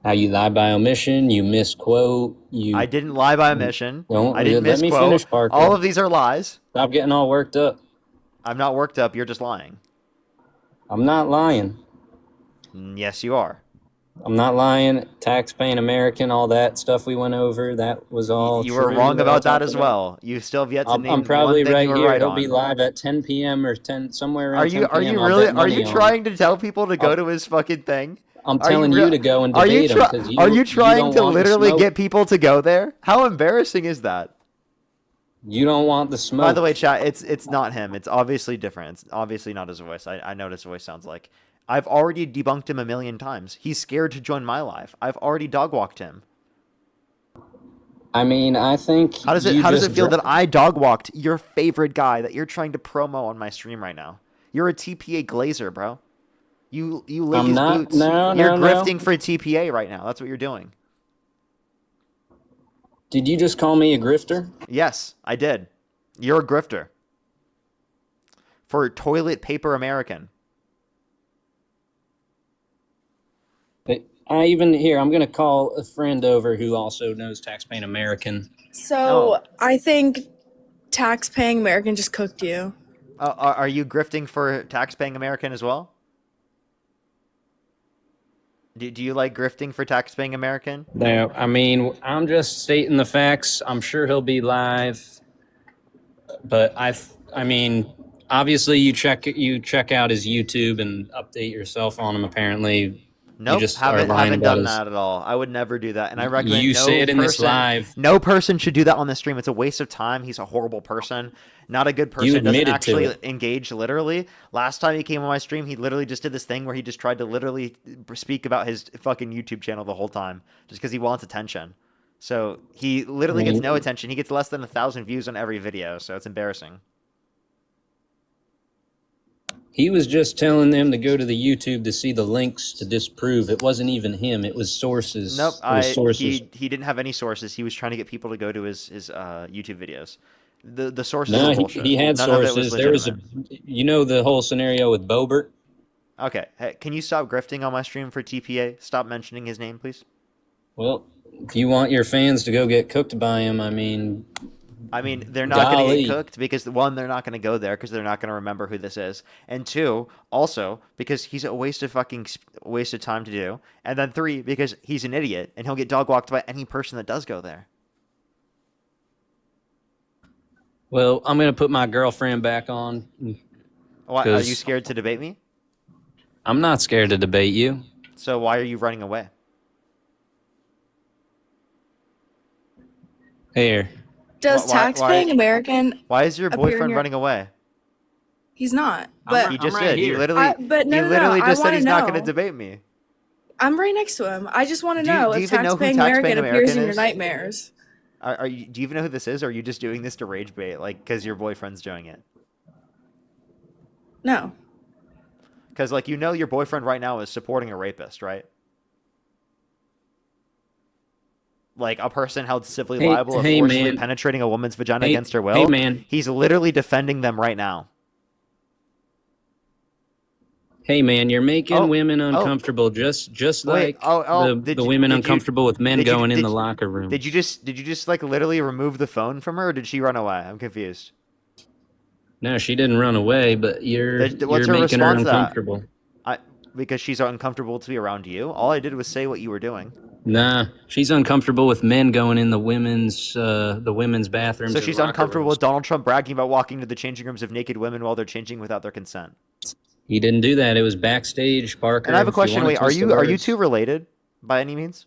how you lie by omission, you misquote. I didn't lie by omission. Don't, I didn't let me misquote. finish, Parker. All of these are lies. Stop getting all worked up. I'm not worked up. You're just lying. I'm not lying. Yes, you are. I'm not lying. Tax-paying American, all that stuff we went over, that was all You were true. wrong We're all about that talking as about- well. You still have yet to name I'm probably one thing right you were here. right He'll on. be live at 10 p.m. or 10 somewhere around Are you 10 p.m. I'll really bet are you money on it. trying to tell people to go to his fucking thing? I'm Are telling you to go and are you debate him because you are you trying don't to want the literally smoke. get people to go there? How embarrassing is that? You don't want the smoke. By the way, chat, it's not him. It's obviously different. It's obviously not his voice. I know what his voice sounds like. I've already debunked him a million times. He's scared to join my live. I've already dog walked him. I mean, I think How does it feel that I dog walked your favorite guy that you're trying to promo on my stream right now? You're a TPA glazer, bro. You lick I'm his not- boots. no, You're no. grifting for TPA right now. That's what you're doing. Did you just call me a grifter? Yes, I did. You're a grifter. For Toilet Paper American. I'm going to call a friend over who also knows tax-paying American. So I think tax-paying American just cooked you. Are you grifting for tax-paying American as well? Do you like grifting for tax-paying American? No, I mean, I'm just stating the facts. I'm sure he'll be live, but I mean, obviously you check out his YouTube and update yourself on him. Apparently, Nope, you just are lying haven't about done his. that at all. I would never do that, and I recommend You no say it in this person, live. no person should do that on the stream. It's a waste of time. He's a horrible person, not a good person. You Doesn't admitted to actually it. engage literally. Last time he came on my stream, he literally just did this thing where he just tried to literally speak about his fucking YouTube channel the whole time, just because he wants attention. So he literally gets no attention. He gets less than 1,000 views on every video, so it's embarrassing. He was just telling them to go to the YouTube to see the links to disprove. It wasn't even him. It was sources. Nope, It was sources. he didn't have any sources. He was trying to get people to go to his YouTube videos. The sources No, are bullshit. he had None of it sources. There was you know the whole scenario with Bobert? Okay, hey, can you stop grifting on my stream for TPA? Stop mentioning his name, please. Well, if you want your fans to go get cooked by him, I mean, they're not going to golly. get cooked because, one, they're not going to go there because they're not going to remember who this is. And two, also, because he's a waste of time to do. And then three, because he's an idiot and he'll get dog walked by any person that does go there. Well, I'm going to put my girlfriend back on. Why, are you scared to debate me? I'm not scared to debate you. So why are you running away? Here. Does tax-paying American? Why is your appear in boyfriend your- running away? He's not. But He just I'm right did. He here. literally, but no, he no, literally no, just I said he's wanna not going to know. debate me. I'm right next to him. I just want to Do you- know do you if even know who tax-paying tax-paying American appears in American your is? nightmares. Are you? Do you even know who this is, or are you just doing this to rage bait, like because your boyfriend's doing it? No. Because like your boyfriend right now is supporting a rapist, right? Like a person held civilly liable of forcibly man. penetrating a woman's vagina Hey- against her will. hey, man. He's literally defending them right now. Hey, man, you're making Oh, women oh. uncomfortable, just Wait, like did the you- women did you- uncomfortable with men did you- going in did the you- locker room. Did you just like literally remove the phone from her, or did she run away? I'm confused. No, she didn't run away, but What's you're her making her response to that? uncomfortable. Because she's uncomfortable to be around you. All I did was say what you were doing. Nah, she's uncomfortable with men going in the women's bathrooms. So and she's locker uncomfortable rooms. with Donald Trump bragging about walking to the changing rooms of naked women while they're changing without their consent. He didn't do that. It was backstage, Parker. And I have a If you question. wanna Wait, are twist the you words. two related by any means?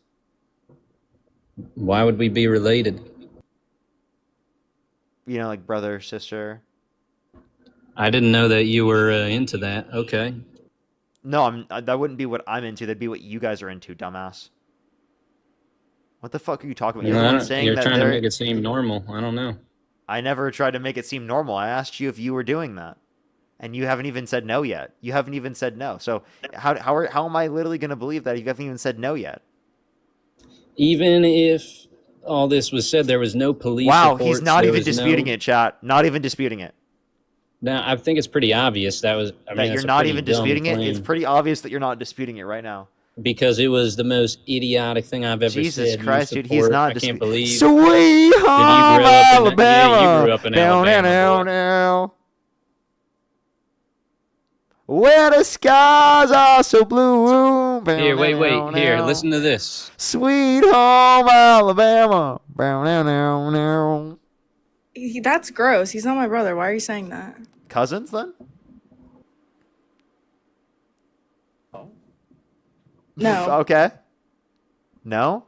Why would we be related? You know, like brother, sister. I didn't know that you were into that. Okay. No, that wouldn't be what I'm into. That'd be what you guys are into, dumbass. What the fuck are you talking about? You're the one saying You're that trying to they're- make it seem normal. I don't know. I never tried to make it seem normal. I asked you if you were doing that, and you haven't even said no yet. You haven't even said no. So how am I literally going to believe that if you haven't even said no yet? Even if all this was said, there was no police. Wow, reports, he's not there even was disputing no... it, chat. Not even disputing it. No, I think it's pretty obvious that was. I mean, That that's you're a not pretty even dumb disputing it. claim, It's pretty obvious that you're not disputing it right now. because it was the most idiotic thing I've ever Jesus said. You Christ, dude, he's support- not I can't disputing. believe. Sweet home Alabama. Yeah, you grew up in Down, Alabama. down, down. Where the skies are so blue. Here, wait. Down, Here, down. listen to this. Sweet home Alabama. Down, down, down, down. That's gross. He's not my brother. Why are you saying that? Cousins then? No. Okay. No?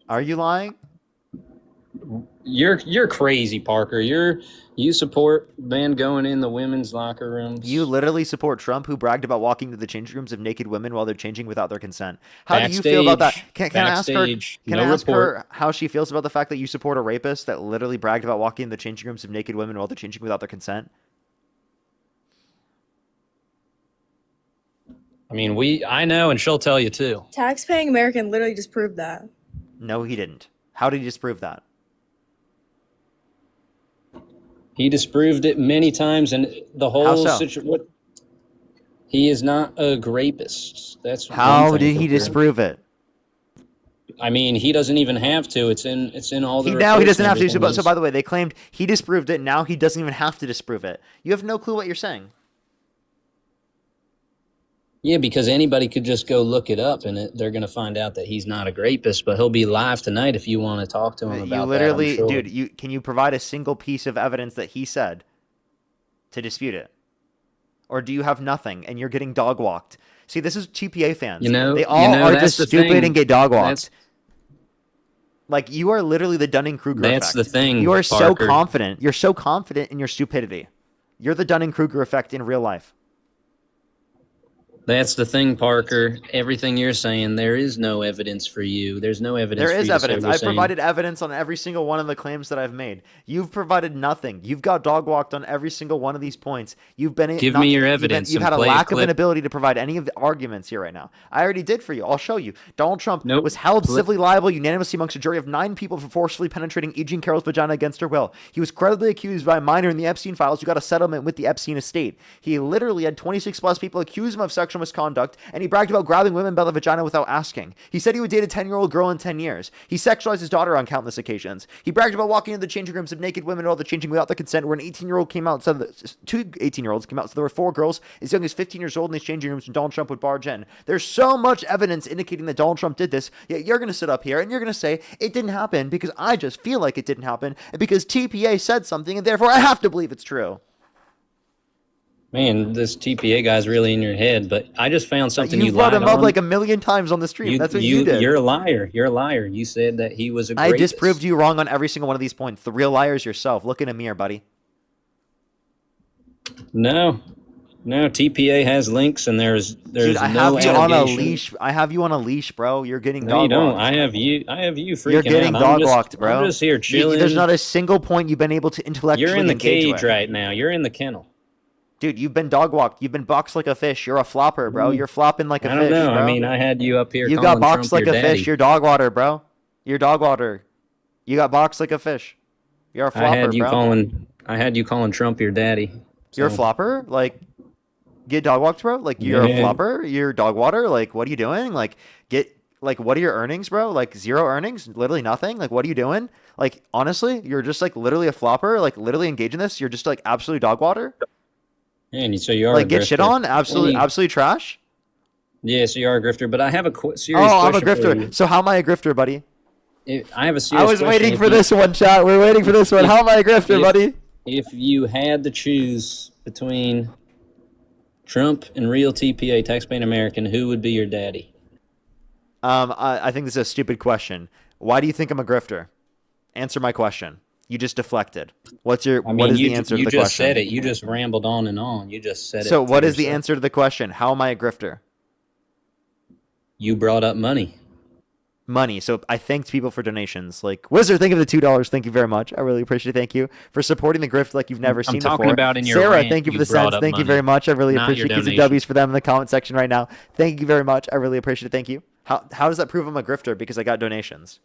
Are you lying? You're crazy, Parker. You support men going in the women's locker rooms. You literally support Trump, who bragged about walking to the changing rooms of naked women while they're changing without their consent. How do you feel about that? Can I ask her? Backstage, Can no I ask report. her how she feels about the fact that you support a rapist that literally bragged about walking in the changing rooms of naked women while they're changing without their consent? I mean, I know, and she'll tell you too. Tax-paying American literally just proved that. No, he didn't. How did he disprove that? He disproved it many times, and the How whole so? situation. He is not a rapist. That's How one thing did for he sure. disprove it? I mean, he doesn't even have to. It's in all the Now he reports doesn't and have to. everything. So by the way, they claimed he disproved it. Now he doesn't even have to disprove it. You have no clue what you're saying. Yeah, because anybody could just go look it up, and they're going to find out that he's not a rapist. But he'll be live tonight if you want to talk to him about You literally, that. I'm sure. dude. Can you provide a single piece of evidence that he said to dispute it, or do you have nothing and you're getting dog walked? See, this is TPA fans. They all are just stupid and get dog walked. Like, you are literally the Dunning-Kruger effect. That's the thing, You are so Parker. confident. You're so confident in your stupidity. You're the Dunning-Kruger effect in real life. That's the thing, Parker. Everything you're saying, there is no evidence for you. There's no evidence. There for is you to say evidence. we're I've saying- provided evidence on every single one of the claims that I've made. You've provided nothing. You've got dog walked on every single one of these points. You've been Give me your evidence You've and had a play a lack of clip. an ability to provide any of the arguments here right now. I already did for you. I'll show you. Donald Trump Nope. was held Clip. civilly liable unanimously amongst a jury of 9 people for forcefully penetrating E. Jean Carroll's vagina against her will. He was credibly accused by a minor in the Epstein files who got a settlement with the Epstein estate. He literally had 26 plus people accuse him of sexual misconduct, and he bragged about grabbing women by the vagina without asking. He said he would date a 10-year-old girl in 10 years. He sexualized his daughter on countless occasions. He bragged about walking into the changing rooms of naked women at all the changing without the consent, where an 18-year-old came out, said that 2 18-year-olds came out, so there were 4 girls as young as 15 years old in these changing rooms when Donald Trump would barge in. There's so much evidence indicating that Donald Trump did this, yet you're going to sit up here and you're going to say it didn't happen because I just feel like it didn't happen, and because TPA said something, and therefore I have to believe it's true. Man, this TPA guy's really in your head. But I just found something you brought lied him up on. like a million times on the stream. That's what you did. You're a liar. You're a liar. You said that he was a I rapist. disproved you wrong on every single one of these points. The real liar is yourself. Look in a mirror, buddy. No, TPA has links, and there's Dude, I no have you on a allegation. leash. I have you on a leash, bro. You're getting No, you dog don't. walked. I have you freaking You're getting out. dog walked, bro. I'm just here chilling. There's not a single point you've been able to intellectually You're in the engage cage with. right now. You're in the kennel. Dude, you've been dog walked. You've been boxed like a fish. You're a flopper, bro. You're flopping like a I fish, don't know. bro. I mean, I had you up here. You calling got boxed Trump like your a daddy. fish. You're dog water, bro. You're dog water. You got boxed like a fish. You're a flopper, I had you calling Trump your daddy. You're a So- flopper? Like, get dog walked, bro? Like, you're a Yeah. flopper? You're dog water? Like, what are you doing? Like, what are your earnings, bro? Like, 0 earnings? Literally nothing? Like, what are you doing? Like, honestly, you're just, like, literally a flopper? Like, literally engage in this? You're just, like, absolutely dog water? And so you are Like, a get shit grifter. on? Absolutely trash? Yeah, so you are a grifter. But I have a serious Oh, I'm a question for you. grifter. So how am I a grifter, buddy? I have a I serious was question. waiting If for you- this one, chat. We're waiting for this one. How am I a grifter, if- buddy? If you had to choose between Trump and real TPA, taxpaying American, who would be your daddy? I think this is a stupid question. Why do you think I'm a grifter? Answer my question. You just deflected. What is the answer to the question? You just said it. You just rambled on and on. You just said it. So what to is the yourself. answer to the question? How am I a grifter? You brought up money. Money. So I thanked people for donations. Like, Wizard, thank you for the $2. Thank you very much. I really appreciate it. Thank you for supporting the grift like you've never seen talking before. about in your Sarah, rant, thank you for you the brought cents. up Thank you money, very much. I really not appreciate your it. Give some donation. W's for them in the comment section right now. Thank you very much. I really appreciate it. Thank you. How does that prove I'm a grifter? Because I got donations.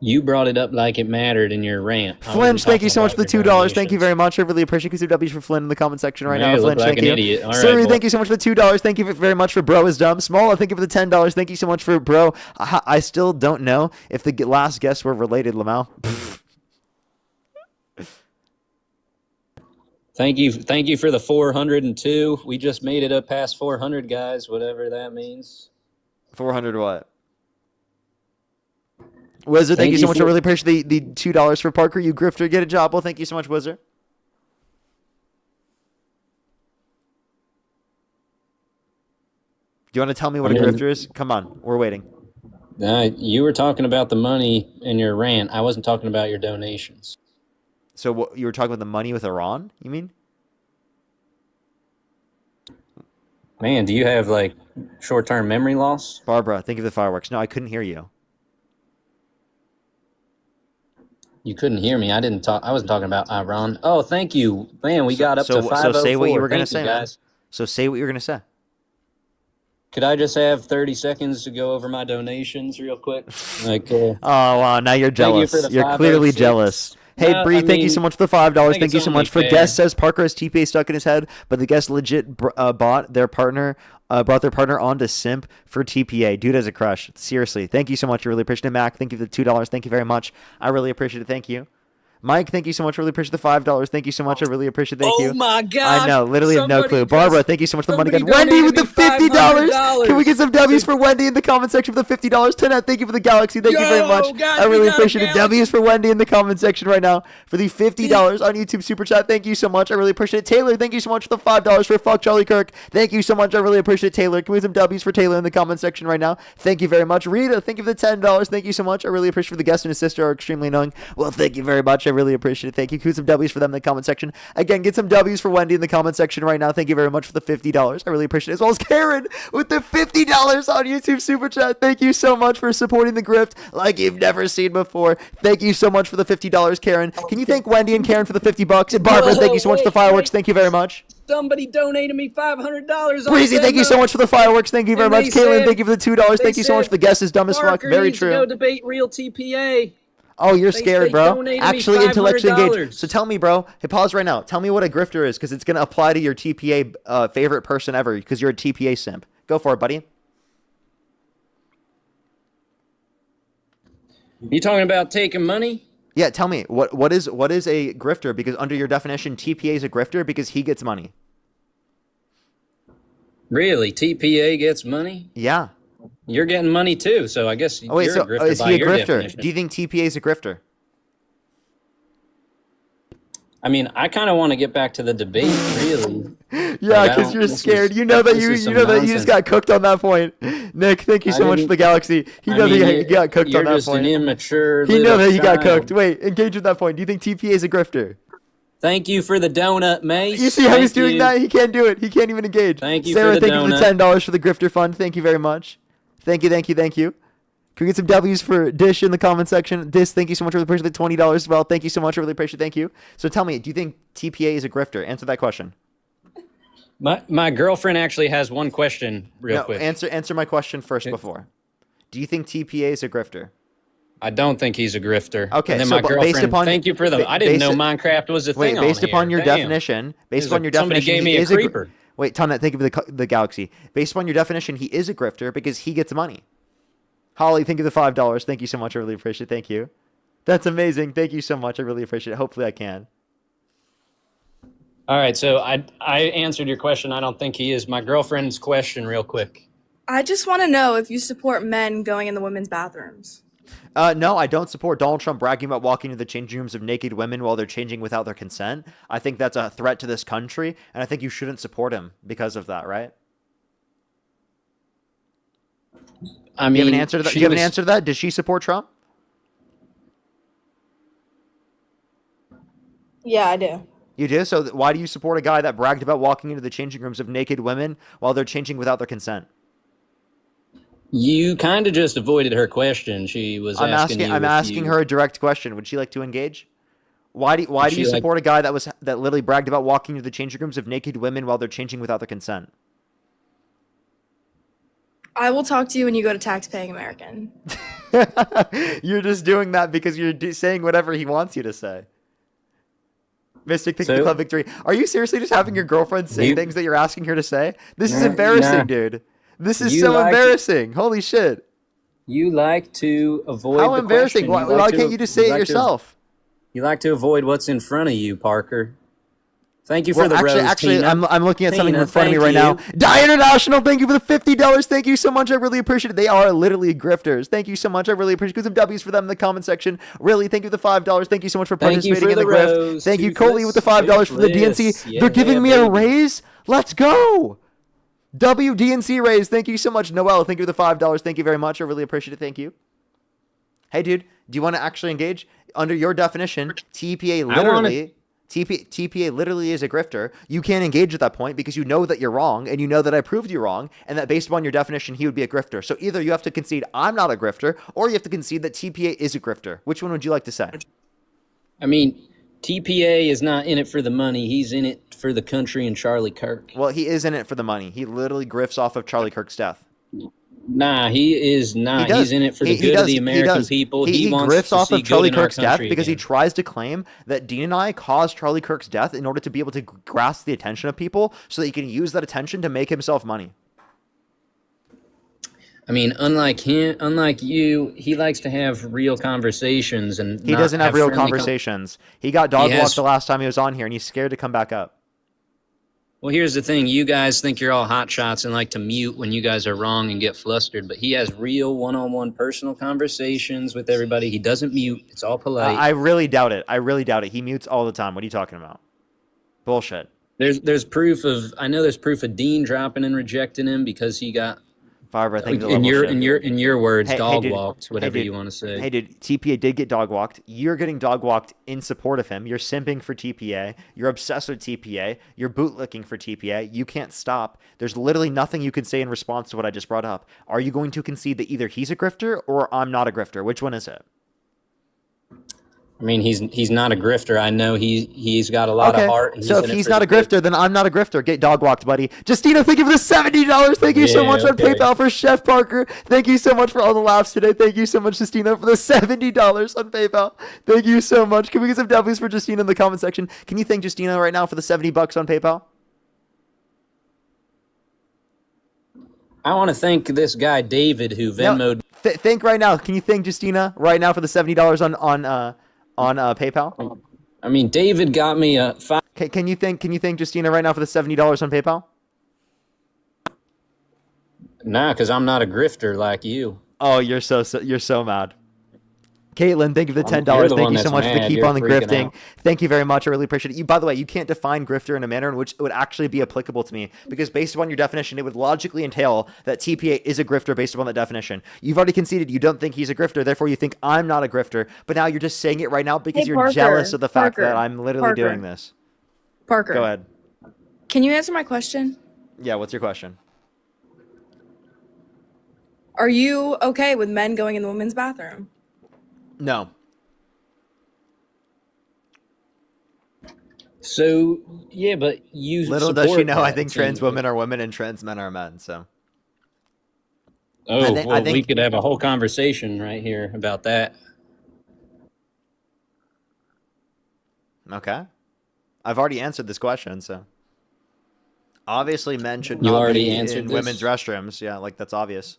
You brought it up like it mattered in your rant. I wasn't Flinch, thank you talking so much for about the your $2. Thank you donations. very much. I really appreciate it. W's for Flynn in the comment section right Yeah, now. you look Flinch, like thank an you. idiot. All right, Siri, well- thank you so much for the $2. Thank you very much for Bro is Dumb. Small, thank you for the $10. Thank you so much for Bro. I still don't know if the last guests were related, Lamau. Thank you for the 402. We just made it up past 400, guys. Whatever that means. 400 what? Wizard, thank you so much. I really appreciate the $2 for Parker. You grifter, get a job. Well, thank you so much, Wizard. Do you want to tell me what a grifter is? Come on, we're waiting. You were talking about the money in your rant. I wasn't talking about your donations. So what, you were talking about the money with Iran, you mean? Man, do you have like short-term memory loss? Barbara, thank you for the fireworks. No, I couldn't hear you. You couldn't hear me. I didn't talk. I wasn't talking about Iran. Oh, thank you, man. We got up to 504. So say what you were going to Thank say, you, man. guys. So say what you were going to say. Could I just have 30 seconds to go over my donations real quick? Like, oh, wow. Now you're Thank you jealous. for the You're clearly 506. jealous. Hey, No, Bree, I thank you mean, so much for the $5. think Thank you it's so only much. For fair. guest says Parker has TPA stuck in his head, but the guest legit brought their partner on to simp for TPA. Dude has a crush. Seriously. Thank you so much. I really appreciate it. Mac, thank you for the $2. Thank you very much. I really appreciate it. Thank you. Mike, thank you so much. Really appreciate the $5. Thank you so much. I really appreciate it. Thank you. Oh my gosh. I know. Literally have no Somebody clue. just- Barbara, thank you so much for the money somebody again. Wendy with the donated me $50. $500. Can we get some W's for Wendy in the comment section for the $50? Tanette, thank you for the galaxy. Thank you very Yo, much. guys, I we really got a appreciate it. galaxy. W's for Wendy in the comment section right now for the $50 on YouTube Super Chat. Thank you so much. I really appreciate it. Taylor, thank you so much for the $5 for Fuck Charlie Kirk. Thank you so much. I really appreciate it. Taylor, can we get some W's for Taylor in the comment section right now? Thank you very much. Rita, thank you for the $10. Thank you so much. I really appreciate it. For the guest and his sister are extremely annoying. Well, thank you very much. I really appreciate it. Thank you. Can we get some W's for them in the comment section? Again, get some W's for Wendy in the comment section right now. Thank you very much for the $50. I really appreciate it. As well as Karen with the $50 on YouTube Super Chat. Thank you so much for supporting the grift like you've never seen before. Thank you so much for the $50, Karen. Can you thank Wendy and Karen for the $50? And Barbara, thank you so much for the fireworks. Thank you very much. Somebody donated me $500. Breezy, thank you so much for the fireworks. Thank you very And much. they Caitlin, said- thank you for the $2. they Thank you so much. said The guest is dumb as fuck. Parker Very needs to go true. debate real TPA. Oh, you're They scared, bro. donated me Actually, intellectually engaged. $500. So tell me, bro. Hey, pause right now. Tell me what a grifter is, because it's gonna apply to your TPA favorite person ever, because you're a TPA simp. Go for it, buddy. You talking about taking money? Yeah, tell me what is a grifter? Because under your definition, TPA is a grifter because he gets money. Really? TPA gets money? Yeah. You're getting money too, so I guess Oh wait, you're so a grifter is by he a your grifter? definition. Do you think TPA is a grifter? I mean, I kind of want to get back to the debate, really. Yeah, Like, I because don't- you're this scared. is- You know that this you is some know that you nonsense. just got cooked on that point. Nick, thank you I so much for didn't- the galaxy. He I knows mean, that he got cooked you're on that just point. an immature He know little that he got child. cooked. Wait, engage with that point. Do you think TPA is a grifter? Thank you for the donut, mate. You see how he's doing that? He can't do it. He can't even engage. Thank you Sarah, for the thank you for the donut. $10 for the grifter fund. Thank you very much. Thank you, thank you, thank you. Can we get some W's for Dish in the comment section? Dish, thank you so much. I really appreciate the $20 as well. Thank you so much. I really appreciate it. Thank you. So tell me, do you think TPA is a grifter? Answer that question. My girlfriend actually has one question real No, quick. answer my question first before. Do you think TPA is a grifter? I don't think he's a grifter. Okay, and then so my based girlfriend. upon Thank you for the. I didn't know based- Minecraft was a Wait, thing. based on upon here. your Damn. definition, There's somebody gave me a creeper. Wait, Tonette, thank you for the galaxy. Based upon your definition, he is a grifter because he gets money. Holly, thank you for the $5. Thank you so much. I really appreciate it. Thank you. That's amazing. Thank you so much. I really appreciate it. Hopefully I can. All right, so I answered your question. I don't think he is. My girlfriend's question, real quick. I just want to know if you support men going in the women's bathrooms. No, I don't support Donald Trump bragging about walking into the changing rooms of naked women while they're changing without their consent. I think that's a threat to this country, and I think you shouldn't support him because of that, right? I Do you have mean, an answer to that? Do she you have an was- answer to that? Does she support Trump? Yeah, I do. You do? So why do you support a guy that bragged about walking into the changing rooms of naked women while they're changing without their consent? You kind of just avoided her question. She was asking you. I'm if asking you- her a direct question. Would she like to engage? Why do she you like- support a guy that literally bragged about walking into the changing rooms of naked women while they're changing without their consent? I will talk to you when you go to Taxpaying American. You're just doing that because you're saying whatever he wants you to say. Mystic, thank you for So- club victory. Are you seriously just having your girlfriend say You- things that you're asking her to say? This is Nah, embarrassing, nah. dude. This is You so like- embarrassing. Holy shit. You like to avoid. How the embarrassing. question. Why, You like why to- can't you just say it like to- yourself? You like to avoid what's in front of you, Parker. Thank you for Well, the rose, actually, Tina. I'm looking at something Tina, in front of me right thank now. you. Die International, thank you for the $50. Thank you so much. I really appreciate it. They are literally grifters. Thank you so much. I really appreciate it. Get some W's for them in the comment section. Really, thank you for the $5. Thank you so much for Thank you participating for in the the grift. rose, Thank you, toothless, Coley, with the $5 for the DNC. toothless. Yeah, They're giving me a baby. raise. Let's go. WDNC raise. Thank you so much. Noel, thank you for the $5. Thank you very much. I really appreciate it. Thank you. Hey, dude, do you want to actually engage? Under your definition, TPA literally is a grifter. You can't engage at that point because you know that you're wrong and you know that I proved you wrong and that based upon your definition, he would be a grifter. So either you have to concede I'm not a grifter or you have to concede that TPA is a grifter. Which one would you like to say? I mean, TPA is not in it for the money. He's in it for the country and Charlie Kirk. Well, he is in it for the money. He literally grifts off of Charlie Kirk's death. Nah, he is not. He does. He's in it for the good of the American people. He wants grifts to off see of Charlie good in our Kirk's death country because he again. tries to claim that Dean and I caused Charlie Kirk's death in order to be able to grasp the attention of people so that he can use that attention to make himself money. I mean, unlike you, he likes to have real conversations and He not doesn't have real friendly conversations. He got dog He walked has- the last time he was on here, and he's scared to come back up. Well, here's the thing. You guys think you're all hot shots and like to mute when you guys are wrong and get flustered, but he has real one-on-one personal conversations with everybody. He doesn't mute. It's all polite. I really doubt it. I really doubt it. He mutes all the time. What are you talking about? Bullshit. There's proof of there's proof of Dean dropping and rejecting him because he got Barbara, thank you. in your words, dog dude. walked, whatever Hey, dude. you want to say. Hey, dude, TPA did get dog walked. You're getting dog walked in support of him. You're simping for TPA. You're obsessed with TPA. You're bootlicking for TPA. You can't stop. There's literally nothing you can say in response to what I just brought up. Are you going to concede that either he's a grifter or I'm not a grifter? Which one is it? I mean, he's not a grifter. I know he's got a lot of heart. And So if in it he's for not the a grifter, then I'm not a grifter. Get dog walked, buddy. Justina, thank you for the $70. Thank you so Yeah, much on okay. PayPal for Chef Parker. Thank you so much for all the laughs today. Thank you so much, Justina, for the $70 on PayPal. Thank you so much. Can we get some W's for Justina in the comment section? Can you thank Justina right now for the $70 on PayPal? I want to thank this guy David who Venmoed. Thank right now. Can you thank Justina right now for the $70 on PayPal? I mean, David got me a five. Can you thank Justina right now for the $70 on PayPal? Nah, because I'm not a grifter like you. Oh, you're so mad. Caitlin, thank you for the $10. You're the Thank one you so that's much for the mad. keep You're on the freaking grifting. out. Thank you very much. I really appreciate it. You, by the way, you can't define grifter in a manner in which it would actually be applicable to me because based upon your definition, it would logically entail that TPA is a grifter based upon that definition. You've already conceded you don't think he's a grifter, therefore you think I'm not a grifter. But now you're just saying it right now because Hey, you're Parker, jealous of the fact Parker, that I'm literally Parker. doing this. Parker. Go ahead. Can you answer my question? Yeah, what's your question? Are you okay with men going in the women's bathroom? No. So yeah, but you Little does she support know, I that, think it trans seems women are women and trans men are men. So. Oh, I think- we could have a whole conversation right here about that. Okay. I've already answered this question, so. Obviously, men should You not already be answered in this? women's restrooms. Yeah, like that's obvious.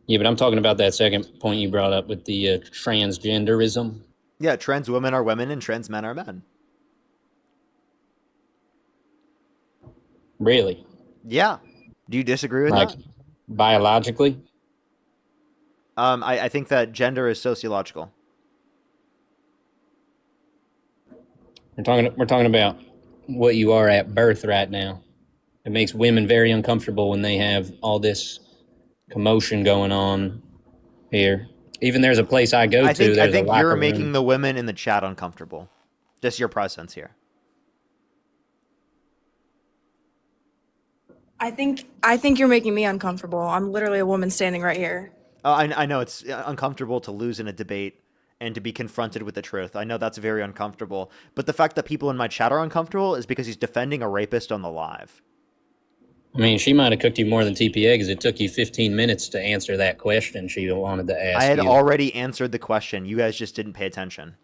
Yeah, but I'm talking about that second point you brought up with the transgenderism. Yeah, trans women are women and trans men are men. Really? Yeah. Do you disagree with Like that? biologically? I think that gender is sociological. We're talking about what you are at birth right now. It makes women very uncomfortable when they have all this commotion going on here. Even there's a place I go I to. There's think a locker you're room. making the women in the chat uncomfortable. Just your presence here. I think you're making me uncomfortable. I'm literally a woman standing right here. I know it's uncomfortable to lose in a debate and to be confronted with the truth. I know that's very uncomfortable. But the fact that people in my chat are uncomfortable is because he's defending a rapist on the live. I mean, she might have cooked you more than TPA because it took you 15 minutes to answer that question she wanted to ask I had you. already answered the question. You guys just didn't pay attention.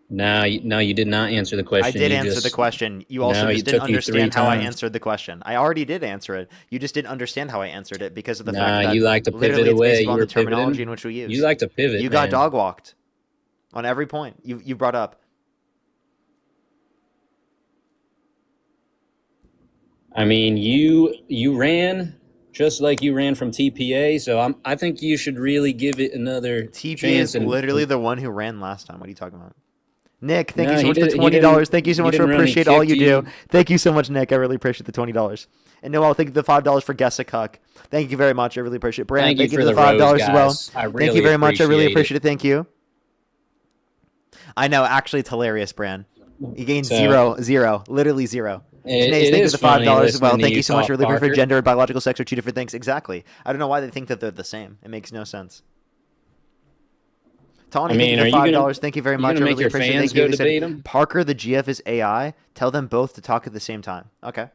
No, you did not answer the question. I did You answer just- the question. You also No, just it didn't took you 3 understand how I times. answered the question. I already did answer it. You just didn't understand how I answered it because of the Nah, fact that you like to pivot literally it's away. based You upon were the terminology pivoting. in which we use. You like to pivot, You got man. dog walked on every point you brought up. I mean, you ran just like you ran from TPA, so I think you should really give it another TPA chance. is and- literally the one who ran last time. What are you talking about? Nick, thank No, you so he much for did- the he didn't- $20. Thank you so he much for didn't run and appreciate all kick you you. do. Thank you so much, Nick. I really appreciate the $20. And Noel, thank you for the $5 for Guess a Cuck. Thank you very much. I really appreciate it. Brandon, Thank you thank you for for the the $5 rose, as well. guys. I Thank you really very much. I really appreciate appreciate it. Thank you. I know, actually, it's hilarious, Brand. You gained So- zero, literally zero. It- Janae, it thank you is for the $5 as well. funny listening to Thank you you so much. talk, Really appreciate Parker. gender and biological sex are two different things. Exactly. I don't know why they think that they're the same. It makes no sense. Tawny, I mean, thank you are for you gonna- $5. Thank you very you much. I gonna make really your appreciate it. fans Thank you. go He said, debate 'em? Parker, the GF is AI. Tell them both to talk at the same time. Okay.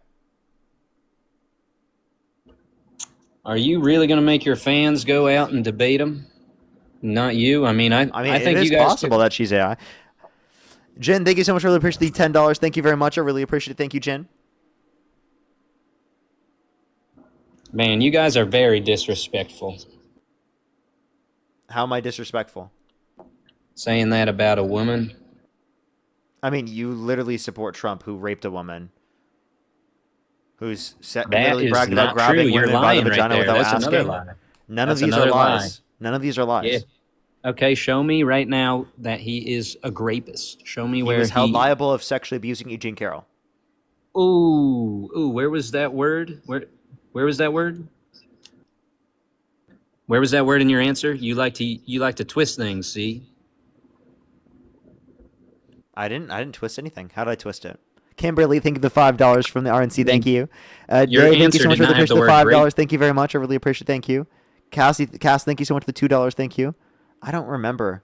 Are you really going to make your fans go out and debate them? Not you. I mean, I think it is you guys possible that she's AI. Jen, thank you so much. Really appreciate the $10. Thank you very much. I really appreciate it. Thank you, Jen. Man, you guys are very disrespectful. How am I disrespectful? Saying that about a woman. I mean, you literally support Trump, who raped a woman, who's literally bragged about grabbing women by the vagina without asking. None of these are lies. None of these are lies. Yeah. Okay, show me right now that he is a rapist. Show me where he was held liable of sexually abusing Eugene Carroll. Ooh, where was that word? Where was that word? Where was that word in your answer? You like to twist things, see? I didn't twist anything. How did I twist it? Kimberly, thank you for the $5 from the RNC. Thank you. Dave, thank you so much for the $5. Thank you very much. I really appreciate it. Thank you. Cass, thank you so much for the $2. Thank you. I don't remember.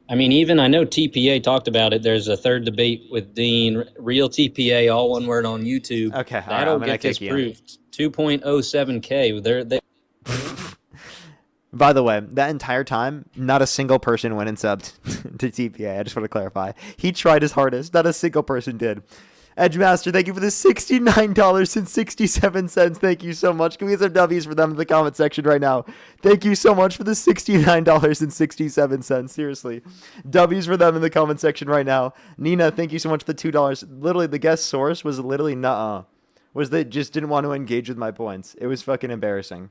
I mean, even I know TPA talked about it. There's a third debate with Dean. Real TPA, all one word on YouTube. Okay, that'll get this proved. 2.07K. They By the way, that entire time, not a single person went and subbed to TPA. I just want to clarify. He tried his hardest. Not a single person did. Edgemaster, thank you for the $69.67. Thank you so much. Can we get some W's for them in the comment section right now? Thank you so much for the $69.67. Seriously. W's for them in the comment section right now. Nina, thank you so much for the $2. Literally, the guest source was literally was they just didn't want to engage with my points. It was fucking embarrassing.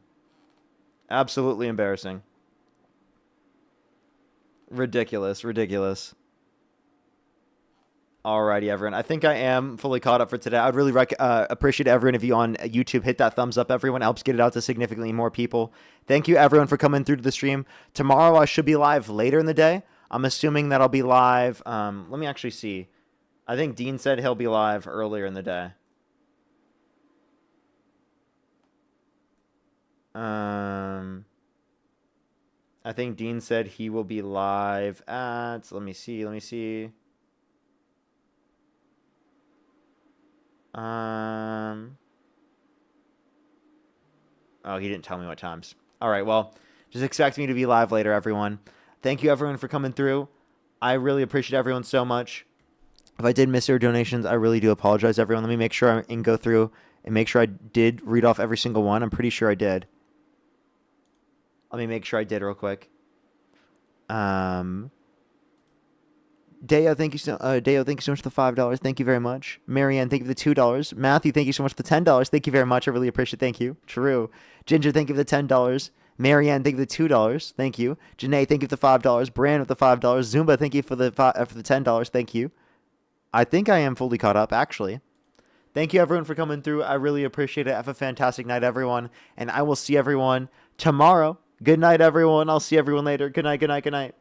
Absolutely embarrassing. Ridiculous. Alrighty, everyone. I think I am fully caught up for today. I'd really appreciate everyone if you on YouTube hit that thumbs up. Everyone helps get it out to significantly more people. Thank you, everyone, for coming through to the stream. Tomorrow, I should be live later in the day. I'm assuming that I'll be live. Let me actually see. I think Dean said he'll be live earlier in the day. I think Dean said he will be live at, let me see. Oh, he didn't tell me what times. All right, well, just expect me to be live later, everyone. Thank you, everyone, for coming through. I really appreciate everyone so much. If I did miss your donations, I really do apologize, everyone. Let me make sure I can go through and make sure I did read off every single one. I'm pretty sure I did. Let me make sure I did real quick. Deo, thank you so much for the $5. Thank you very much. Marianne, thank you for the $2. Matthew, thank you so much for the $10. Thank you very much. I really appreciate it. Thank you. True. Ginger, thank you for the $10. Marianne, thank you for the $2. Thank you. Janae, thank you for the $5. Brand with the $5. Zumba, thank you for the $10. Thank you. I think I am fully caught up, actually. Thank you, everyone, for coming through. I really appreciate it. Have a fantastic night, everyone. And I will see everyone tomorrow. Good night, everyone. I'll see everyone later. Good night, good night, good night.